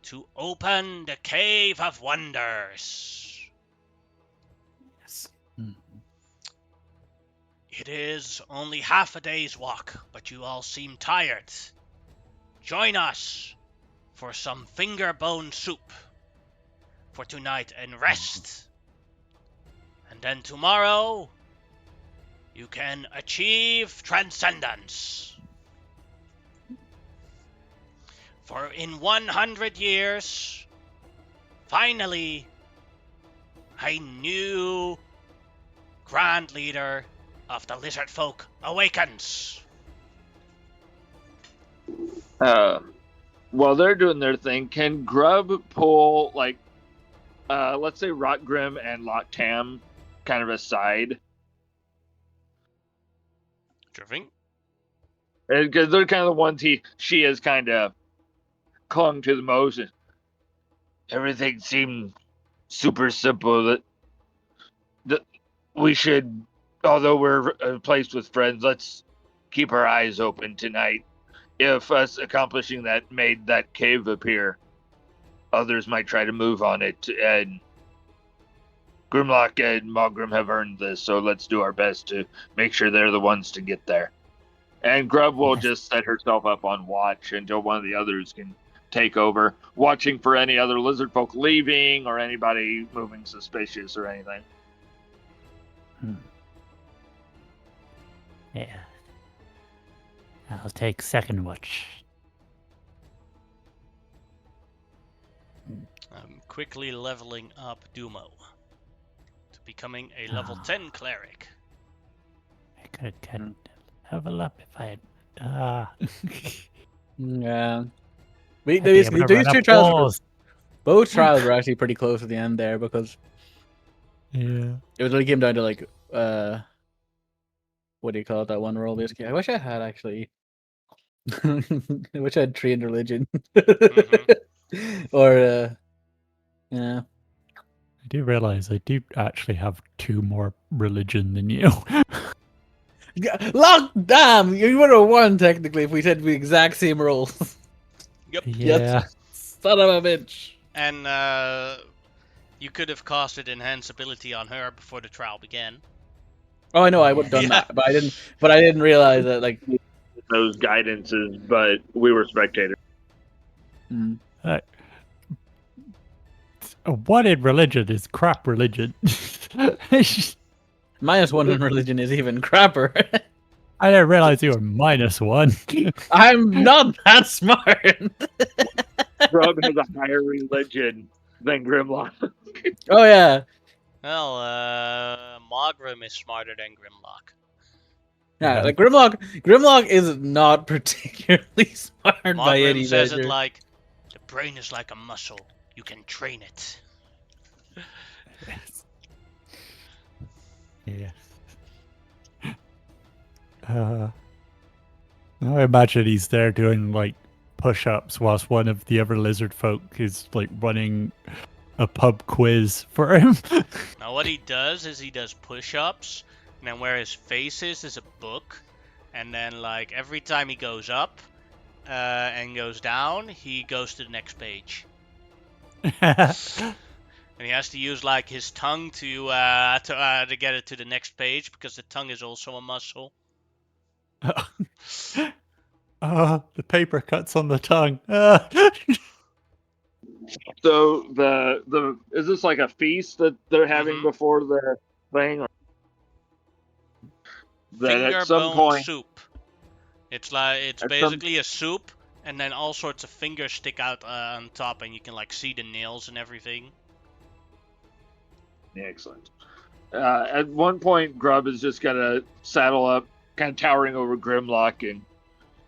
to open the Cave of Wonders. yes. It is only half a day's walk, but you all seem tired. Join us for some finger bone soup for tonight and rest. And then tomorrow, you can achieve transcendence. For in 100 years, finally, a new Grand Leader of the Lizard Folk awakens. while they're doing their thing, can Grub pull like, let's say Rotgrim and Locktam kind of aside? Sure thing. Because they're kind of the ones she has kind of clung to the most. And everything seemed super simple. That we should, although we're placed with friends, let's keep our eyes open tonight. If us accomplishing that made that cave appear, others might try to move on it. And Grimlock and Mogrim have earned this, so let's do our best to make sure they're the ones to get there. And Grub will Yes. just set herself up on watch until one of the others can take over, watching for any other lizard folk leaving or anybody moving suspicious or anything. Yeah. I'll take second watch. I'm quickly leveling up Dumo to becoming a level 10 cleric. I could level up if I had. Yeah. I'd be able to These run two up trials, walls. both trials were actually pretty close at the end there because Yeah. it really came down to like, what do you call it? That one roll basically. I wish I had actually. I wish I had trained religion. Or, yeah. I do realize I do actually have 2 more religion than you. Lock! Damn! You would have won technically if we said the exact same rolls. Yep. Yeah. Son of a bitch. And you could have casted enhance ability on her before the trial began. Oh, I know. I would have done Yeah. that, but I didn't. But I didn't realize that. Like, Those guidances, but we were spectators. What in religion is crap religion? -1 in religion is even crapper. I didn't realize you were -1. I'm not that smart. Grub has a higher religion than Grimlock. Oh yeah. Well, Mogrim is smarter than Grimlock. Yeah, like Grimlock is not particularly smart by any Mogrim says measure. it like, the brain is like a muscle. You can train it. Yes. Yeah. I imagine he's there doing like push-ups whilst one of the other lizard folk is like running a pub quiz for him. Now what he does is he does push-ups, and then where his face is a book, and then like every time he goes up and goes down, he goes to the next page. And he has to use like his tongue to get it to the next page because the tongue is also a muscle. The paper cuts on the tongue. So the is this like a feast that they're having before the thing? Or that Finger at some bone point, soup. It's like it's basically a soup, and then all sorts of fingers stick out on top, and you can like see the nails and everything. excellent. At one point, Grub is just gonna saddle up, kind of towering over Grimlock, and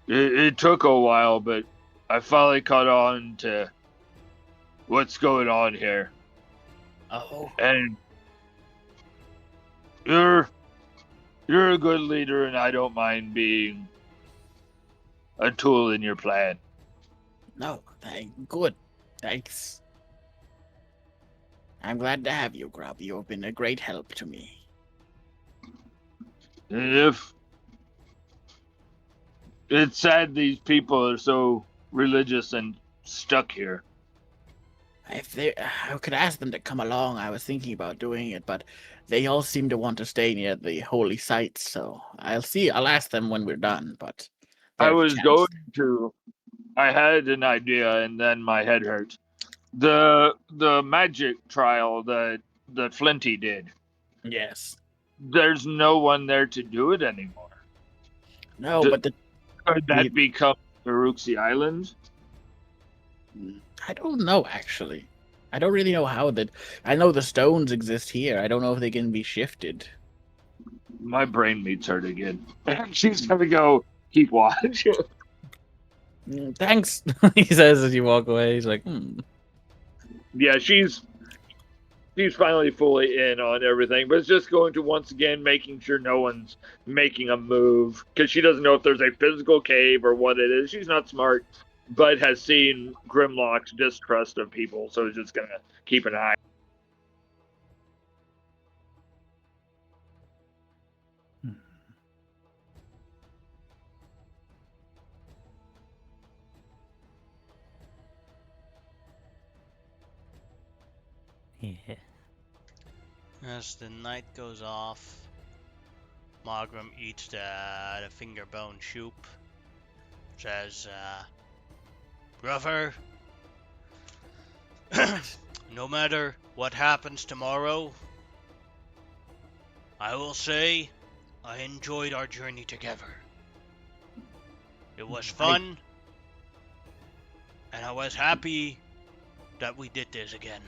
it took a while, but I finally caught on to what's going on here. Oh. And you're a good leader, and I don't mind being a tool in your plan. No, good. Thanks. I'm glad to have you, Grub. You've been a great help to me. If it's sad these people are so religious and stuck here. If I could ask them to come along. I was thinking about doing it, but they all seem to want to stay near the holy sites. So I'll see. I'll ask them when we're done. But I there's a was chance. going to. I had an idea, and then my head hurt. The magic trial that Flinty did. Yes. There's no one there to do it anymore. No, but Could that become Uruxi Island? I don't know actually. I don't really know how that. I know the stones exist here. I don't know if they can be shifted. My brain meets hurt again. She's gonna go keep watch. Thanks, he says as you walk away. He's like, Yeah, she's finally fully in on everything, but it's just going to once again making sure no one's making a move because she doesn't know if there's a physical cave or what it is. She's not smart, but has seen Grimlock's distrust of people, so it's just gonna keep an eye. Yeah. As the night goes off, Margrim eats the finger bone soup. Says, Brother, no matter what happens tomorrow, I will say I enjoyed our journey together. It was fun, and I was happy that we did this again.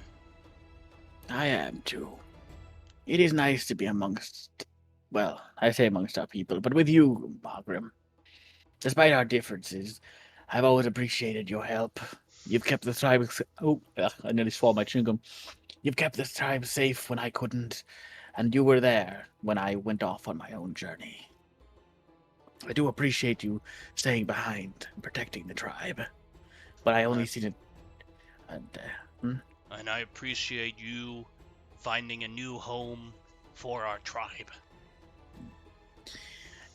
I am too. It is nice to be amongst, well, I say amongst our people, but with you, Margrim. Despite our differences, I've always appreciated your help. You've kept the tribe. I nearly swallowed my chewing gum. You've kept this tribe safe when I couldn't, and you were there when I went off on my own journey. I do appreciate you staying behind and protecting the tribe, but I only seen it. And I appreciate you finding a new home for our tribe.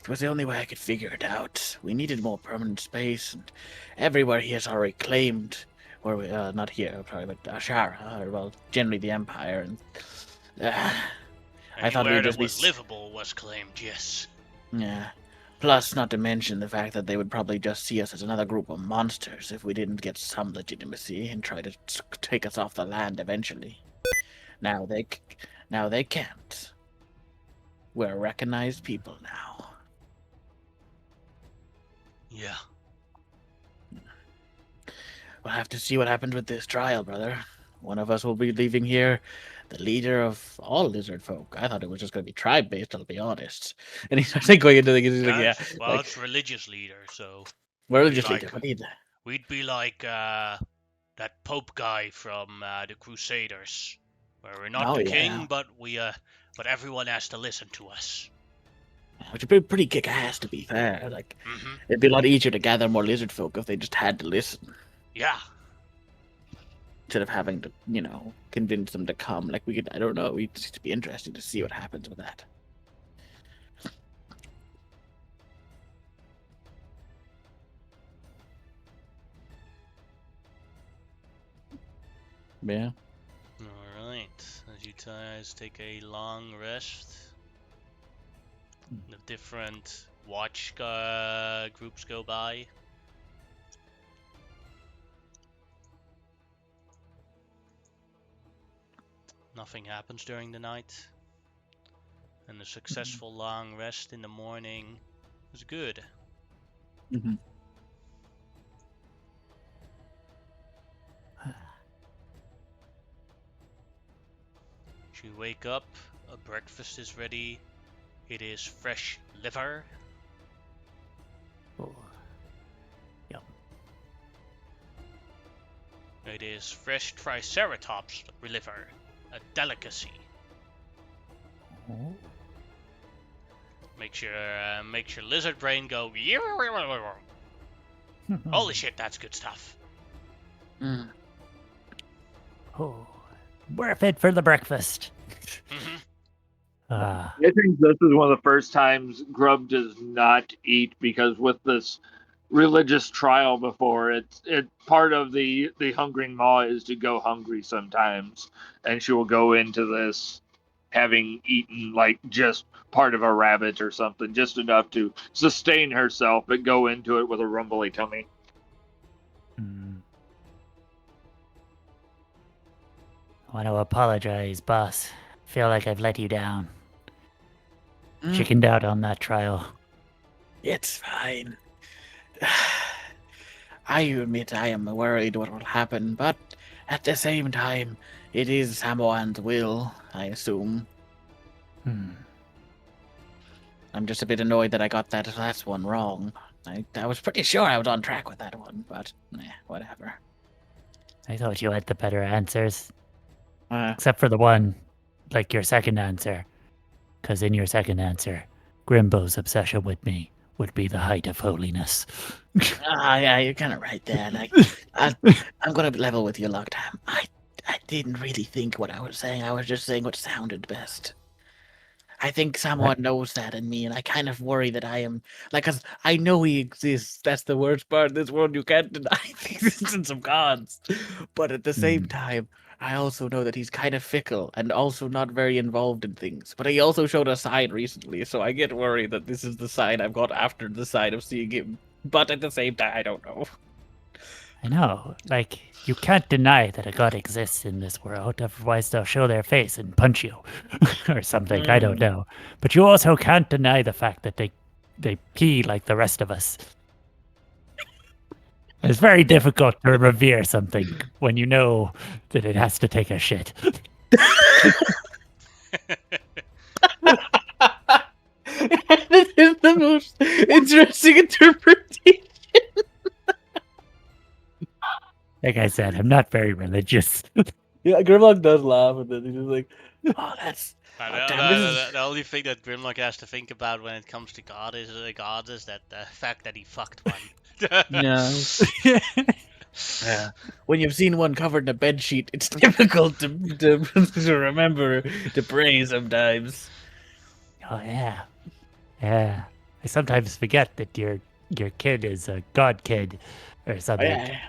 It was the only way I could figure it out. We needed more permanent space, and everywhere he has already claimed, or not here, sorry, but Asherah, or well, generally the Empire, and I thought Anywhere we'd that just be was livable was claimed, yes. yeah. Plus, not to mention the fact that they would probably just see us as another group of monsters if we didn't get some legitimacy and try to take us off the land eventually. Now they can't. We're recognized people now. Yeah. We'll have to see what happens with this trial, brother. One of us will be leaving here the leader of all lizard folk. I thought it was just going to be tribe based, I'll be honest. And he starts going into the he's like, yeah, Well, like, it's religious leader, so religious like- leader. But either. we'd be like that Pope guy from the Crusaders, where we're not Oh, the yeah. king, but but everyone has to listen to us. Which would be pretty kick ass, to be fair. Like, it'd be a lot easier to gather more lizard folk if they just had to listen. Yeah. Instead of having to, convince them to come. Like, we could, I don't know, it'd just be interesting to see what happens with that. Yeah. Alright. As you guys take a long rest, the different watch groups go by. Nothing happens during the night. And the successful long rest in the morning was good. Mm-hmm. You wake up, a breakfast is ready. It is fresh liver. Oh. Yum. It is fresh triceratops liver, a delicacy. Oh. Makes your lizard brain go. Holy shit, that's good stuff. Mm. Oh. We're fit for the breakfast. I think this is one of the first times Grub does not eat because with this religious trial before, it's part of the hungering maw is to go hungry sometimes, and she will go into this having eaten like just part of a rabbit or something, just enough to sustain herself, but go into it with a rumbly tummy. I want to apologize, boss. Feel like I've let you down. Chickened out on that trial. It's fine. I admit I am worried what will happen, but at the same time, it is Samoan's will, I assume. I'm just a bit annoyed that I got that last one wrong. I was pretty sure I was on track with that one, but whatever. I thought you had the better answers, Uh, except for the one, like your second answer. Because in your second answer, Grimbo's obsession with me would be the height of holiness. yeah, you're kind of right there. Like, I'm gonna level with you, Lockdown. I didn't really think what I was saying. I was just saying what sounded best. I think someone knows that in me, and I kind of worry that I am like, cause I know he exists. That's the worst part. In this world, you can't deny the existence of gods. But at the same time, I also know that he's kind of fickle and also not very involved in things. But he also showed a sign recently, so I get worried that this is the sign I've got after the sign of seeing him. But at the same time, I don't know. I know, like, you can't deny that a god exists in this world, otherwise they'll show their face and punch you. Or something, I don't know. But you also can't deny the fact that they pee like the rest of us. It's very difficult to revere something when you know that it has to take a shit. It is the most interesting interpretation. Like I said, I'm not very religious. Yeah, Grimlock does laugh, and then he's just like, "Oh, that's damn, this is The only thing that Grimlock has to think about when it comes to God is that the fact that he fucked one. yeah." Yeah. When you've seen one covered in a bed sheet, it's difficult to remember to pray sometimes. Oh yeah, yeah. I sometimes forget that your kid is a god kid, or Oh, something. yeah.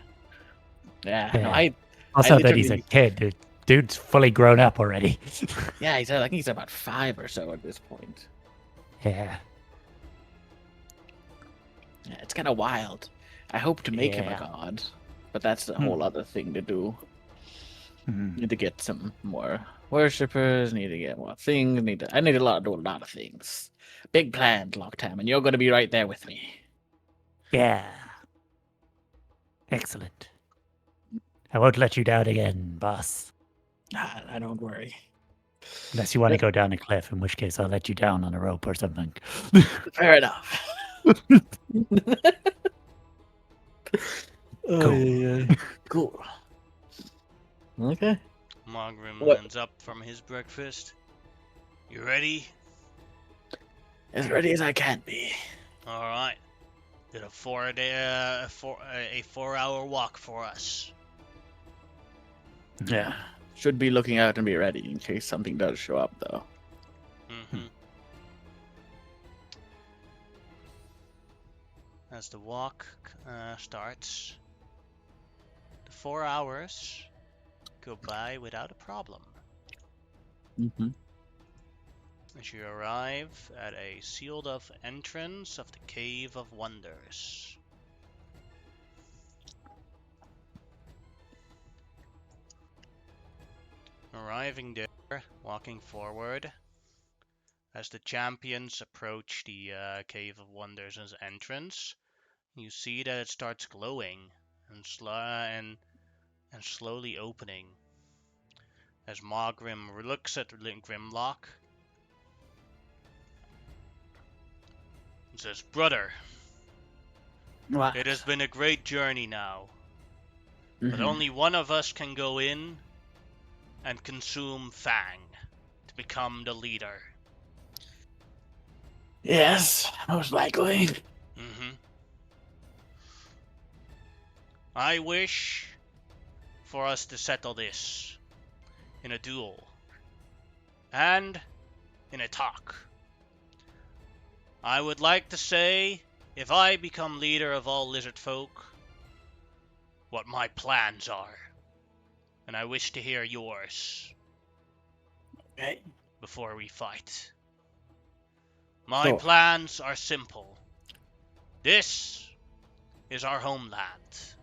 No, Yeah. Also, that he's a literally- kid. Dude's fully grown up already. yeah, I think he's about 5 or so at this point. Yeah. Yeah, it's kind of wild. I hope to make him a Yeah. god, but that's a whole other thing to do. Mhm. Need to get some more worshippers. Need to get more things. I need to do a lot of things. Big plans, Locktam, and you're going to be right there with me. Yeah. Excellent. I won't let you down again, boss. I don't worry. Unless you want to go down a cliff, in which case I'll let you down on a rope or something. Fair enough. Cool. Cool. Okay. Margrim What? lands up from his breakfast. You ready? As ready as I can be. All right. Did a 4-hour walk for us. Yeah. Should be looking out and be ready in case something does show up, though. Mm-hmm. As the walk starts, the 4 hours go by without a problem. Mm-hmm. As you arrive at a sealed-off entrance of the Cave of Wonders. Arriving there, walking forward, as the champions approach the Cave of Wonders' entrance, you see that it starts glowing and slowly opening. As Margrim looks at Grimlock and says, "Brother, What? it has been a great journey now, but Mhm. only one of us can go in and consume Fang to become the leader." Yes, most likely. Mm-hmm. I wish for us to settle this in a duel and in a talk. I would like to say, if I become leader of all lizard folk, what my plans are, and I wish to hear yours Okay. before we fight. My Sure. plans are simple. This is our homeland.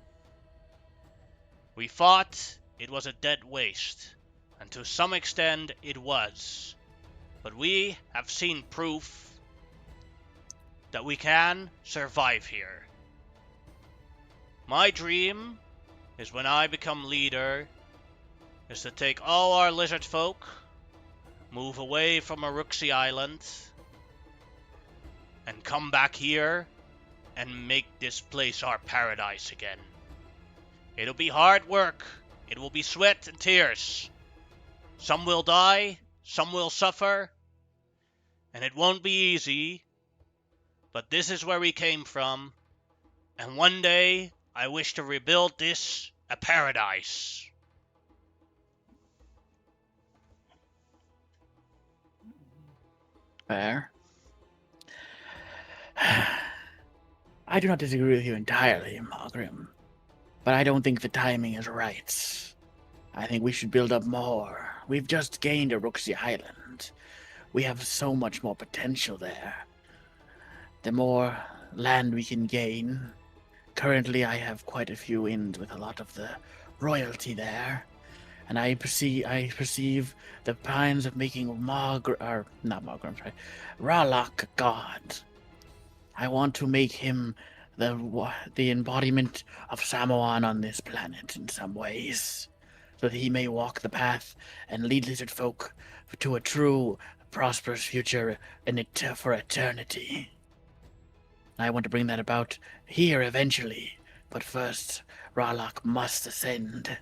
We fought, it was a dead waste, and to some extent it was. But we have seen proof that we can survive here. My dream is when I become leader is to take all our lizard folk, move away from Aruxi Island, and come back here and make this place our paradise again. It'll be hard work. It will be sweat and tears. Some will die, some will suffer, and it won't be easy. But this is where we came from, and one day I wish to rebuild this a paradise. Fair. I do not disagree with you entirely, Margrim, but I don't think the timing is right. I think we should build up more. We've just gained Uruxi Island. We have so much more potential there. The more land we can gain. Currently, I have quite a few ins with a lot of the royalty there, and I perceive the plans of making Ralak a god. I want to make him the embodiment of Samoan on this planet in some ways, so that he may walk the path and lead lizard folk to a true, prosperous future for eternity. I want to bring that about here eventually, but first, Ralak must ascend.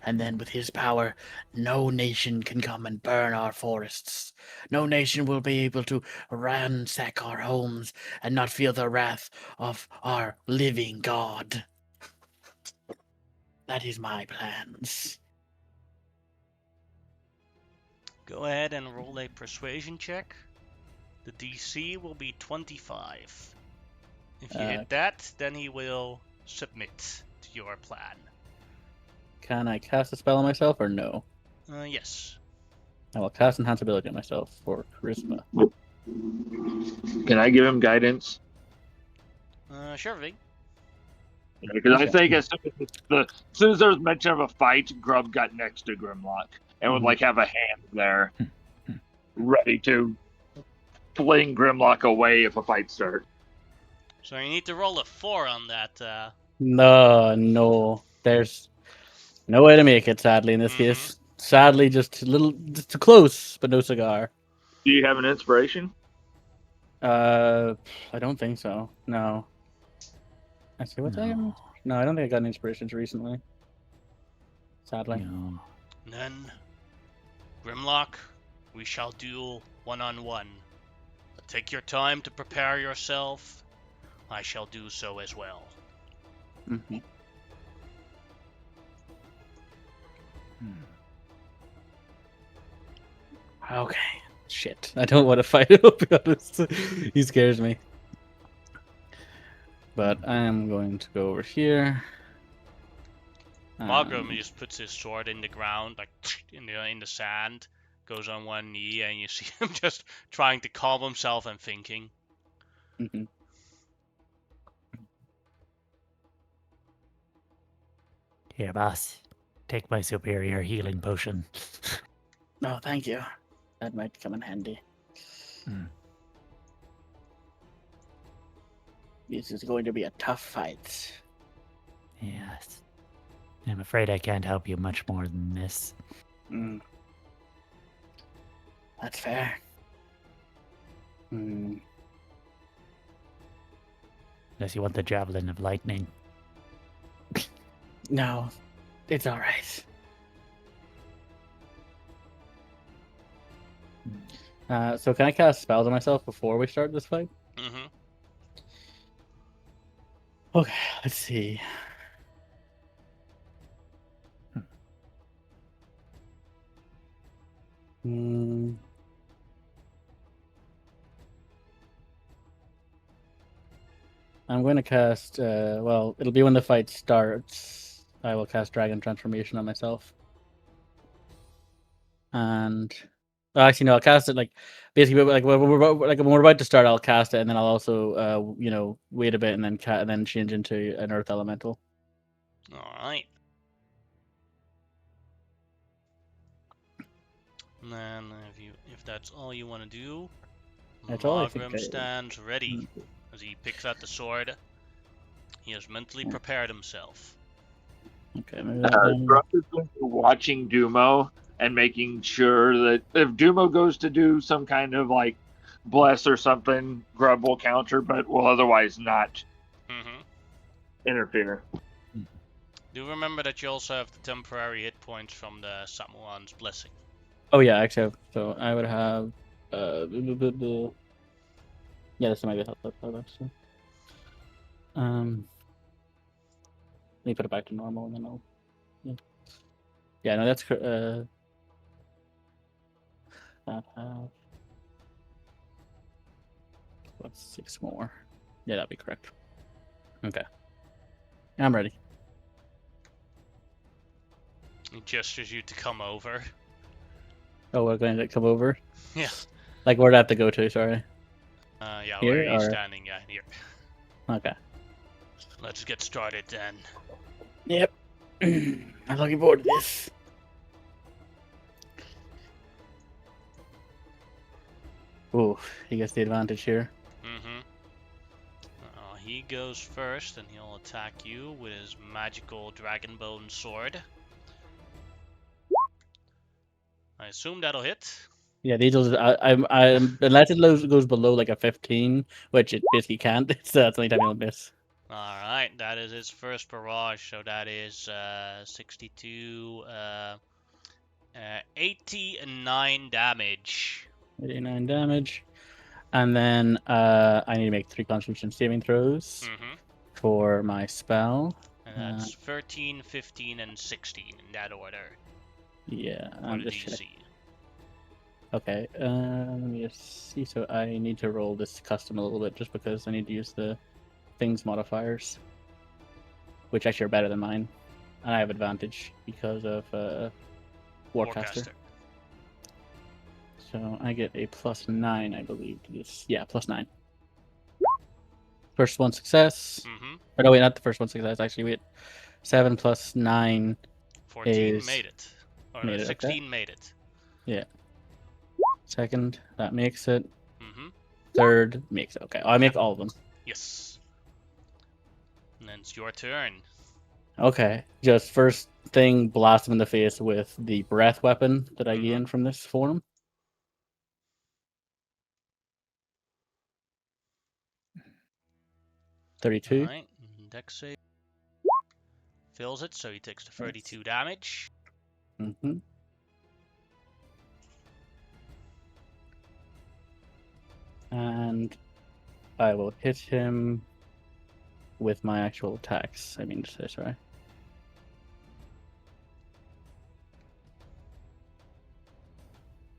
And then with his power, no nation can come and burn our forests. No nation will be able to ransack our homes and not feel the wrath of our living god. That is my plans. Go ahead and roll a persuasion check. The DC will be 25. If you hit that, then he will submit to your plan. Can I cast a spell on myself or no? Yes. I will cast Enhance Ability on myself for Charisma. Can I give him guidance? Sure, Vig. Because I think as soon as there was mention of a fight, Grub got next to Grimlock and would like have a hand there, ready to fling Grimlock away if a fight starts. So you need to roll a 4 on that. No. There's no way to make it, sadly, in this case. Sadly, just too close, but no cigar. Do you have an inspiration? I don't think so. No. Actually, what's that? No, I don't think I got any inspirations recently. Sadly. No. Then, Grimlock, we shall duel one-on-one. Take your time to prepare yourself. I shall do so as well. Mm-hmm. Okay. Shit. I don't want to fight him, to be honest. He scares me. But I am going to go over here. Margrim just puts his sword in the ground, like in the sand, goes on one knee, and you see him just trying to calm himself and thinking. Mm-hmm. Here, boss. Take my superior healing potion. Oh, thank you. That might come in handy. This is going to be a tough fight. Yes. I'm afraid I can't help you much more than this. That's fair. Unless you want the javelin of lightning. No, it's all right. So can I cast spells on myself before we start this fight? Mm-hmm. Okay, let's see. I'm going to cast, well, it'll be when the fight starts. I will cast Dragon Transformation on myself. And, actually, no, I'll cast it, like, basically, like, when we're about to start, I'll cast it, and then I'll also, wait a bit, and then change into an Earth Elemental. Alright. And then, if that's all you want to do, That's all I think Margrim stands ready. As he picks out the sword, he has mentally prepared himself. Okay, maybe Grub is going to be watching Dumo and making sure that if Dumo goes to do some kind of like bless or something, grub will counter, but will otherwise not Mm-hmm. interfere. Do remember that you also have the temporary hit points from the Samoan's blessing. Oh yeah, actually, so I would have yeah, this might be helpful actually. Let me put it back to normal and then I'll yeah, no, that's that have what's 6 more. Yeah, that'd be correct. Okay. I'm ready. He gestures you to come over. Oh, we're going to come over? Yeah. Like, where'd I have to go to? Sorry. Yeah, Here, where are you or- standing? Yeah, here. Okay. Let's get started then. Yep. I'm looking forward to this. Ooh, he gets the advantage here. Mm-hmm. He goes first, and he'll attack you with his magical dragonbone sword. I assume that'll hit. Yeah, these will. I'm unless it goes below like a 15, which it basically can't. It's the only time he'll miss. Alright, that is his first barrage, so that is 62, 89 damage. 89 damage, and then I need to make 3 Constitution saving throws Mm-hmm. for my spell. And that's 13, 15, and 16 in that order Yeah, for I'm the just DC. okay. Let me just see. So I need to roll this custom a little bit just because I need to use the things modifiers, which actually are better than mine, and I have advantage because of Warcaster. So I get a +9, I believe. To this. Yeah, +9. First one success. Mm-hmm. Or no, wait, not the first one success. Actually, wait. 7 + 9. 14 Is- made it. Or made it, 16 made it. Yeah. Second, that makes it. Mm-hmm. Third makes it. Okay, I make all of them. Yes. And then it's your turn. Okay, just first thing, blast him in the face with the breath weapon that I Mhm. gained from this form. $32. Alright, dex save. Fills it, so he takes the 32 damage. Mm-hmm. And I will hit him with my actual attacks. I mean to say, sorry.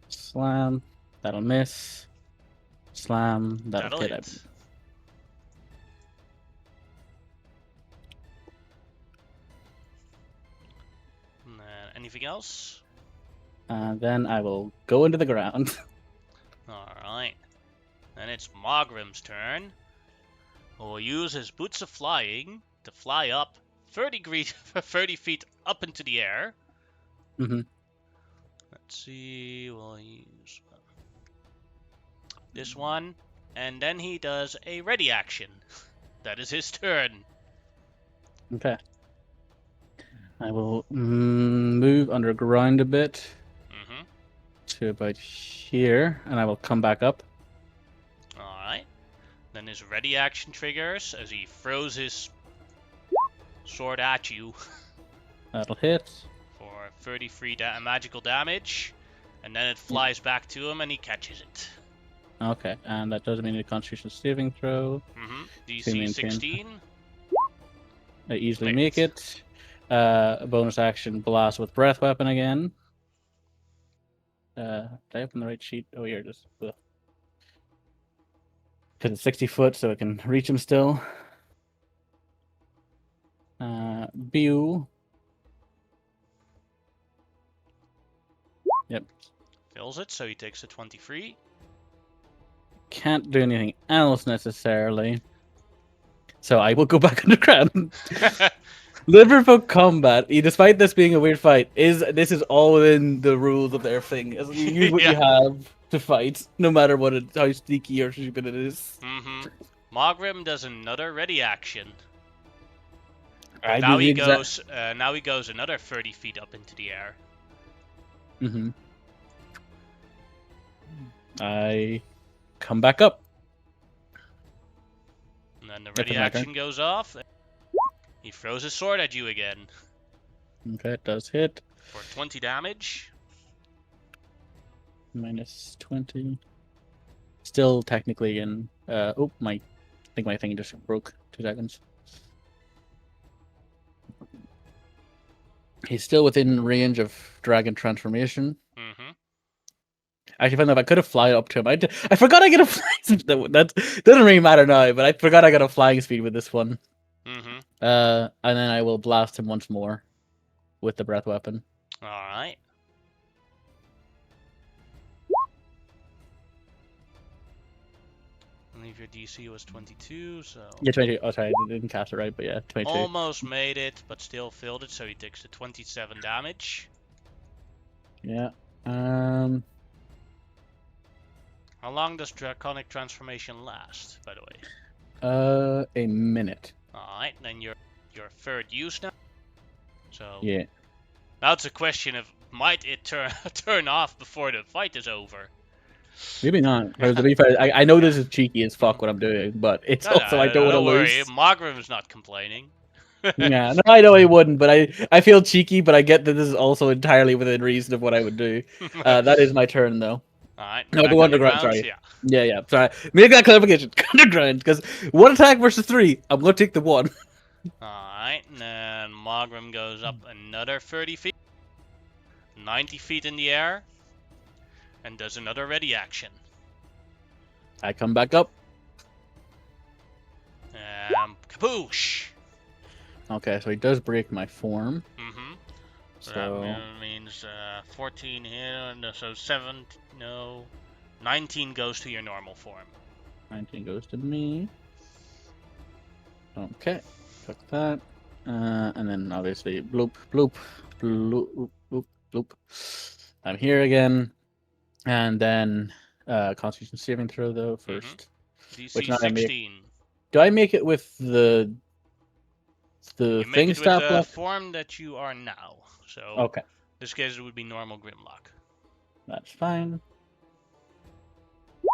Slam. That'll miss. Slam. That'll hit. hit. And then anything else? And then I will go into the ground. Alright. Then it's Mogrim's turn. Who will use his boots of flying to fly up 30 feet up into the air. Mhm. Let's see, we'll use this one. And then he does a ready action. That is his turn. Okay. I will move underground a bit Mm-hmm. to about here, and I will come back up. Alright. Then his ready action triggers as he throws his sword at you That'll hit. for 33 magical damage. And then it flies back to him and he catches it. Okay, and that doesn't mean a Constitution saving throw. Mm-hmm. To DC maintain. 16. I easily Make make it. Bonus action, blast with breath weapon again. Did I open the right sheet? Oh, here it is. Because it's 60 foot, so it can reach him still. Bew. Yep. Fills it, so he takes the 23. Can't do anything else necessarily. So I will go back underground. Liverpool combat, despite this being a weird fight, this is all within the rules of their thing. You use what you have to fight, no matter how sneaky or stupid it is. Mm-hmm. Mogrim does another ready action. I Now do he the goes. Now he goes another 30 feet up into the air. I come back up. And then the That's ready my turn. action goes off. He throws his sword at you again Okay, it does hit. for 20 damage. Minus 20. Still technically in. I think my thing just broke. 2 seconds. He's still within range of dragon transformation. Mm-hmm. Actually, funny enough, I could have fly up to him. I forgot I get a flying speed. That doesn't really matter now, but I forgot I got a flying speed with this one. Mm-hmm. And then I will blast him once more with the breath weapon. All right. I believe your DC was 22, so Yeah, 22. Oh, sorry, I didn't cast it right, but yeah, 22. almost made it, but still failed it. So he takes the 27 damage. Yeah. How long does Draconic Transformation last, by the way? A minute. Alright, then your third use now. So Yeah. now it's a question of might it turn off before the fight is over? Maybe not. Because to be fair, I know this is cheeky as fuck what I'm doing, but it's also I don't want to don't worry, lose. Margrim's not complaining. Yeah, no, I know he wouldn't, but I feel cheeky, but I get that this is also entirely within reason of what I would do. That is my turn, though. Alright, No, back go underground, underground, sorry. yeah. Yeah, sorry. Make that clarification. Underground, because 1 attack versus 3, I'm going to take the 1. Alright, and then Margrim goes up another 30 feet. 90 feet in the air. And does another ready action. I come back up. Kaboosh! Okay, so he does break my form. Mm-hmm. So So that means 14 here, so 7, no, 19 goes to your normal form. 19 goes to me. Okay, took that. And then obviously bloop, bloop, bloop, bloop, bloop. I'm here again. And then Constitution saving throw though first. DC Which now I make. 16. Do I make it with the You thing make it with staff the left? form that you are now. So Okay, in this case it would be normal Grimlock. that's fine.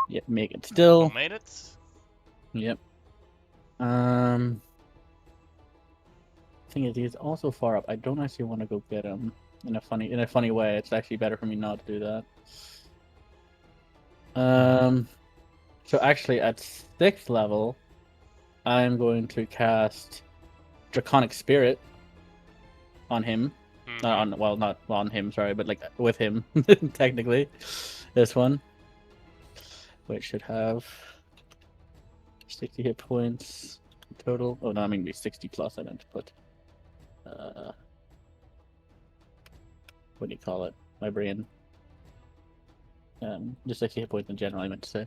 Yep, make it still. You made it. Yep. Thing is, he's also far up. I don't actually want to go get him in a funny way. It's actually better for me not to do that. So actually, at 6th level, I'm going to cast Draconic Spirit on him. Not on him, sorry, but like with him, technically. This one, which should have 60 hit points total. Oh no, I mean 60 plus. I meant to put. What do you call it? My brain. Just 60 hit points in general. I meant to say.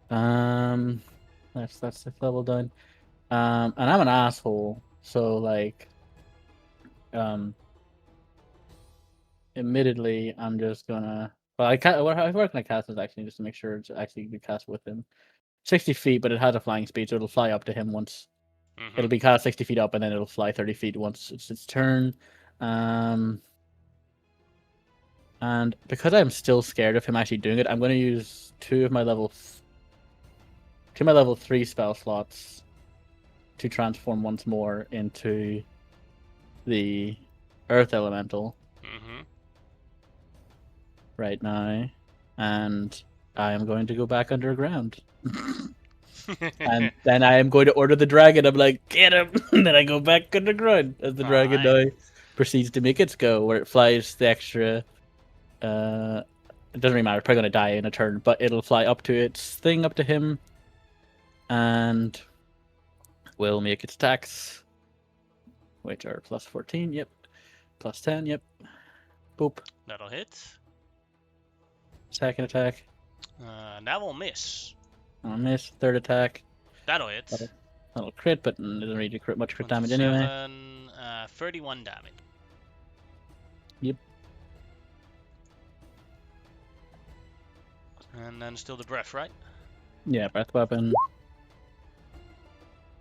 That's 6th level done. And I'm an asshole, so like, admittedly, I'm just gonna. Well, I can't. Where can I cast this actually, just to make sure it's actually be cast with him? 60 feet, but it has a flying speed, so it'll fly up to him once. Mm-hmm. It'll be cast 60 feet up, and then it'll fly 30 feet once it's its turn. And because I'm still scared of him actually doing it, I'm going to use 2 of my level 3 spell slots to transform once more into the Earth Elemental Mm-hmm. right now, and I am going to go back underground. And then I am going to order the dragon. I'm like, get him! And then I go back underground as the dragon now proceeds to make its go, where it flies the extra. It doesn't really matter. It's probably going to die in a turn, but it'll fly up to its thing, up to him, and will make its attacks, which are plus 14. Yep. Plus 10. Yep. Boop. That'll hit. Second attack. That will miss. I'll miss. Third attack. That'll hit. That'll crit, but it doesn't really do much crit damage anyway. 31 damage. Yep. And then still the breath, right? Yeah, breath weapon.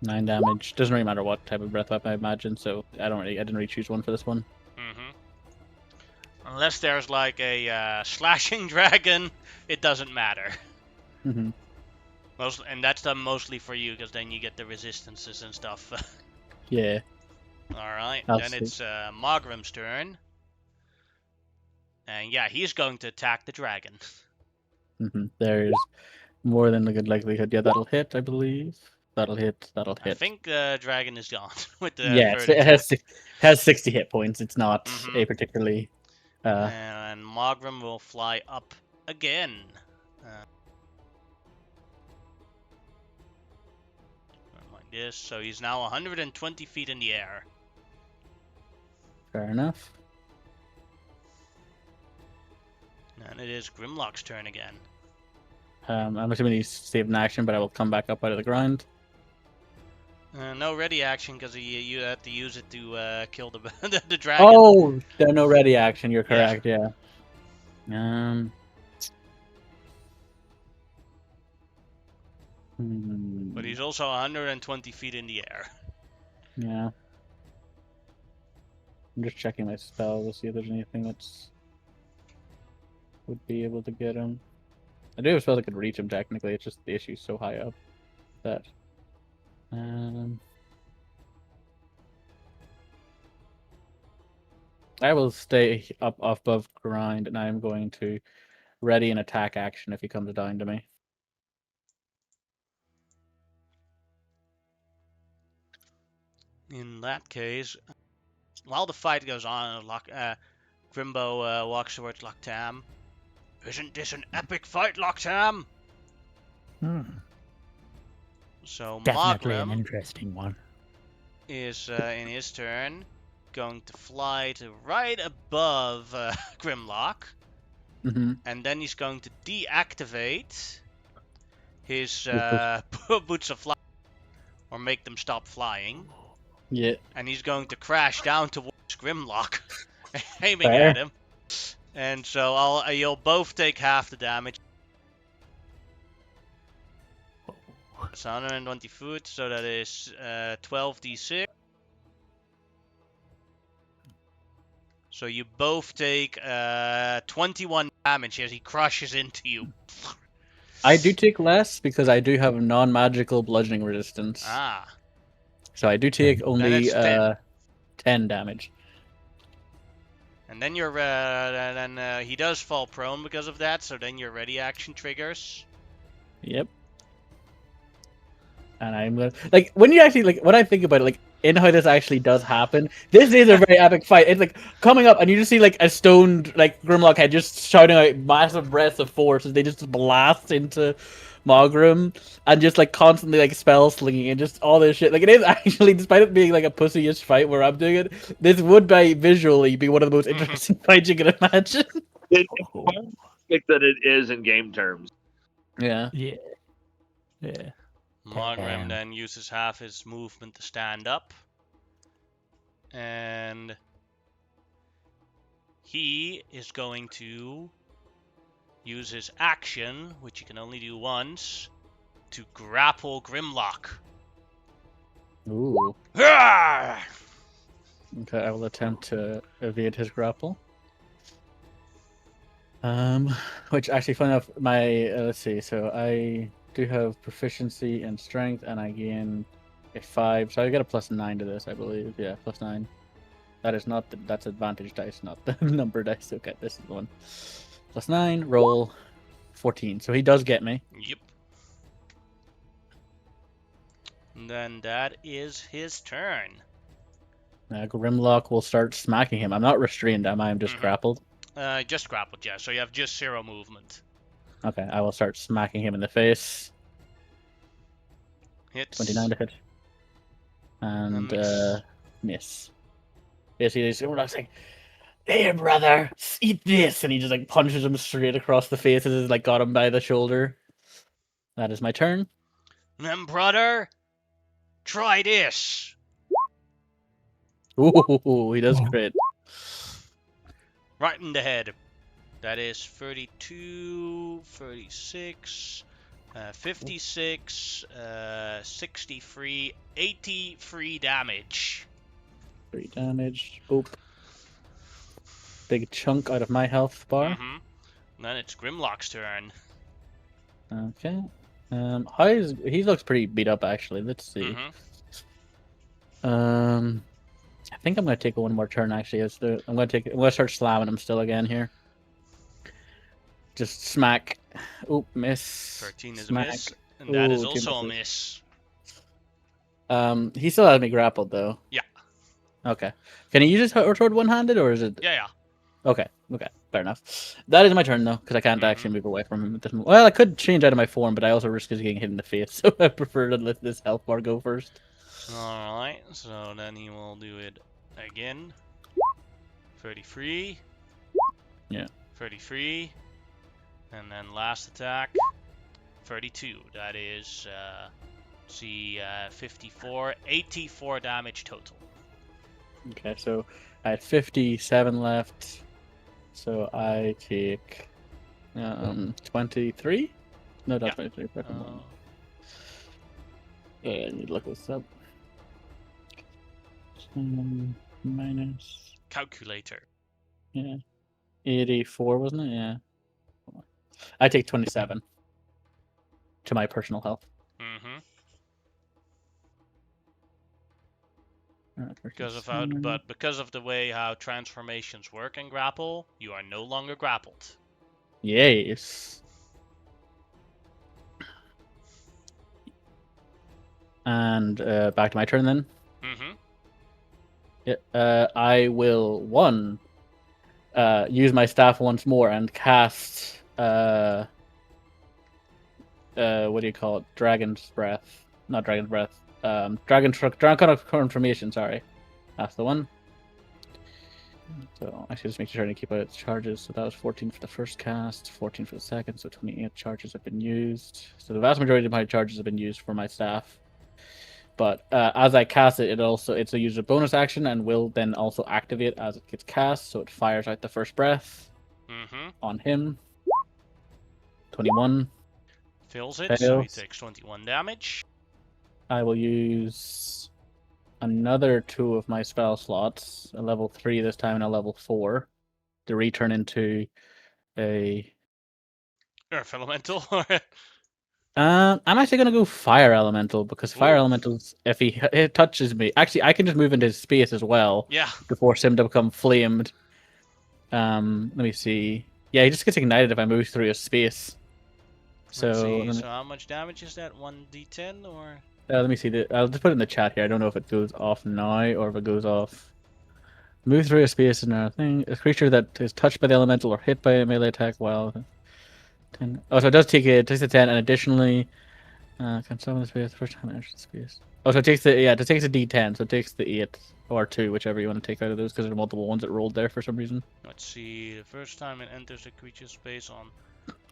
9 damage. Doesn't really matter what type of breath weapon I imagine, so I didn't really choose one for this one. Unless there's like a slashing dragon, it doesn't matter. And that's done mostly for you, because then you get the resistances and stuff. Yeah. Alright, I'll then see. it's Mogrim's turn. And yeah, he's going to attack the dragon. There's more than a good likelihood. Yeah, that'll hit, I believe. That'll hit. That'll I hit. think the dragon is gone with the Yeah, third it attack. has 60 hit points. It's not Mhm. a particularly. And Mogrim will fly up again. Like this, so he's now 120 feet in the air. Fair enough. And it is Grimlock's turn again. I'm assuming he's saved an action, but I will come back up out of the ground. No ready action, because you have to use it to kill the the dragon. Oh, there no ready action. You're correct. Yeah. But he's also 120 feet in the air. Yeah. I'm just checking my spell to see if there's anything that's would be able to get him. I do have a spell that could reach him technically. It's just the issue's so high up that. I will stay up above grind, and I am going to ready an attack action if he comes down to me. In that case, while the fight goes on, Grimbo walks towards Locktam. Isn't this an epic fight, Locktam? So Definitely an Mogrim interesting one. is, in his turn, going to fly to right above Grimlock. And then he's going to deactivate his boots of flying, or make them stop flying. Yeah. And he's going to crash down towards Grimlock, aiming Fair. at him. And so you'll both take half the damage. It's 120 foot, so that is 12d6. So you both take 21 damage as he crushes into you. I do take less because I do have non-magical bludgeoning resistance. Ah. So I do take only it's 10. 10 damage. And then you're he does fall prone because of that, so then your ready action triggers. Yep. And I'm like, when you actually when I think about it, like in how this actually does happen, this is a very epic fight. It's like coming up, and you just see like a stoned Grimlock head just shouting out massive breaths of force as they just blast into Mogrim, and just constantly spell slinging and just all this shit. Like it is actually, despite it being a pussyish fight where I'm doing it, this would visually be one of the most interesting fights you can imagine. It's that it is in game terms. Yeah. Yeah. Mogrim then uses half his movement to stand up. And he is going to use his action, which he can only do once, to grapple Grimlock. Ooh. Ah! Okay, I will attempt to evade his grapple. Which actually, fun enough, my let's see. So I do have proficiency in strength, and I gain a 5. So I get a +9 to this, I believe. Yeah, +9. That is not that's advantage dice, not the number dice. Okay, this is the one. +9, roll 14. So he does get me. Yep. And then that is his turn. Grimlock will start smacking him. I'm not restrained, am I? I'm just grappled. Just grappled, yeah. So you have just 0 movement. Okay, I will start smacking him in the face. Hits. 29 to hit. And miss. Yes, he is. Grimlock's like, "Here, brother, eat this," and he just punches him straight across the face as he's got him by the shoulder. That is my turn. Then, brother, try this. Ooh, he does crit. Right in the head. That is 32, 36, 56, 63, 83 damage. 3 damage. Oop. Big chunk out of my health bar. Then it's Grimlock's turn. Okay. He looks pretty beat up actually. Let's see. Mm-hmm. I think I'm gonna take one more turn actually. I'm gonna start slamming him still again here. Just smack. Oop, miss. 13 is a Smack. miss, and that is Ooh, two also a misses. miss. He still has me grappled though. Yeah. Okay. Can he use his sword one-handed or is it? Yeah, yeah. Okay. Okay. Fair enough. That is my turn though, because I can't actually move away from him at this moment. Well, I could change out of my form, but I also risk getting hit in the face, so I prefer to let this health bar go first. Alright, so then he will do it again. 33. Yeah. 33. And then last attack. 32. That is, 54. 84 damage total. Okay, so I had 57 left. So I take 23? No, not Yeah. 23. Yeah, I need to look this up. Minus. Calculator. Yeah. 84, wasn't it? Yeah. I take 27 to my personal health. Mm-hmm. Because because of the way how transformations work in grapple, you are no longer grappled. Yes. And back to my turn then. Mm-hmm. Yeah, I will use my staff once more and cast what do you call it? Dragon's breath. Not dragon's breath. Dragon confirmation, sorry. That's the one. So actually just make sure to keep out its charges. So that was 14 for the first cast, 14 for the second, so 28 charges have been used. So the vast majority of my charges have been used for my staff. But as I cast it, it's a user bonus action and will then also activate as it gets cast. So it fires out the first breath on him. 21. Fills it, so he takes 21 damage. I will use another 2 of my spell slots, a level 3 this time and a level 4, to return into a Earth Elemental. I'm actually gonna go fire elemental because fire Ooh. elementals, if it touches me, actually I can just move into his space as well. Yeah. To force him to become flamed. Let me see. Yeah, he just gets ignited if I move through his space. So So how much damage is that? 1d10 or? let me see. I'll just put it in the chat here. I don't know if it goes off now or if it goes off. Move through a space is another thing. A creature that is touched by the elemental or hit by a melee attack while 10. Oh, so it takes a 10, and additionally, can summon the space the first time it enters the space. Oh, so it takes it takes a D10, so it takes the 8 or 2, whichever you want to take out of those, because there are multiple ones that rolled there for some reason. Let's see. The first time it enters a creature's space on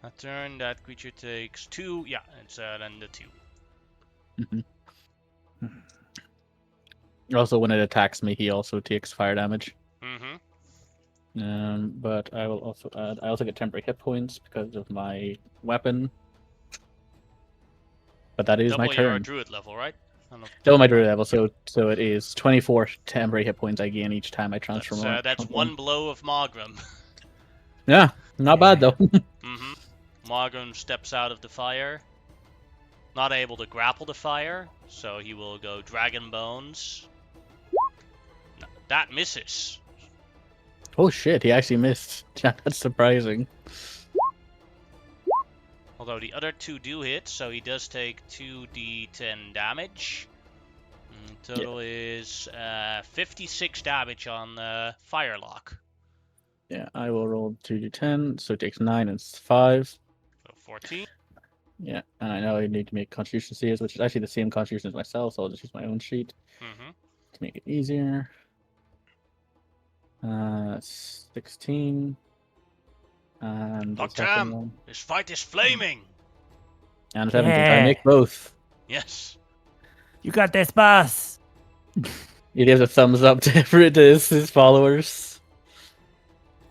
a turn, that creature takes 2. Yeah, it's then the 2. Also, when it attacks me, he also takes fire damage. Mm-hmm. But I will also add. I also get temporary hit points because of my weapon. But that is Double my turn. your druid level, right? Double my druid level, so it is 24 temporary hit points I gain each time I transform. That's one blow of Margrim. Yeah, not bad though. Mm-hmm. Margrim steps out of the fire. Not able to grapple the fire, so he will go Dragon Bones. No, that misses. Oh shit, he actually missed. That's surprising. Although the other 2 do hit, so he does take 2d10 damage. Total is 56 damage on Firelock. Yeah, I will roll 2d10, so it takes 9 and 5. So 14. Yeah, and I know I need to make constitution saves, which is actually the same constitution as myself, so I'll just use my own sheet to make it easier. 16. And Lockdown! This fight is flaming! And 17. I make both. Yes. You got this, boss. He gives a thumbs up to his followers.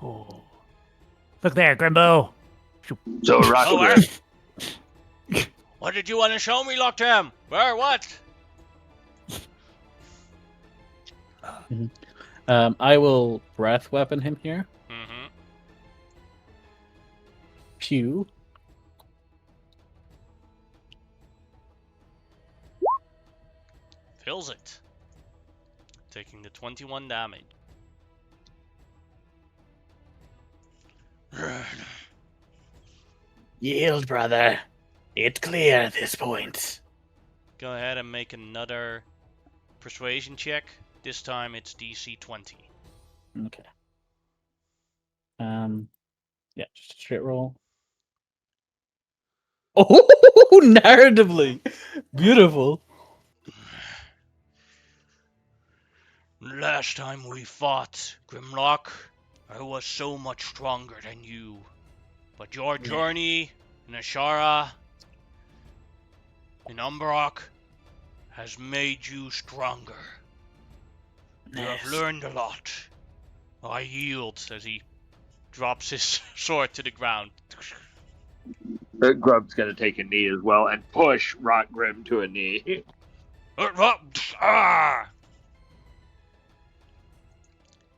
Oh. Look there, Grimbo. So Rock. What did you want to show me, Lockdown? Where? What? I will breath weapon him here. Pew. kills it, taking the 21 damage. Yield, brother. It's clear at this point. Go ahead and make another persuasion check. This time it's DC 20. Okay. Yeah, just a straight roll. Oh, narratively beautiful. Last time we fought, Grimlock, I was so much stronger than you. But your journey in Asherah, in Umbrock, has made you stronger. You have learned a lot. I yield as he drops his sword to the ground. Grub's gonna take a knee as well and push Rock Grim to a knee.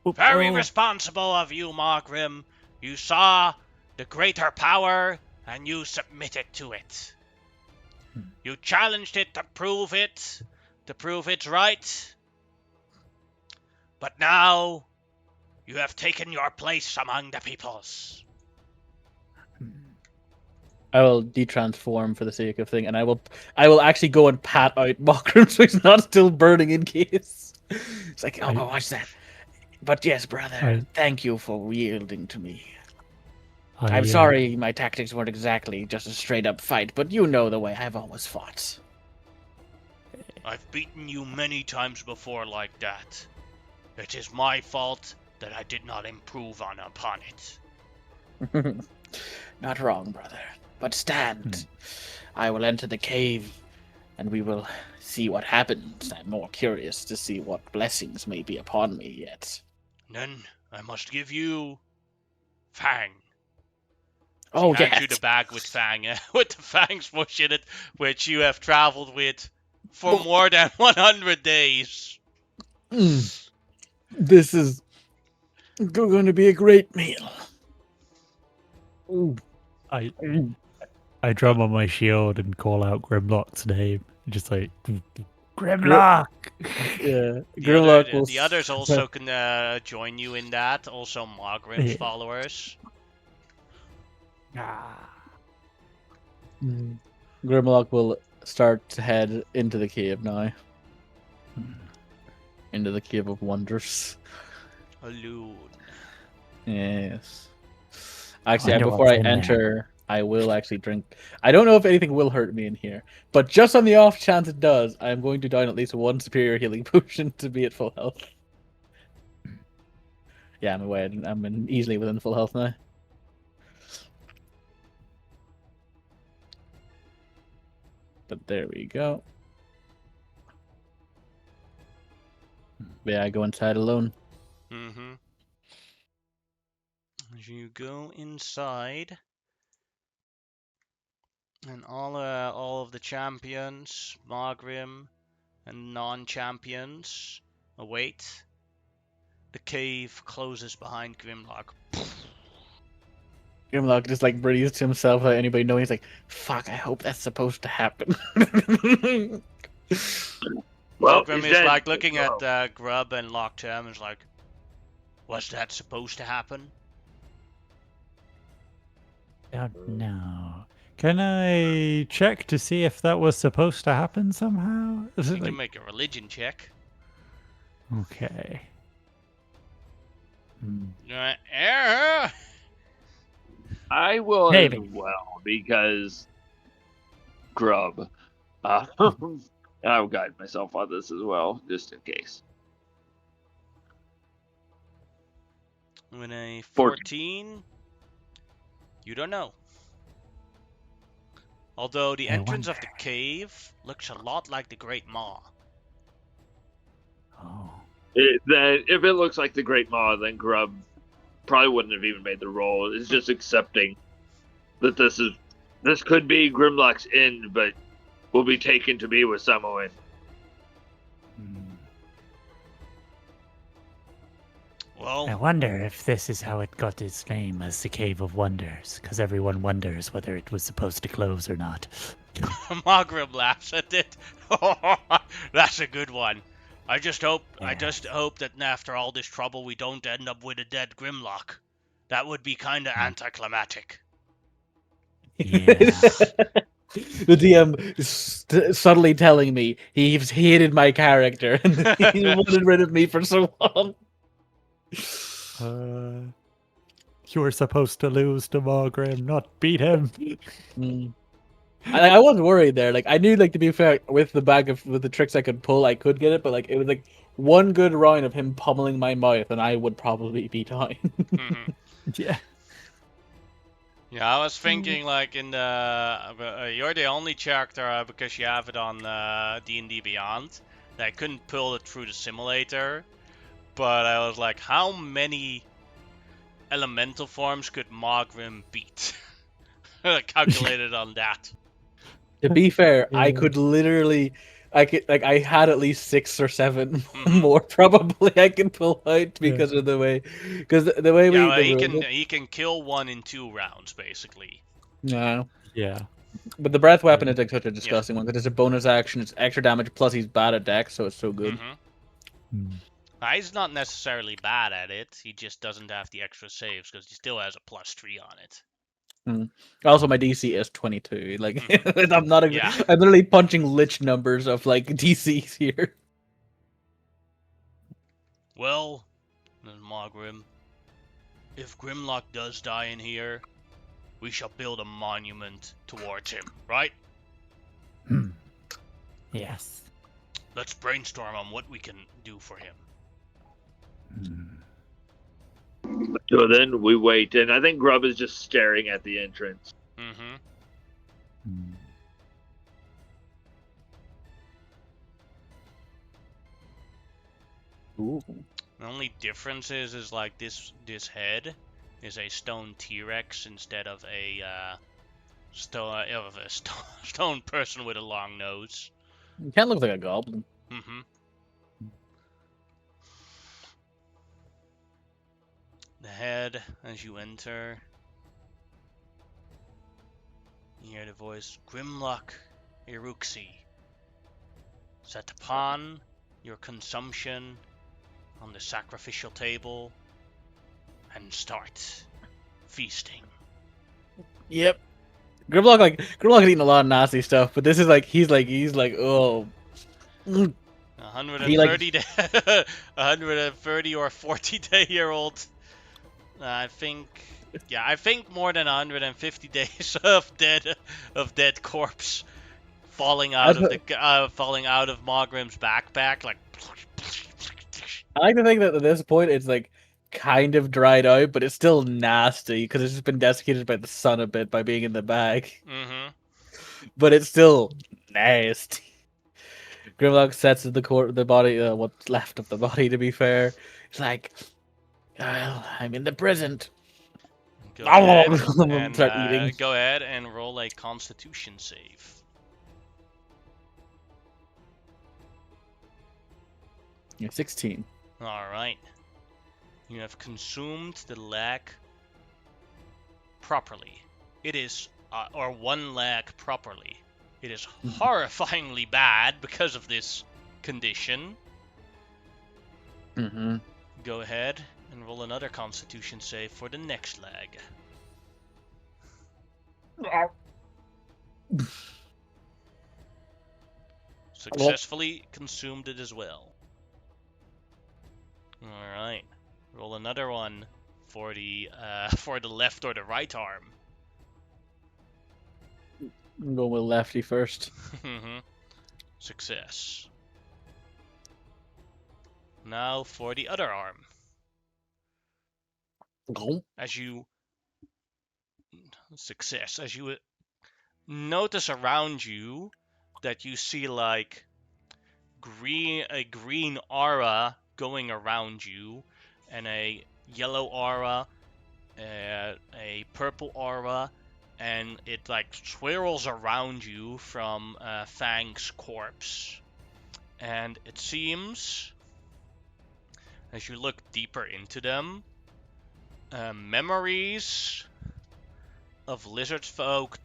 Very responsible of you, Margrim. You saw the greater power and you submitted to it. You challenged it to prove it's right. But now you have taken your place among the peoples. I will detransform for the sake of thing, and I will actually go and pat out Mockram so he's not still burning in case. It's like, oh, watch that. But yes, brother, thank you for yielding to me. I'm sorry my tactics weren't exactly just a straight-up fight, but you know the way I've always fought. I've beaten you many times before like that. It is my fault that I did not improve upon it. Not wrong, brother. But stand. I will enter the cave, and we will see what happens. I'm more curious to see what blessings may be upon me yet. Then I must give you Fang. Oh, She hands yes. you the bag with Fang, with the Fang smush in it, which you have traveled with for more than 100 days. This is going to be a great meal. I drum on my shield and call out Grimlock's name. Just like, Grimlock! Yeah, Grimlock will... The others also can join you in that. Also, Margrim's followers. Grimlock will start to head into the cave now. Into the Cave of Wonders. Alone. Yes. Actually, before I enter, I will actually drink. I don't know if anything will hurt me in here, but just on the off chance it does, I am going to down at least one superior healing potion to be at full health. Yeah, I'm away. I'm easily within full health now. But there we go. Yeah, I go inside alone. Mm-hmm. As you go inside, and all of the champions, Margrim, and non-champions await. The cave closes behind Grimlock. Grimlock just like breathes to himself without anybody knowing. He's like, "Fuck! I hope that's supposed to happen." Well, Margrim is like looking at Grub and Locktem and is like, "Was that supposed to happen?" Don't know. Can I check to see if that was supposed to happen somehow? Is You it can like... make a religion check. Okay. I will Maybe. as well, because Grub. I'll guide myself on this as well, just in case. With a 14, you don't know. Although the entrance of the cave looks a lot like the Great Maw. Oh. If it looks like the Great Maw, then Grub probably wouldn't have even made the roll. It's just accepting that this could be Grimlock's end, but will be taken to be with Samoan. Well, I wonder if this is how it got its name as the Cave of Wonders, because everyone wonders whether it was supposed to close or not. Margrim laughs at it. That's a good one. I just hope that after all this trouble we don't end up with a dead Grimlock. That would be kinda anticlimactic. Yeah. The DM is subtly telling me he's hated my character and he wanted rid of me for so long. You were supposed to lose to Morgrim, not beat him. I was worried there. Like I knew, like to be fair, with the tricks I could pull, I could get it. But like it was like one good round of him pummeling my mouth, and I would probably be dying. Mhm. Yeah. Yeah, I was thinking like in the you're the only character because you have it on D&D Beyond that couldn't pull it through the simulator. But I was like, how many elemental forms could Mogrim beat? Calculated on that. To be fair, I Yeah. could literally, I had at least 6 or 7 Mhm. more probably I can pull out because of the way, because the way Yeah, we well, the he rules can kill one in 2 rounds basically. yeah. Yeah. But the breath weapon is like such a Yeah. disgusting one because it's a bonus action, it's extra damage, plus he's bad at dex, so it's so good. Mm-hmm. He's not necessarily bad at it. He just doesn't have the extra saves because he still has a +3 on it. Also, my DC is 22. Like I'm not, Yeah. I'm literally punching lich numbers of like DCs here. Well, Mogrim, if Grimlock does die in here, we shall build a monument towards him, right? Yes. Let's brainstorm on what we can do for him. So then we wait, and I think Grub is just staring at the entrance. Mm-hmm. Ooh. The only difference is like this head is a stone T-Rex instead of a stone person with a long nose. You can't look like a goblin. Mm-hmm. The head, as you enter, you hear the voice, Grimlock Iruxi, set upon your consumption on the sacrificial table and start feasting. Yep. Grimlock is eating a lot of nasty stuff, but this is like he's like oh. 130 130 or 40-day-year-old. I think more than 150 days of dead corpse falling out of Mogrim's backpack. Like, I like to think that at this point it's like kind of dried out, but it's still nasty because it's just been desiccated by the sun a bit by being in the bag. mm-hmm. But it's still nasty. Grimlock sets the body, what's left of the body. To be fair, it's like, well, I'm in the present. Go ahead and Start eating. go ahead and roll a Constitution save. You're 16. All right. You have consumed the leg properly. It is, or one leg properly. It is horrifyingly bad because of this condition. Mm-hmm. Go ahead and roll another Constitution save for the next leg. Successfully consumed it as well. Alright. Roll another one for the left or the right arm. I'm going with lefty first. Success. Now for the other arm. As you notice around you that you see like a green aura going around you, and a yellow aura, a purple aura, and it like swirls around you from Fang's corpse. And it seems, as you look deeper into them, memories of lizard folk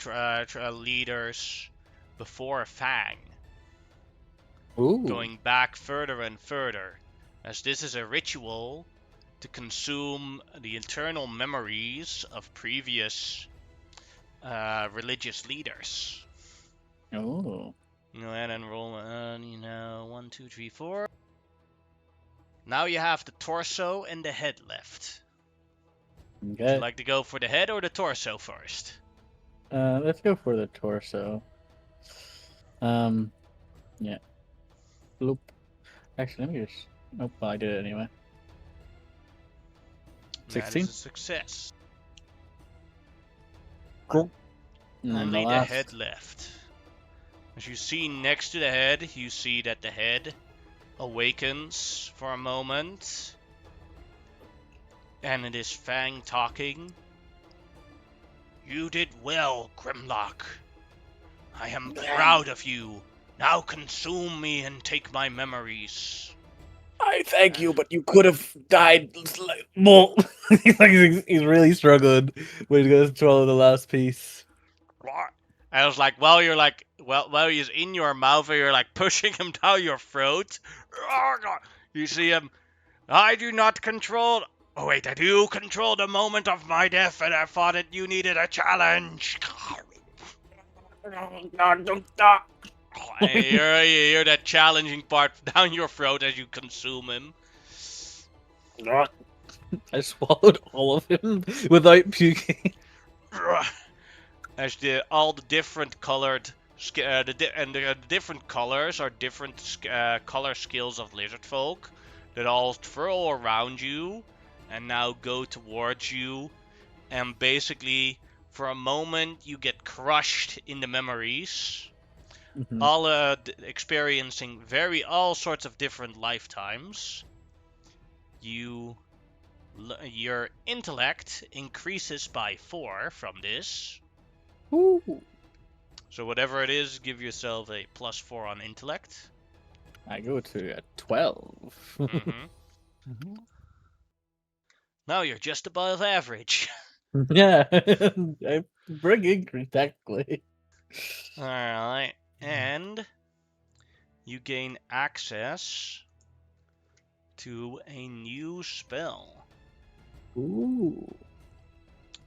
leaders before Fang, Ooh. going back further and further, as this is a ritual to consume the internal memories of previous religious leaders. Oh. Go ahead and roll, 1, 2, 3, 4. Now you have the torso and the head left. Would you Okay. like to go for the head or the torso first? Let's go for the torso. Yeah. Bloop. Actually, let me just. Nope, well, I did it anyway. That 16? is a success. Cool. And then Only the the last. head left. As you see next to the head, you see that the head awakens for a moment. And it is Fang talking. You did well, Grimlock. I am proud of you. Now consume me and take my memories. I thank you, but you could have died more. he's really struggling when he goes to swallow the last piece. I was like, while he's in your mouth, and you're like pushing him down your throat. You see him. I do not control. Oh wait, I do control the moment of my death, and I thought that you needed a challenge. And you hear that challenging part down your throat as you consume him. I swallowed all of him without puking. As all the different colored the different colors are different color skills of lizard folk that all throw around you and now go towards you, and basically for a moment you get crushed in the memories, all experiencing all sorts of different lifetimes. Your intellect increases by 4 from this. Ooh. So whatever it is, give yourself a +4 on intellect. I go to a 12. Mm-hmm. Now you're just above average. Yeah, I'm bringing technically. Alright, and you gain access to a new spell. Ooh.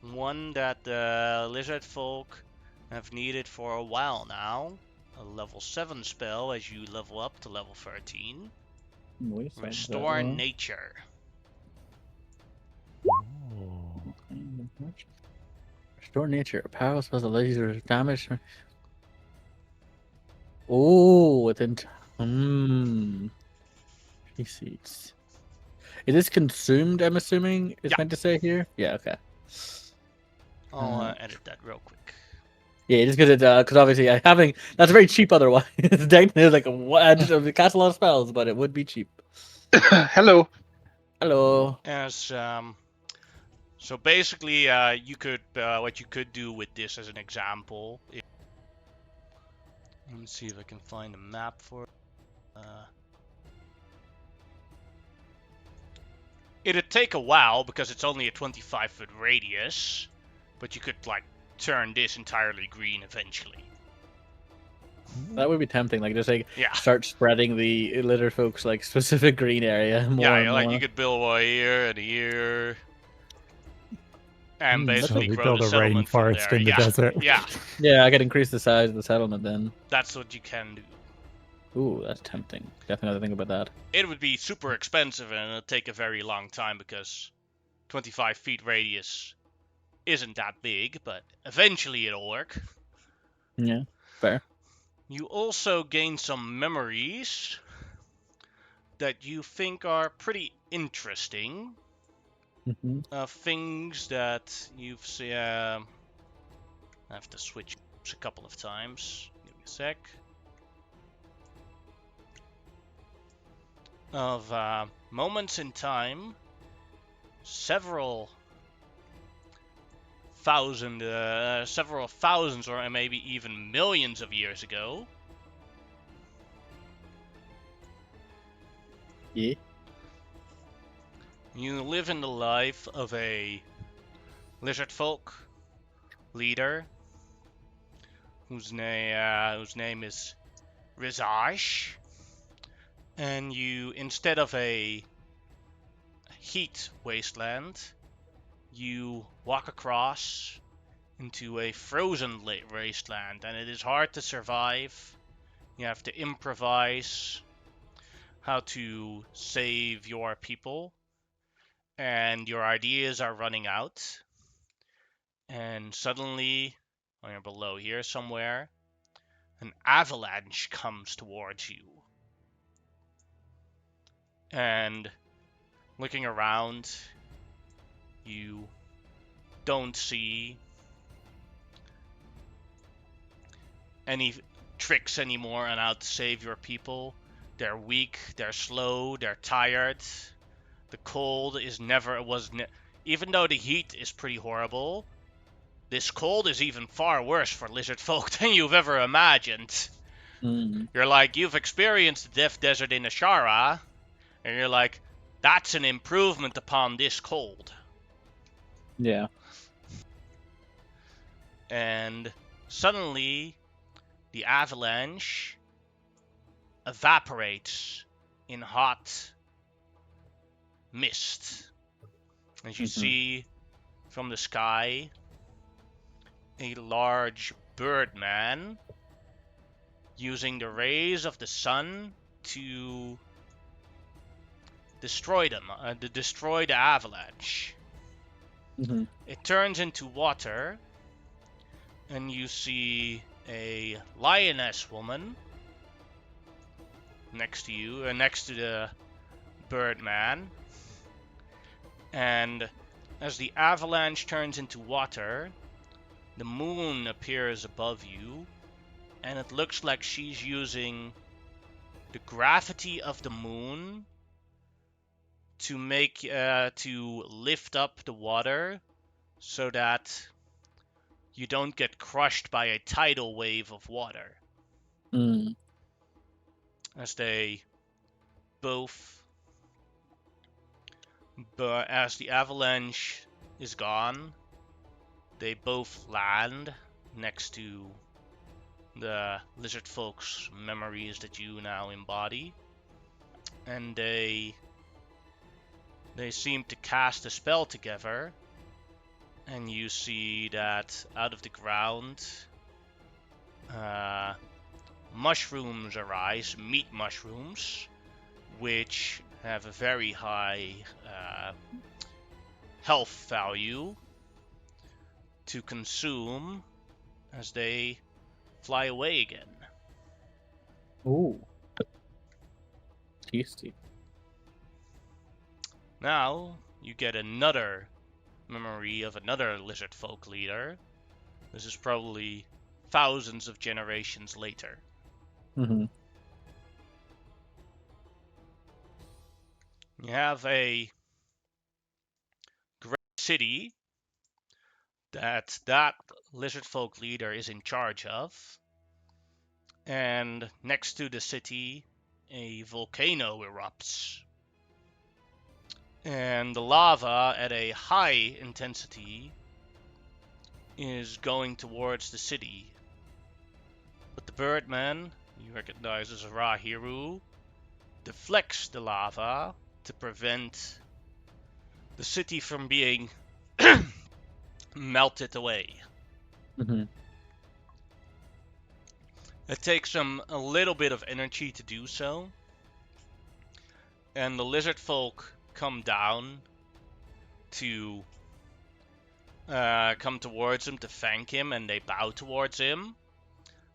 One that the lizard folk have needed for a while now. A level 7 spell as you level up to level 13. Restore Nature. Restore nature. Power spells a laser damage. Oh, within. Seeds. Is this consumed? I'm assuming it's Yeah. meant to say here. Yeah. Okay. I'll edit that real quick. Yeah, just because obviously that's very cheap. Otherwise, it's technically like it casts a lot of spells, but it would be cheap. Hello. Hello. As so basically, you could what you could do with this as an example. Let me see if I can find a map for it. It'd take a while because it's only a 25-foot radius, but you could like turn this entirely green eventually. That would be tempting. Like just like Yeah. start spreading the lizard folks like specific green area more. Yeah, and like more. you could build one here and here, and So basically we grow build the a settlement from rainforest there. in the Yeah, desert. yeah, Yeah, I could increase the size of the settlement then. that's what you can do. Ooh, that's tempting. Definitely have to think about that. It would be super expensive and it'll take a very long time because 25 feet radius isn't that big, but eventually it'll work. Yeah, fair. You also gain some memories that you think are pretty interesting. Things that you've seen. I have to switch a couple of times. Give me a sec. Of moments in time, several thousands or maybe even millions of years ago. Yeah. You live in the life of a lizard folk leader whose name is Rizaj, and you, instead of a heat wasteland, you walk across into a frozen wasteland, and it is hard to survive. You have to improvise how to save your people, and your ideas are running out. And suddenly, when you're below here somewhere, an avalanche comes towards you. And looking around, you don't see any tricks anymore on how to save your people. They're weak, they're slow, they're tired. The cold is even though the heat is pretty horrible, this cold is even far worse for lizard folk than you've ever imagined. You're like, you've experienced the Death Desert in Asherah, and you're like, that's an improvement upon this cold. Yeah. And suddenly, the avalanche evaporates in hot mist. As you see from the sky, a large birdman using the rays of the sun to destroy the avalanche. It turns into water, and you see a lioness woman next to you, next to the birdman. And as the avalanche turns into water, the moon appears above you, and it looks like she's using the gravity of the moon to lift up the water so that you don't get crushed by a tidal wave of water. As they both, but as the avalanche is gone, they both land next to the lizard folks' memories that you now embody, and they seem to cast a spell together, and you see that out of the ground, mushrooms arise, meat mushrooms, which have a very high health value to consume as they fly away again. Ooh. Tasty. Now you get another memory of another lizard folk leader. This is probably thousands of generations later. You have a great city that lizard folk leader is in charge of, and next to the city a volcano erupts, and the lava at a high intensity is going towards the city. But the birdman, you recognize as Rahiru, deflects the lava to prevent the city from being melted away. It takes him a little bit of energy to do so, and the lizard folk come down to come towards him to thank him, and they bow towards him,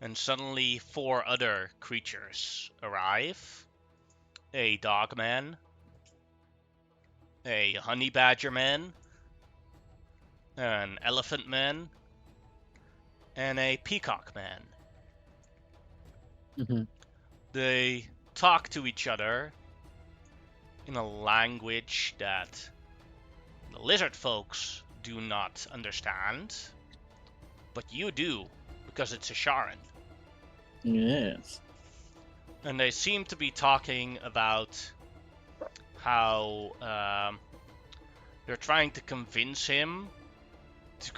and suddenly 4 other creatures arrive. A dog man, a honey badger man, an elephant man, and a peacock man. They talk to each other in a language that the lizard folks do not understand, but you do, because it's Asharan. Yes. And they seem to be talking about how they're trying to convince him to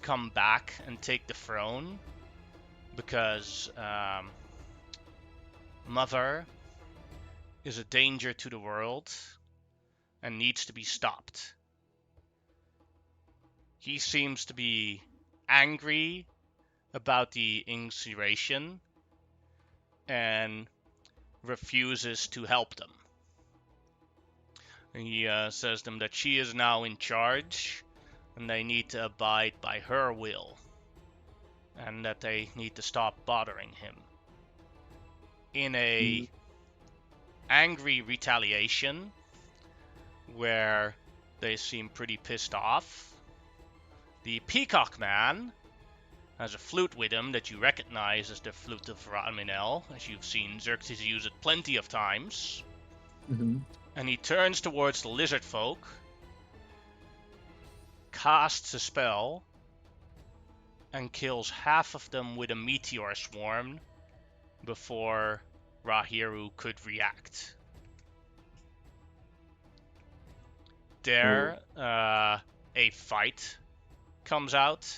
come back and take the throne, because Mother is a danger to the world and needs to be stopped. He seems to be angry about the incineration and refuses to help them. He says to them that she is now in charge and they need to abide by her will and that they need to stop bothering him. In a angry retaliation where they seem pretty pissed off, the Peacock Man has a flute with him that you recognize as the flute of Raminel, as you've seen Xerxes use it plenty of times. Mm-hmm. And he turns towards the lizard folk, casts a spell, and kills half of them with a meteor swarm before Rahiru could react. There, a fight comes out.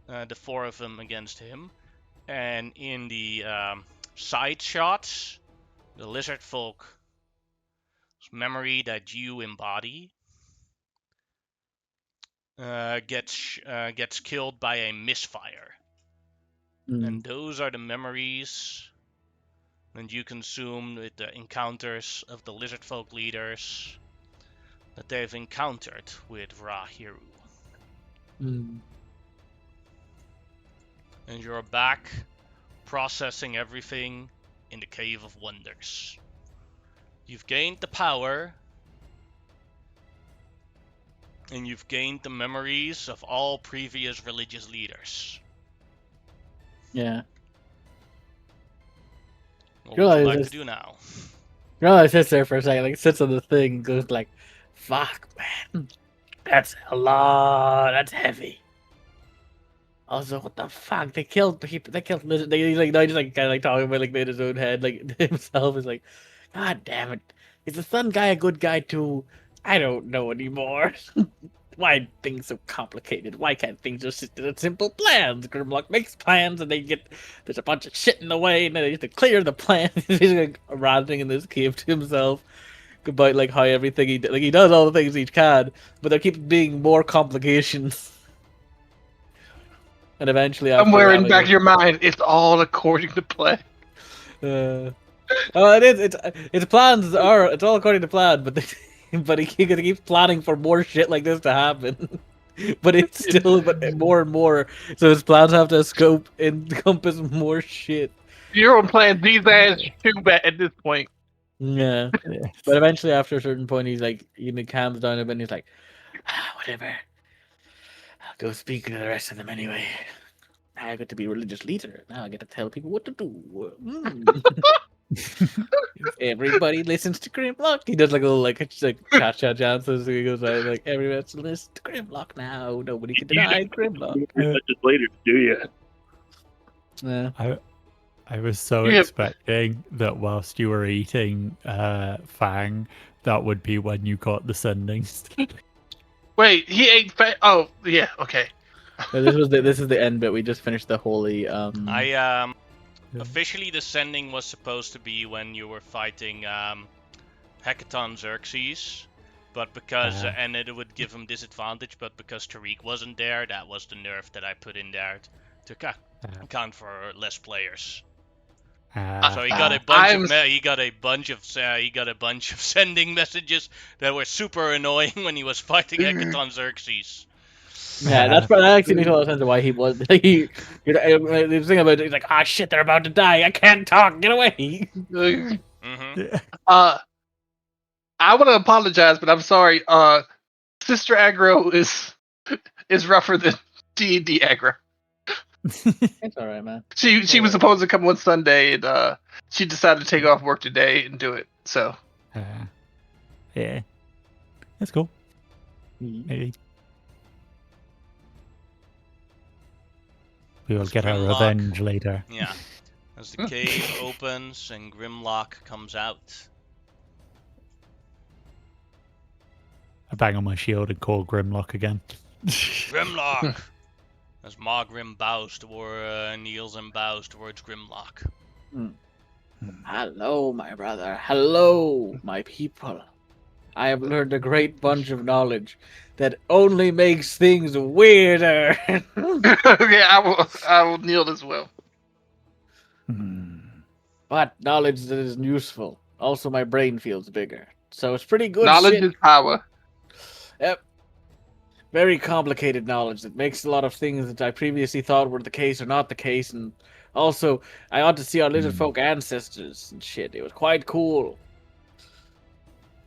The four of them against him. And in the side shots, the lizard folk memory that you embody gets killed by a misfire. And those are the memories that you consume with the encounters of the lizard folk leaders that they've encountered with Rahiru. And you're back processing everything in the Cave of Wonders. You've gained the power, and you've gained the memories of all previous religious leaders. Yeah. What would you like to do now? I sits there for a second, like sits on the thing, and goes like, "Fuck, man, that's a lot. That's heavy." Also, what the fuck? They killed people. They killed lizard. He's like, no, he's just like kind of like talking about like in his own head, like himself is like, God damn it! Is the sun guy a good guy too? I don't know anymore. Why are things so complicated? Why can't things just sit in simple plans? Grimlock makes plans and there's a bunch of shit in the way and then they have to clear the plan. He's like ranting in this cave to himself about like how everything he does all the things he can, but there keeps being more complications. And eventually somewhere in the back of your mind, it's all according to plan. Its plans are it's all according to plan, but but he keeps planning for more shit like this to happen. But it's still more and more. So his plans have to encompass more shit. Your own plan, these ass too bad at this point. Yeah. But eventually, after a certain point, he's like, he calms down a bit and he's like, whatever. I'll go speak to the rest of them anyway. Now I get to be a religious leader. Now I get to tell people what to do. Everybody listens to Grimlock. He does like a little cha-cha dances. He goes out like, everybody listens to Grimlock now. Nobody can deny Grimlock. Legislators, do you? Yeah. I was so expecting that whilst you were eating Fang, that would be when you got the sendings. Wait, he ate Fang? Oh, yeah, okay. This is the end bit. We just finished the holy. Officially, the sending was supposed to be when you were fighting Hecaton Xerxes, but because and it would give him disadvantage. But because Tariq wasn't there, that was the nerf that I put in there to account for less players. So he got a bunch of sending messages that were super annoying when he was fighting Hecaton Xerxes. Yeah, that actually makes a lot of sense of why he was. The thing about it, he's like, shit, they're about to die. I can't talk. Get away. Mm-hmm. I want to apologize, but I'm sorry. Sister aggro is rougher than D&D aggro. It's all right, man. She was supposed to come on Sunday, and she decided to take off work today and do it. So, yeah, that's cool. Maybe we will get our revenge later. Yeah, as the cave opens and Grimlock comes out. I bang on my shield and call Grimlock again. Grimlock, As Mogrim bows toward kneels and bows towards Grimlock. Hello, my brother. Hello, my people. I have learned a great bunch of knowledge that only makes things weirder. Okay, I will kneel as well. But knowledge that is useful. Also, my brain feels bigger. So it's pretty good Knowledge shit. is power. Yep. Very complicated knowledge that makes a lot of things that I previously thought were the case or not the case. And also, I ought to see our lizard folk ancestors and shit. It was quite cool.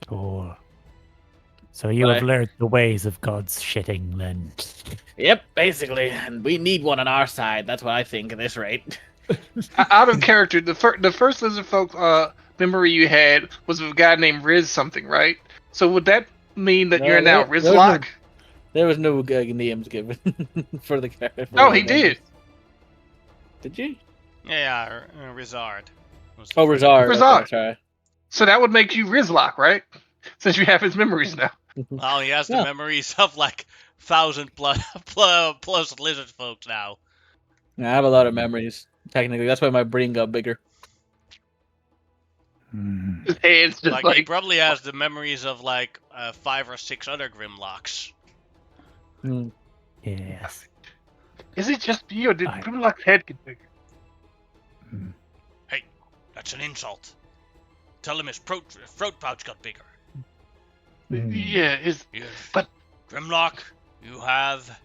Cool. So you But have learned the ways of God's shitting, then. Yep, basically. And we need one on our side. That's what I think at this rate. Out of character, the first lizard folk memory you had was of a guy named Riz something, right? So would that mean that No, you're now Rizlock? There was no names given for the character. Oh, he did. Did you? Yeah, Rizard. Oh, Rizard. Rizard. Okay, sorry. So that would make you Rizlock, right? Since you have his memories now. Well, he has the Yeah. memories of like 1,000 plus lizard folks now. Yeah, I have a lot of memories. Technically, that's why my brain got bigger. His head's just Like, he probably has the memories of like 5 or 6 other Grimlocks. Yes. Is it just you, or did I- Grimlock's head get bigger? Hey, that's an insult. Tell him his throat pouch got bigger. Yeah, Yes. But- Grimlock, you have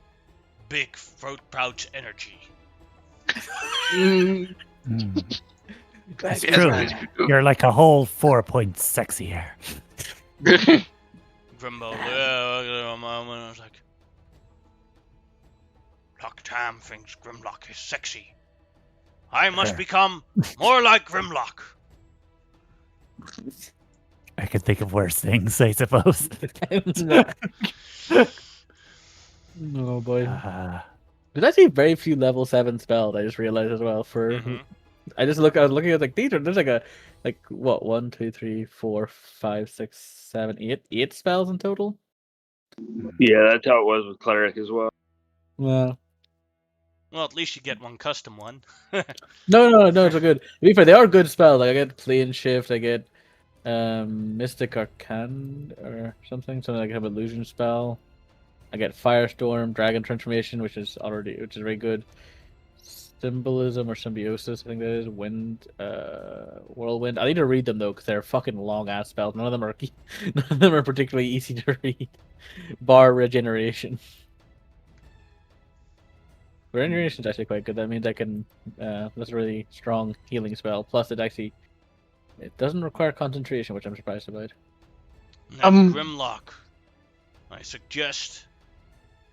big throat pouch energy. Mm, That's yes, true. that's true. You're like a whole 4 points sexier. Grimbo, I was like, Locktam thinks Grimlock is sexy. I must Sure. become more like Grimlock. I could think of worse things, I suppose. Oh boy. Uh, There's actually very few level 7 spells, I just realized as well. Mhm. I was looking at like these are there's like what 1, 2, 3, 4, 5, 6, 7, 8 spells in total. Yeah, that's how it was with cleric as well. Well, Well, at least you get one custom one. no, it's a good. To be fair, they are good spells. Like I get Plane Shift, I get Mystic Arcane or something like have illusion spell. I get Firestorm, Dragon Transformation, which is very good. Symbolism or Symbiosis, I think that is. Wind, Whirlwind. I need to read them though, because they're fucking long ass spells. None of them are particularly easy to read. Bar Regeneration. Regeneration is actually quite good. That means I can. That's a really strong healing spell. Plus, it doesn't require concentration, which I'm surprised about. Now, Grimlock, I suggest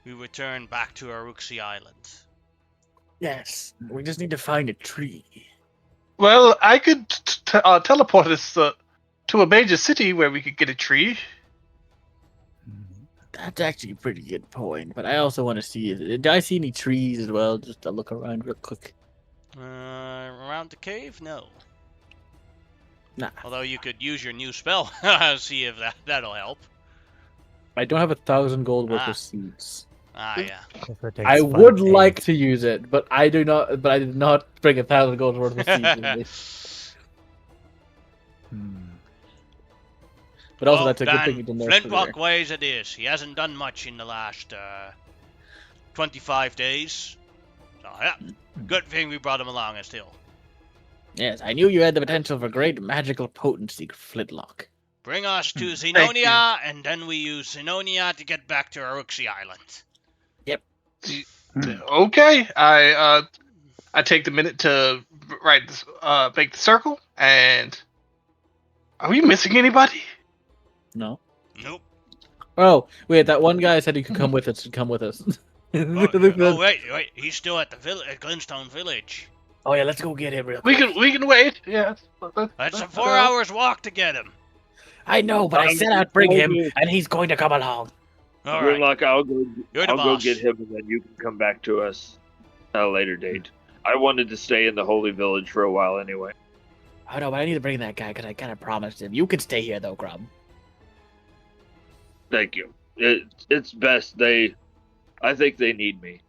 we return back to Aruxi Island. Yes, we just need to find a tree. Well, I could teleport us to a major city where we could get a tree. That's actually a pretty good point, but I also want to see. Did I see any trees as well? Just to look around real quick. Around the cave? No. Nah, Although you could use your new spell, see if that'll help. I don't have 1,000 gold worth Ah. of seeds. Ah, yeah. if it takes I 5 would days. like to use it, but I do not. But I did not bring 1,000 gold worth of seeds with me. But also, Well, that's a good then, thing you didn't know. Flintlock ways it is. He hasn't done much in the last 25 days. So, yeah, good thing we brought him along still. Yes, I knew you had the potential for great magical potency, Flintlock. Bring us to you. Xenonia, and then we use Xenonia to get back to Aruxi Island. Okay, I take the minute to make the circle, and are we missing anybody? No. Nope. Oh, wait, that one guy said he could come with us. Come with us. Oh, wait, he's still at the at Glenstone Village. Oh yeah, let's go get him real We quick. can wait. Yeah, That's a 4 hours walk to get him. I know, but I said I'd bring him, and he's going to come along. All right. Grimlock, I'll go. You're the I'll go boss. get him, and then you can come back to us at a later date. I wanted to stay in the Holy Village for a while anyway. I know, but I need to bring that guy because I kind of promised him. You can stay here though, Grub. Thank you. It's best. I think they need me.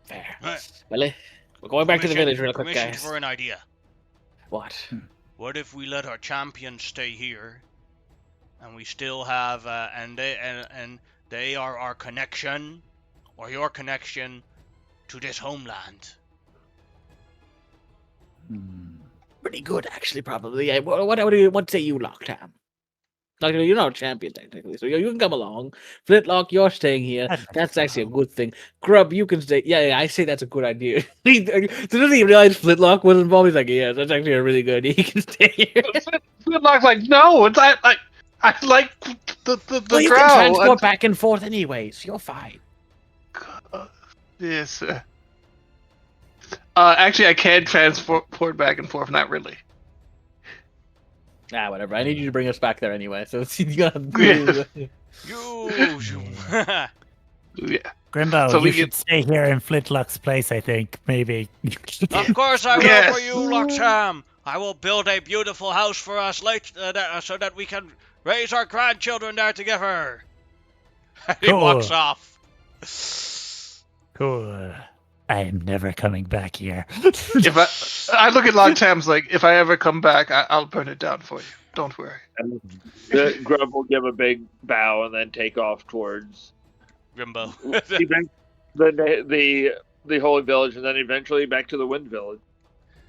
Fair. Right. Well, we're going back to the village real quick, Permission guys. for an idea. What? What if we let our champions stay here, and we still have, and they are our connection, or your connection, to this homeland? Pretty good, actually, probably. Yeah, what say you, Lockdown? Like, you're not a champion, technically, so you can come along. Flintlock, you're staying here. I'd like That's to actually a go. good thing. Grub, you can stay. Yeah, I say that's a good idea. Didn't he realize Flintlock was involved? He's like, yeah, that's actually a really good idea. He can stay here. Flintlock's like, no, it's I like the Well, you drow. can transport back and forth anyways. You're fine. Yes. Actually, I can transport back and forth. Not really. Ah, whatever. I need you to bring us back there anyway. So you gotta. Yeah. You. Yeah. Grimbo, So you we should get- stay here in Flintlock's place, I think. Maybe. Of course I will Yes. for you, Loxham. I will build a beautiful house for us so that we can raise our grandchildren there together. He Cool. walks off. Cool. I am never coming back here. If I look at Longtime's like, if I ever come back, I'll burn it down for you. Don't worry. And the Grub will give a big bow and then take off towards Grimbo. the Holy Village, and then eventually back to the Wind Village.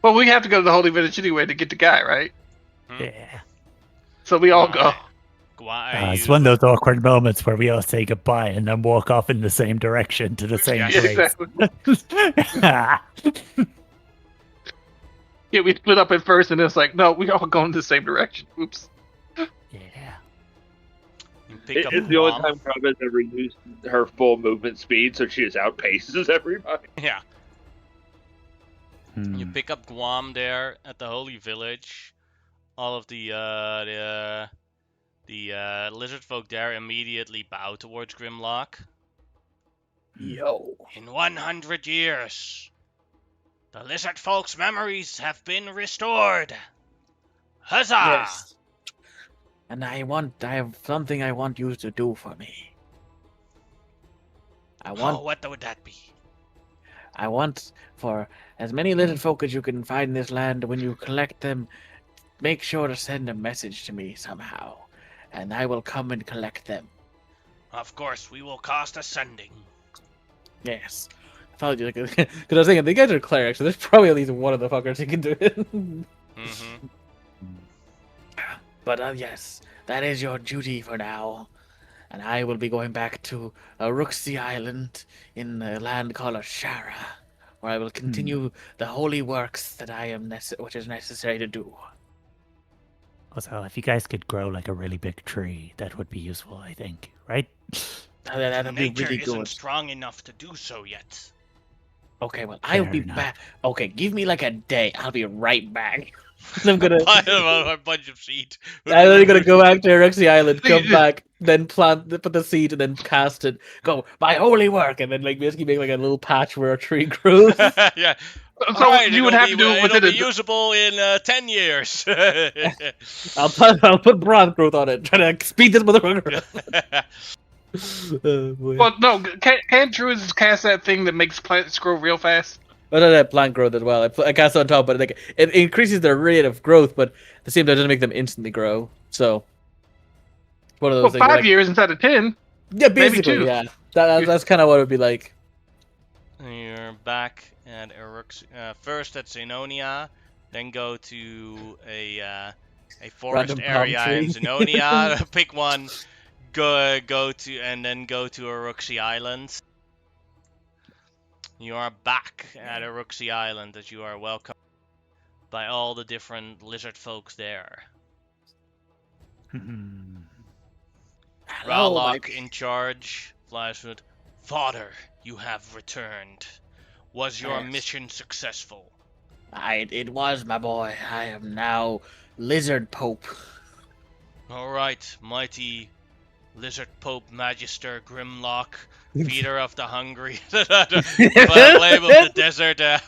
Well, we have to go to the Holy Village anyway to get the guy, right? Yeah. So we all go. It's one of those awkward moments where we all say goodbye and then walk off in the same direction to the same Yeah, place. Exactly. Yeah, we split up at first, and it's like, no, we all go in the same direction. Oops. Yeah. You pick up It's the only Guam. time Grub has ever used her full movement speed, so she just outpaces everybody. Yeah. Hmm. You pick up Guam there at the Holy Village. All of the lizard folk there immediately bow towards Grimlock. Yo. In 100 years, the lizard folk's memories have been restored. Huzzah! Yes. And I have something I want you to do for me. What would that be? I want for as many lizard folk as you can find in this land. When you collect them, make sure to send a message to me somehow, and I will come and collect them. Of course, we will cast ascending. Yes. I thought you because I was thinking the guys are clerics, so there's probably at least one of the fuckers who can do it. Mm-hmm. But yes, that is your duty for now. And I will be going back to Rooksea Island in the land called Asherah, where I will continue the holy works that I am which is necessary to do. Also, if you guys could grow like a really big tree, that would be useful, I think. Right? That'd be Nature really isn't good. strong enough to do so yet. Okay, well, I'll Fair be enough. back. Okay, give me like a day. I'll be right back. I'm gonna. Pile a bunch of seed. I'm only gonna go back to Rooksea Island, come back, then put the seed, and then cast it. Go my holy work, and then like basically make like a little patch where a tree grows. Yeah. So Alright, you would it'll have to be- do it it'll within be usable in 10 years. I'll put bronze growth on it, try to speed this motherfucker up. Oh, boy. Well, no, can't druids cast that thing that makes plants grow real fast? I don't have plant growth as well. I cast on top, but like it increases their rate of growth, but at the same time, it doesn't make them instantly grow. So, it's one of Well, those things. 5 like, years instead of 10. yeah, maybe basically, two. yeah. That's kind of what it would be like. You're back at first at Zenonia, then go to a forest Random palm area in tree. Zenonia. Pick one, go to Uruxi Island. You are back at Uruxi Island as you are welcomed by all the different lizard folks there. Hello, Rallock my- in charge, Flashwood. Father, you have returned. Was your Yes. mission successful? It was, my boy. I am now Lizard Pope. Alright, mighty Lizard Pope Magister Grimlock, feeder of the hungry, flame of the desert. I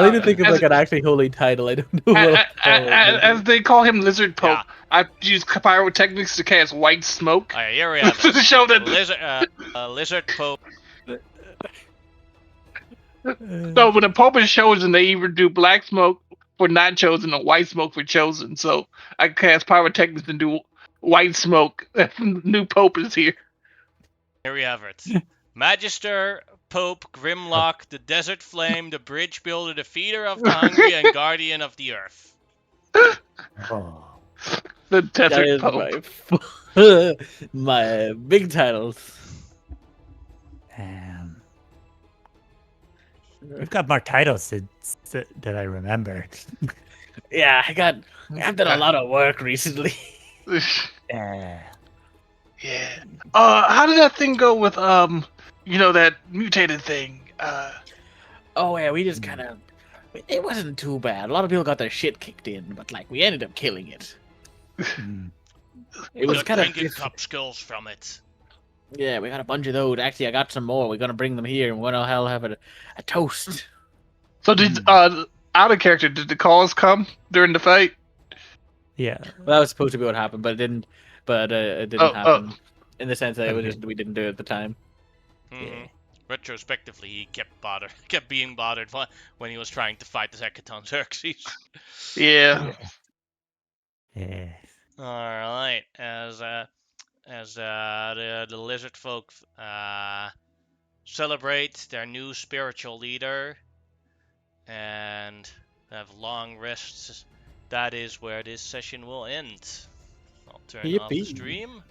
need to think of As- like an actually holy title. I don't know what. As they call him Lizard Pope, Yeah. I use pyrotechnics to cast white smoke Alright, here we have to it. show that. Lizard Pope So when the Pope is chosen, they either do black smoke for not chosen or white smoke for chosen. So I cast pyrotechnics and do white smoke. New Pope is here. Here we have it. Magister, Pope, Grimlock, the Desert Flame, the Bridge Builder, the Feeder of the Hungry, and Guardian of the Earth. Oh. The That Desert is Pope. my big titles. You've got more titles that I remember. Yeah, I've done a lot of work recently. Uh, Yeah. How did that thing go with that mutated thing? Oh yeah, we just kind of. It wasn't too bad. A lot of people got their shit kicked in, but like we ended up killing it. mm. It was Good kind of drinking cup skills from it. yeah. We got a bunch of those. Actually, I got some more. We're gonna bring them here, and we're gonna have a toast. So did out of character, did the calls come during the fight? Yeah. Well, that was supposed to be what happened, but it didn't. But it didn't Oh, happen in the sense that it was Okay. just we didn't do it at the time. Mhm. Retrospectively, he kept being bothered when he was trying to fight the Hecaton Xerxes. Yeah. Yeah. All right, as the lizard folk celebrate their new spiritual leader and have long rests, that is where this session will end. I'll turn off the Yippee. stream.